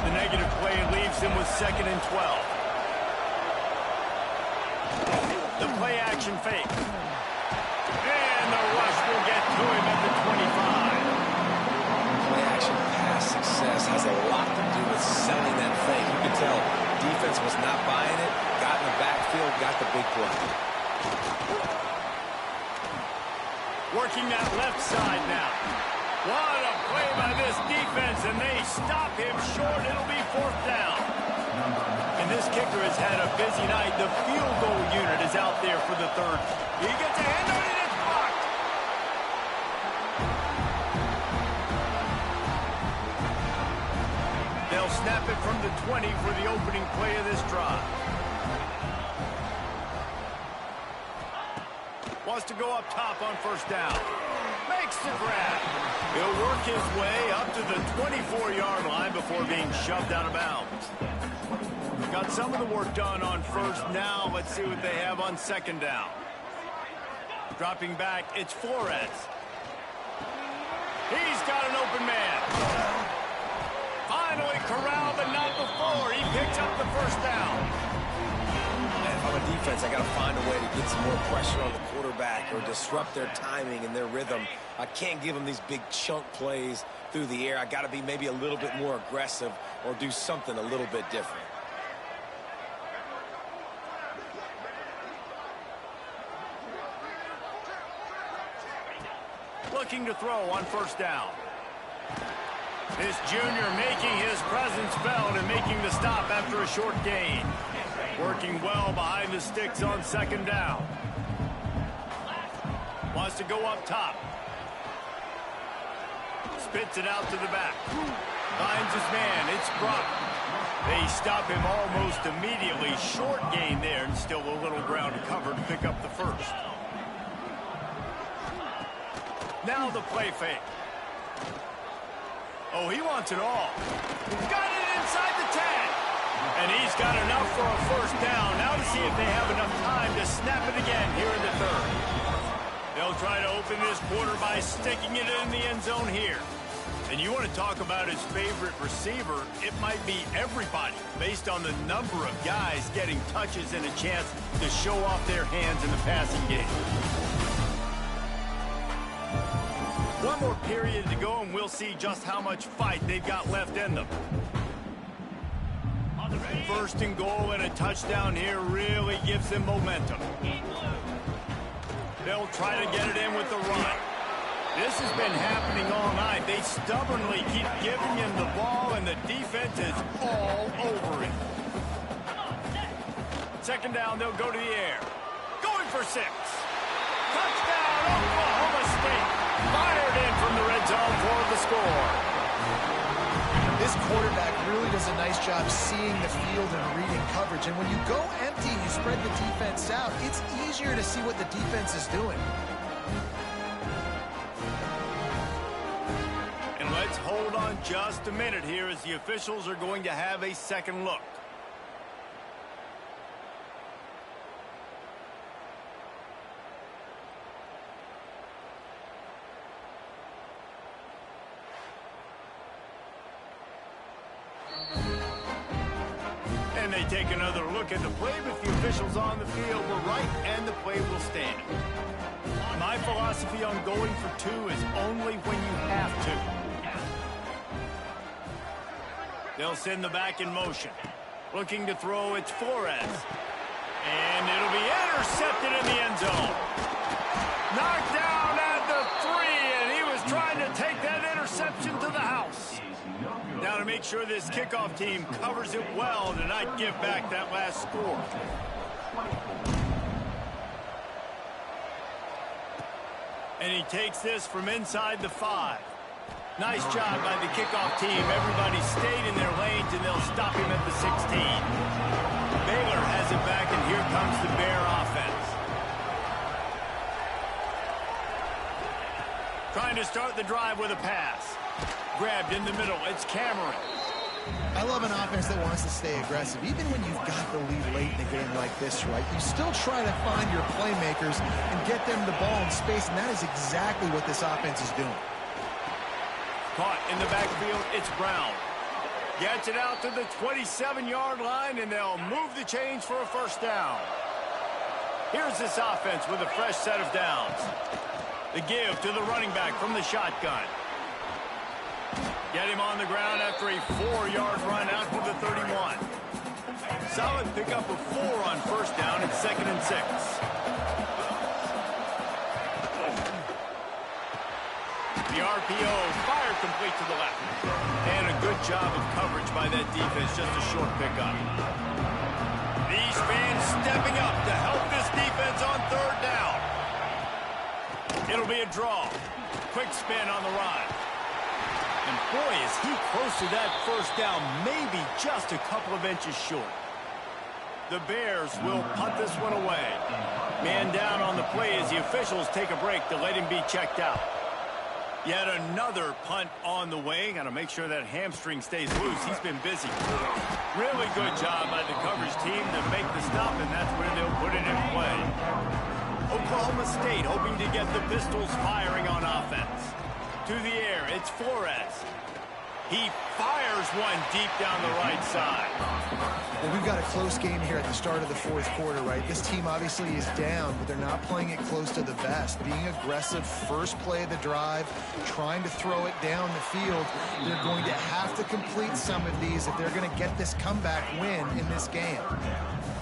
The negative play leaves him with 2nd and 12. The play action fake. And the rush will get to him at the 25. Play action pass success has a lot to do with selling that fake. You can tell defense was not buying it, got in the backfield, got the big play. Working that left side now. What a play by this defense, and they stop him short. It'll be 4th down. And this kicker has had a busy night. The field goal unit is out there for the 3rd. He gets a hand on it, it's blocked. They'll snap it from the 20 for the opening play of this drive. Wants to go up top on 1st down. Makes the grab. He'll work his way up to the 24-yard line before being shoved out of bounds. Got some of the work done on 1st. Now let's see what they have on 2nd down. Dropping back, it's Flores. He's got an open man. Finally corralled, but not before. He picks up the 1st down. If I'm a defense, I got to find a way to get some more pressure on the quarterback or disrupt their timing and their rhythm. I can't give them these big chunk plays through the air. I got to be maybe a little bit more aggressive or do something a little bit different. Looking to throw on 1st down. This junior making his presence felt and making the stop after a short gain. Working well behind the sticks on 2nd down. Wants to go up top. Spits it out to the back. Finds his man. It's Brock. They stop him almost immediately. Short gain there and still a little ground covered to pick up the 1st. Now the play fake. Oh, he wants it all. Got it inside the 10. And he's got enough for a 1st down. Now to see if they have enough time to snap it again here in the 3rd. They'll try to open this quarter by sticking it in the end zone here. And you want to talk about his favorite receiver, it might be everybody based on the number of guys getting touches and a chance to show off their hands in the passing game. One more period to go, and we'll see just how much fight they've got left in them. 1st and goal and a touchdown here really gives them momentum. They'll try to get it in with the run. This has been happening all night. They stubbornly keep giving him the ball, and the defense is all over it. 2nd down, they'll go to the air. Going for 6. Touchdown, Oklahoma State. Fired in from the red zone for the score. This quarterback really does a nice job seeing the field and reading coverage. And when you go empty and you spread the defense out, it's easier to see what the defense is doing. And let's hold on just a minute here as the officials are going to have a second look. And they take another look at the play, but the officials on the field were right, and the play will stand. My philosophy on going for 2 is only when you have to. They'll send the back in motion. Looking to throw, it's Flores. And it'll be intercepted in the end zone. Knocked down at the 3, and he was trying to take that interception to the house. Now to make sure this kickoff team covers it well to not give back that last score. And he takes this from inside the 5. Nice job by the kickoff team. Everybody stayed in their lanes, and they'll stop him at the 16. Baylor has it back, and here comes the Bear offense. Trying to start the drive with a pass. Grabbed in the middle. It's Cameron. I love an offense that wants to stay aggressive. Even when you've got the lead late in a game like this, right, you still try to find your playmakers and get them the ball in space, and that is exactly what this offense is doing. Caught in the backfield, it's Brown. Gets it out to the 27-yard line, and they'll move the chains for a first down. Here's this offense with a fresh set of downs. The give to the running back from the shotgun. Get him on the ground after a 4-yard run out to the 31. Solid pickup of 4 on first down at 2nd and 6. The RPO fired complete to the left. And a good job of coverage by that defense, just a short pickup. These fans stepping up to help this defense on 3rd down. It'll be a draw. Quick spin on the run. And boy, is he close to that first down, maybe just a couple of inches short. The Bears will punt this one away. Man down on the play as the officials take a break to let him be checked out. Yet another punt on the way. Got to make sure that hamstring stays loose. He's been busy. Really good job by the coverage team to make the stop, and that's where they'll put it in play. Oklahoma State hoping to get the Pistols firing on offense. To the air, it's Flores. He fires one deep down the right side. Well, we've got a close game here at the start of the 4th quarter, right? This team obviously is down, but they're not playing it close to the vest. Being aggressive, first play of the drive, trying to throw it down the field. They're going to have to complete some of these if they're going to get this comeback win in this game.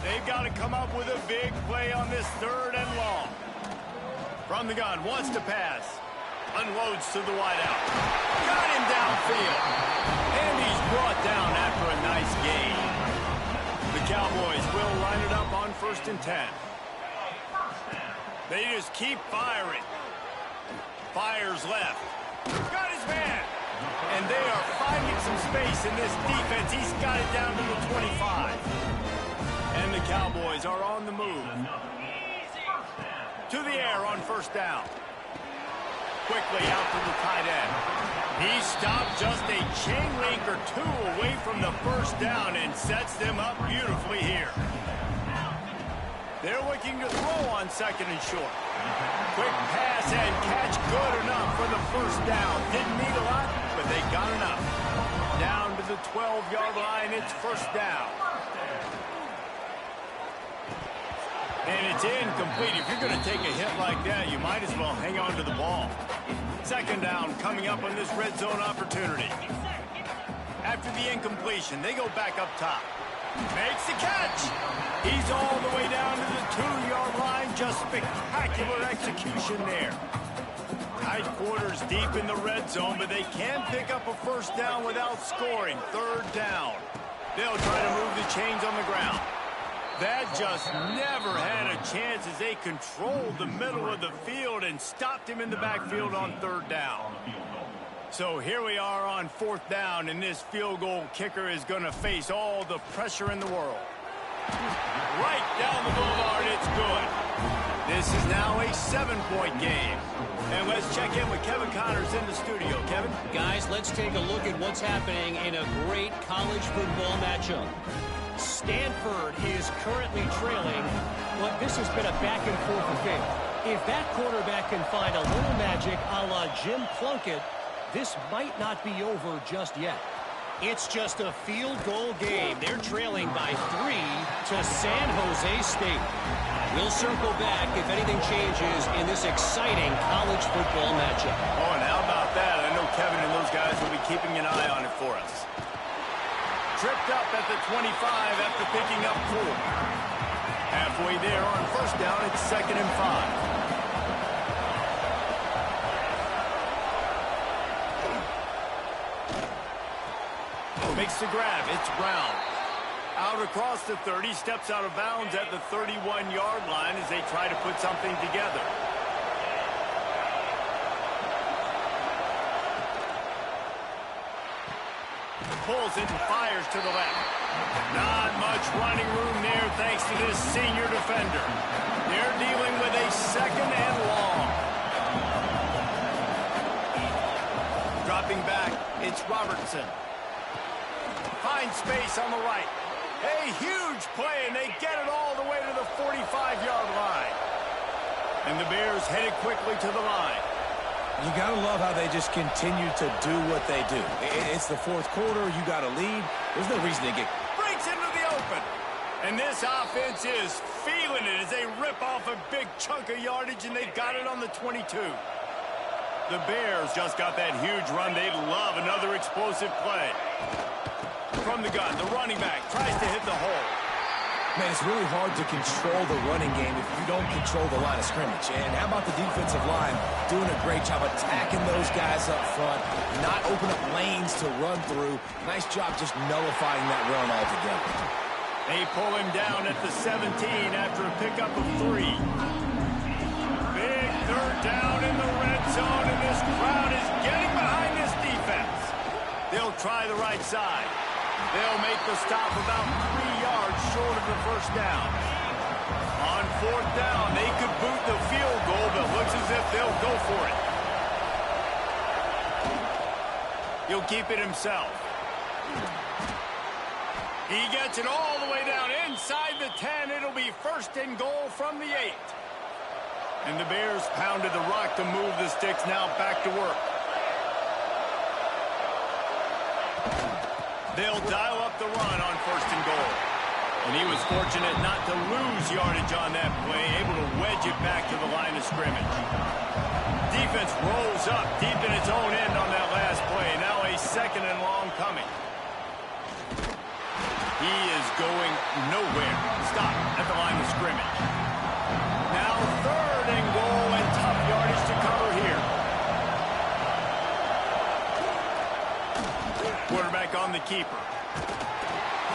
They've got to come up with a big play on this 3rd and long. From the gun, wants to pass. Unloads to the wideout. Got him downfield. And he's brought down after a nice gain. The Cowboys will line it up on 1st and 10. They just keep firing. Fires left. Got his man. And they are finding some space in this defense. He's got it down to the 25. And the Cowboys are on the move. To the air on 1st down. Quickly out to the tight end. He stopped just a chain link or 2 away from the first down and sets them up beautifully here. They're looking to throw on 2nd and short. Quick pass and catch good enough for the first down. Didn't need a lot, but they got enough. Down to the 12-yard line, it's 1st down. And it's incomplete. If you're going to take a hit like that, you might as well hang on to the ball. 2nd down coming up on this red zone opportunity. After the incompletion, they go back up top. Makes the catch. He's all the way down to the 2-yard line. Just spectacular execution there. Tight quarters deep in the red zone, but they can pick up a first down without scoring. 3rd down. They'll try to move the chains on the ground. That just never had a chance as they controlled the middle of the field and stopped him in the backfield on 3rd down. So here we are on 4th down, and this field goal kicker is going to face all the pressure in the world. Right down the boulevard, it's good. This is now a 7-point game. And let's check in with Kevin Connors in the studio. Kevin? Guys, let's take a look at what's happening in a great college football matchup. Stanford is currently trailing, but this has been a back-and-forth affair. If that quarterback can find a little magic a la Jim Plunkett, this might not be over just yet. It's just a field goal game. They're trailing by 3 to San Jose State. We'll circle back if anything changes in this exciting college football matchup. Oh, and how about that? I know Kevin and those guys will be keeping an eye on it for us. Tripped up at the 25 after picking up 4. Halfway there on 1st down, it's 2nd and 5. Makes the grab. It's Brown. Out across the 30, steps out of bounds at the 31-yard line as they try to put something together. Pulls it and fires to the left. Not much running room there thanks to this senior defender. They're dealing with a second and long. Dropping back, it's Robertson. Finds space on the right. A huge play, and they get it all the way to the 45-yard line. And the Bears headed quickly to the line. You got to love how they just continue to do what they do. It's the fourth quarter. You got a lead. There's no reason to get... Breaks into the open. And this offense is feeling it as they rip off a big chunk of yardage, and they've got it on the 22. The Bears just got that huge run. They'd love another explosive play. From the gun, the running back tries to hit the hole. Man, it's really hard to control the running game if you don't control the line of scrimmage. And how about the defensive line doing a great job attacking those guys up front, not open up lanes to run through. Nice job just nullifying that run altogether. They pull him down at the 17 after a pickup of 3. Big third down in the red zone, and this crowd is getting behind this defense. They'll try the right side. They'll make the stop about 3 yards short of the first down. On fourth down, they could boot the field goal, but looks as if they'll go for it. He'll keep it himself. He gets it all the way down inside the 10. It'll be first and goal from the 8. And the Bears pounded the rock to move the sticks, now back to work. They'll dial up the run on first and goal. And he was fortunate not to lose yardage on that play, able to wedge it back to the line of scrimmage. Defense rolls up deep in its own end on that last play. Now a second and long coming. He is going nowhere. Stop at the line of scrimmage. Now third and goal, and tough yardage to cover here. Quarterback on the keeper.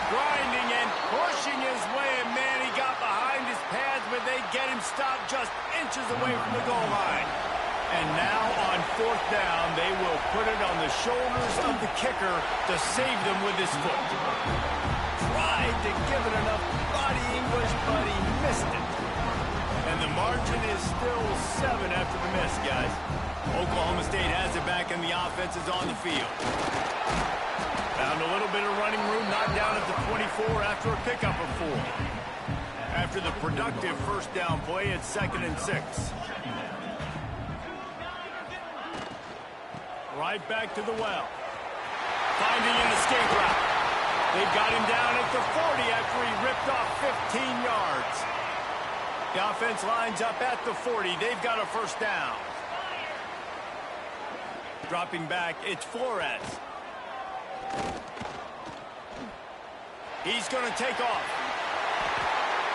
Grinding and pushing his way, and man, he got behind his pads, but they get him stopped just inches away from the goal line. And now on fourth down, they will put it on the shoulders of the kicker to save them with his foot. Tried to give it enough body English, but he missed it. And the margin is still 7 after the miss, guys. Oklahoma State has it back, and the offense is on the field. Found a little bit of running room, knocked down at the 24 after a pickup of 4. After the productive first down play, it's 2nd and 6. Right back to the well. Finding an escape route. They've got him down at the 40 after he ripped off 15 yards. The offense lines up at the 40. They've got a first down. Dropping back, it's Flores. He's going to take off.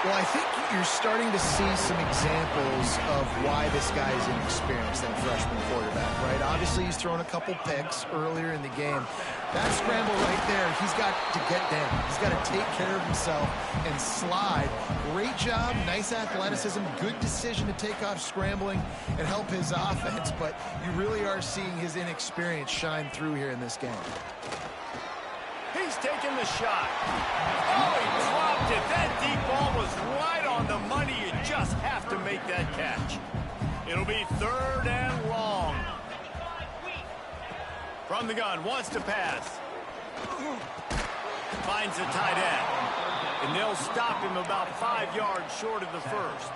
Well, I think you're starting to see some examples of why this guy is inexperienced than a freshman quarterback, right? Obviously, he's thrown a couple picks earlier in the game. That scramble right there, he's got to get down. He's got to take care of himself and slide. Great job, nice athleticism, good decision to take off scrambling and help his offense, but you really are seeing his inexperience shine through here in this game. He's taking the shot. Oh, he dropped it. That deep ball was right on the money. You just have to make that catch. It'll be 3rd and long. From the gun, wants to pass. Finds the tight end. And they'll stop him about 5 yards short of the first.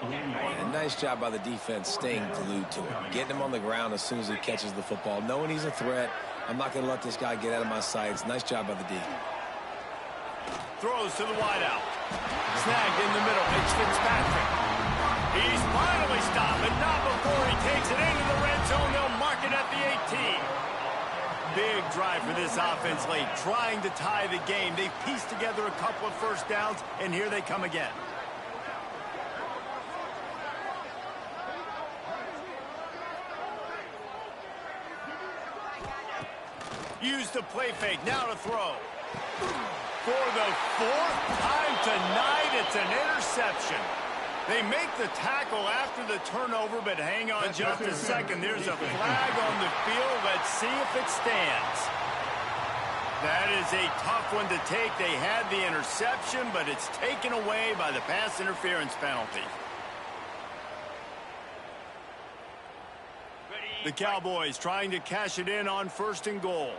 And nice job by the defense staying glued to him. Getting him on the ground as soon as he catches the football. Knowing he's a threat. I'm not going to let this guy get out of my sights. Nice job by the D. Throws to the wideout. Snagged in the middle. It's Fitzpatrick. He's finally stopped, but not before he takes it into the red zone. They'll mark it at the 18. Big drive for this offense late, trying to tie the game. They pieced together a couple of first downs, and here they come again. Use the play fake, now to throw. For the 4th time tonight, it's an interception. They make the tackle after the turnover, but hang on just a second. There's a flag on the field. Let's see if it stands. That is a tough one to take. They had the interception, but it's taken away by the pass interference penalty. The Cowboys trying to cash it in on 1st and goal.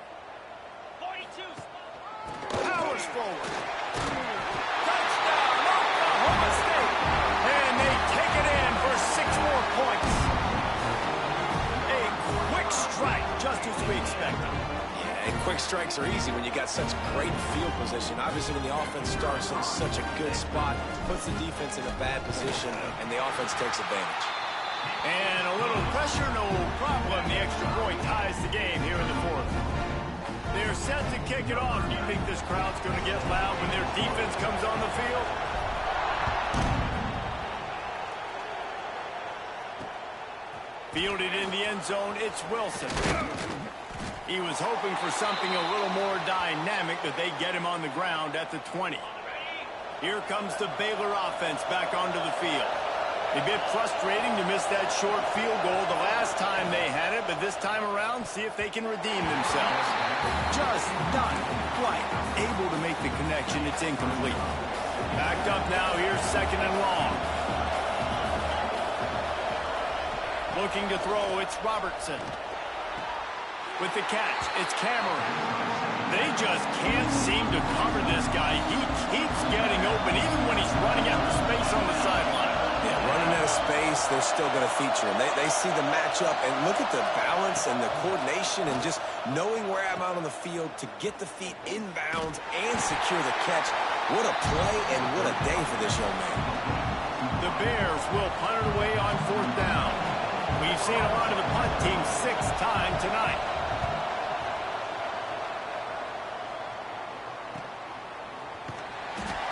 42. Powers forward. Touchdown, Oklahoma State. And they take it in for 6 more points. A quick strike, just as we expected. Yeah, and quick strikes are easy when you got such great field position. Obviously, when the offense starts in such a good spot, puts the defense in a bad position, and the offense takes advantage. And a little pressure, no problem. The extra point ties the game here in the 4th. They're set to kick it off. Do you think this crowd's going to get loud when their defense comes on the field? Fielded in the end zone, it's Wilson. He was hoping for something a little more dynamic, but they get him on the ground at the 20. Here comes the Baylor offense back onto the field. A bit frustrating to miss that short field goal the last time they had it, but this time around, see if they can redeem themselves. Just not quite able to make the connection. It's incomplete. Backed up now, here's 2nd and long. Looking to throw, it's Robertson. With the catch, it's Cameron. They just can't seem to cover this guy. He keeps getting open, even when he's running out of space on the sideline. Yeah, running out of space, they're still going to feature him. They see the matchup, and look at the balance and the coordination and just knowing where I'm out on the field to get the feet inbounds and secure the catch. What a play and what a day for this young man. The Bears will punt it away on 4th down. We've seen a lot of the punt team 6 times tonight.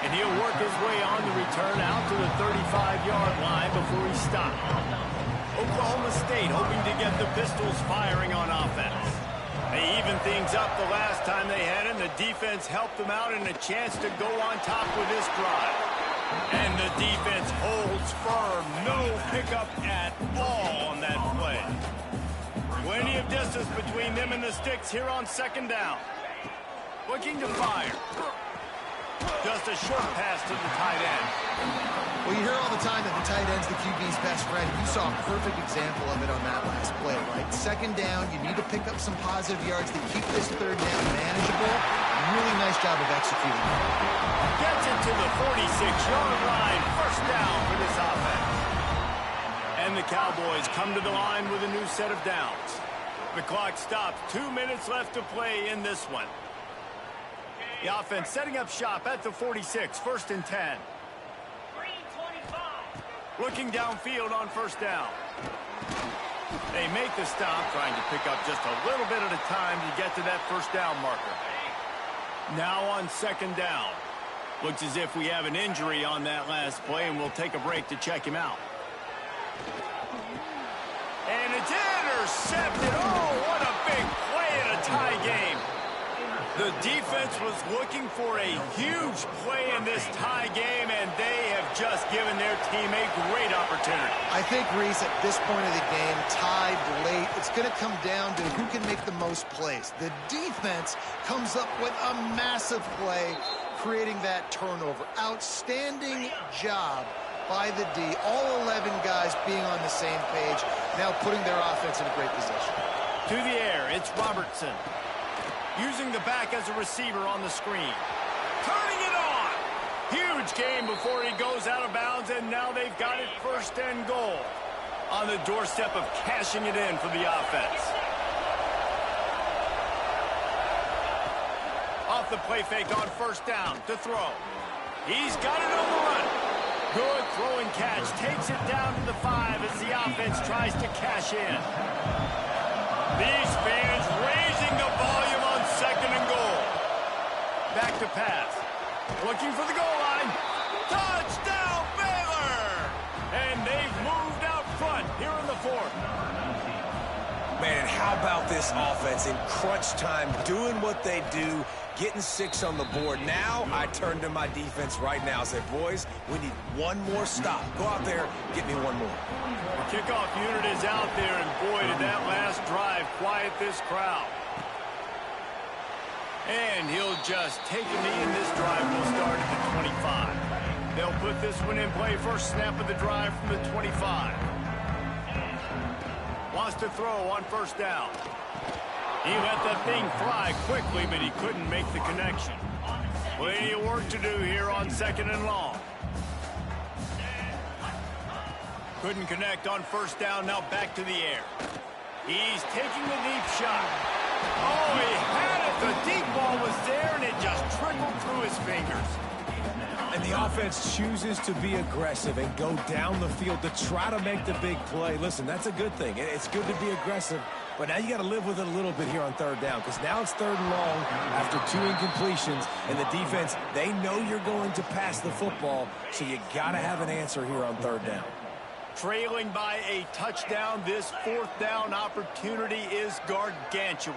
And he'll work his way on the return out to the 35-yard line before he stopped. Oklahoma State hoping to get the Pistols firing on offense. They evened things up the last time they had him. The defense helped them out and a chance to go on top with this drive. And the defense holds firm. No pickup at all on that play. Plenty of distance between them and the sticks here on 2nd down. Looking to fire. Just a short pass to the tight end. Well, you hear all the time that the tight end's the QB's best friend. You saw a perfect example of it on that last play, right? 2nd down, you need to pick up some positive yards to keep this 3rd down manageable. Really nice job of executing. Gets it to the 46-yard line. 1st down for this offense. And the Cowboys come to the line with a new set of downs. The clock stops. 2 minutes left to play in this one. The offense setting up shop at the 46, 1st and 10. Looking downfield on 1st down. They make the stop, trying to pick up just a little bit at a time to get to that 1st down marker. Now on 2nd down. Looks as if we have an injury on that last play, and we'll take a break to check him out. And it's intercepted. Oh, what a big play in a tie game. The defense was looking for a huge play in this tie game, and they have just given their team a great opportunity. I think, Reese, at this point of the game, tied late, it's going to come down to who can make the most plays. The defense comes up with a massive play, creating that turnover. Outstanding job by the D. All 11 guys being on the same page, now putting their offense in a great position. To the air, it's Robertson. Using the back as a receiver on the screen. Turning it on. Huge game before he goes out of bounds, and now they've got it 1st and goal. On the doorstep of cashing it in for the offense. Off the play fake on 1st down to throw. He's got it on the run. Good throw and catch. Takes it down to the 5 as the offense tries to cash in. These fans raising the volume on 2nd and goal. Back to pass. Looking for the goal line. Touchdown, Baylor! And they've moved out front here in the 4th. Man, how about this offense in crunch time, doing what they do, getting 6 on the board. Now I turn to my defense right now and say, boys, we need one more stop. Go out there, get me one more. The kickoff unit is out there, and boy, did that last drive quiet this crowd. And he'll just take a knee, and this drive will start at the 25. They'll put this one in play first snap of the drive from the 25. Wants to throw on first down. He let that thing fly quickly, but he couldn't make the connection. Plenty of work to do here on second and long. Couldn't connect on first down, now back to the air. He's taking the deep shot. Oh, he had it. The deep ball was there, and it just trickled through his fingers. And the offense chooses to be aggressive and go down the field to try to make the big play. Listen, that's a good thing. It's good to be aggressive, but now you got to live with it a little bit here on third down, because now it's third and long after 2 incompletions, and the defense, they know you're going to pass the football, so you got to have an answer here on third down. Trailing by a touchdown, this fourth down opportunity is gargantuan.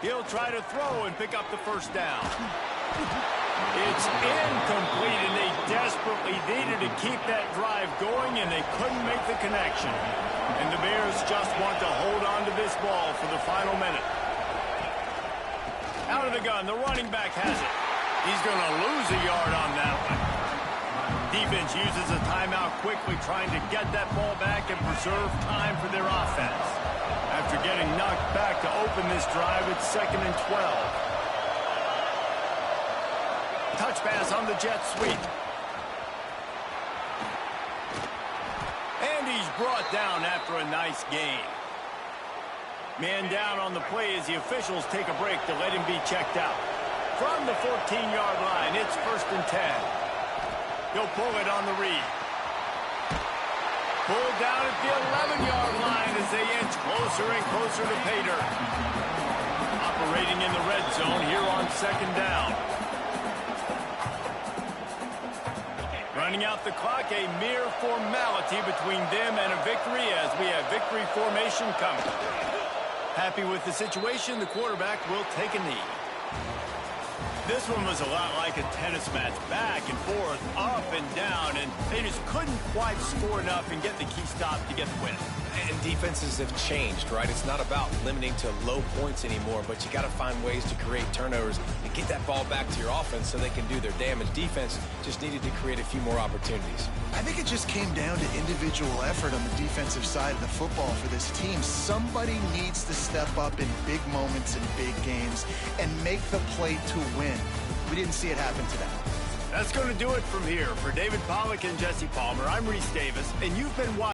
He'll try to throw and pick up the first down. It's incomplete, and they desperately needed to keep that drive going, and they couldn't make the connection. And the Bears just want to hold on to this ball for the final minute. Out of the gun, the running back has it. He's going to lose a yard on that one. Defense uses a timeout quickly, trying to get that ball back and preserve time for their offense. After getting knocked back to open this drive, it's 2nd and 12. Touch pass on the jet sweep. And he's brought down after a nice gain. Man down on the play as the officials take a break to let him be checked out. From the 14-yard line, it's 1st and 10. He'll pull it on the read. Pulled down at the 11-yard line as they inch closer and closer to pay dirt. Operating in the red zone here on 2nd down. Running out the clock, a mere formality between them and a victory as we have victory formation coming. Happy with the situation, the quarterback will take a knee. This one was a lot like a tennis match, back and forth, up and down, and they just couldn't quite score enough and get the key stop to get the win. And defenses have changed, right? It's not about limiting to low points anymore, but you got to find ways to create turnovers and get that ball back to your offense so they can do their damage. Defense just needed to create a few more opportunities. I think it just came down to individual effort on the defensive side of the football for this team. Somebody needs to step up in big moments in big games and make the play to win. We didn't see it happen today. That's going to do it from here. For David Pollack and Jesse Palmer, I'm Reese Davis, and you've been watching.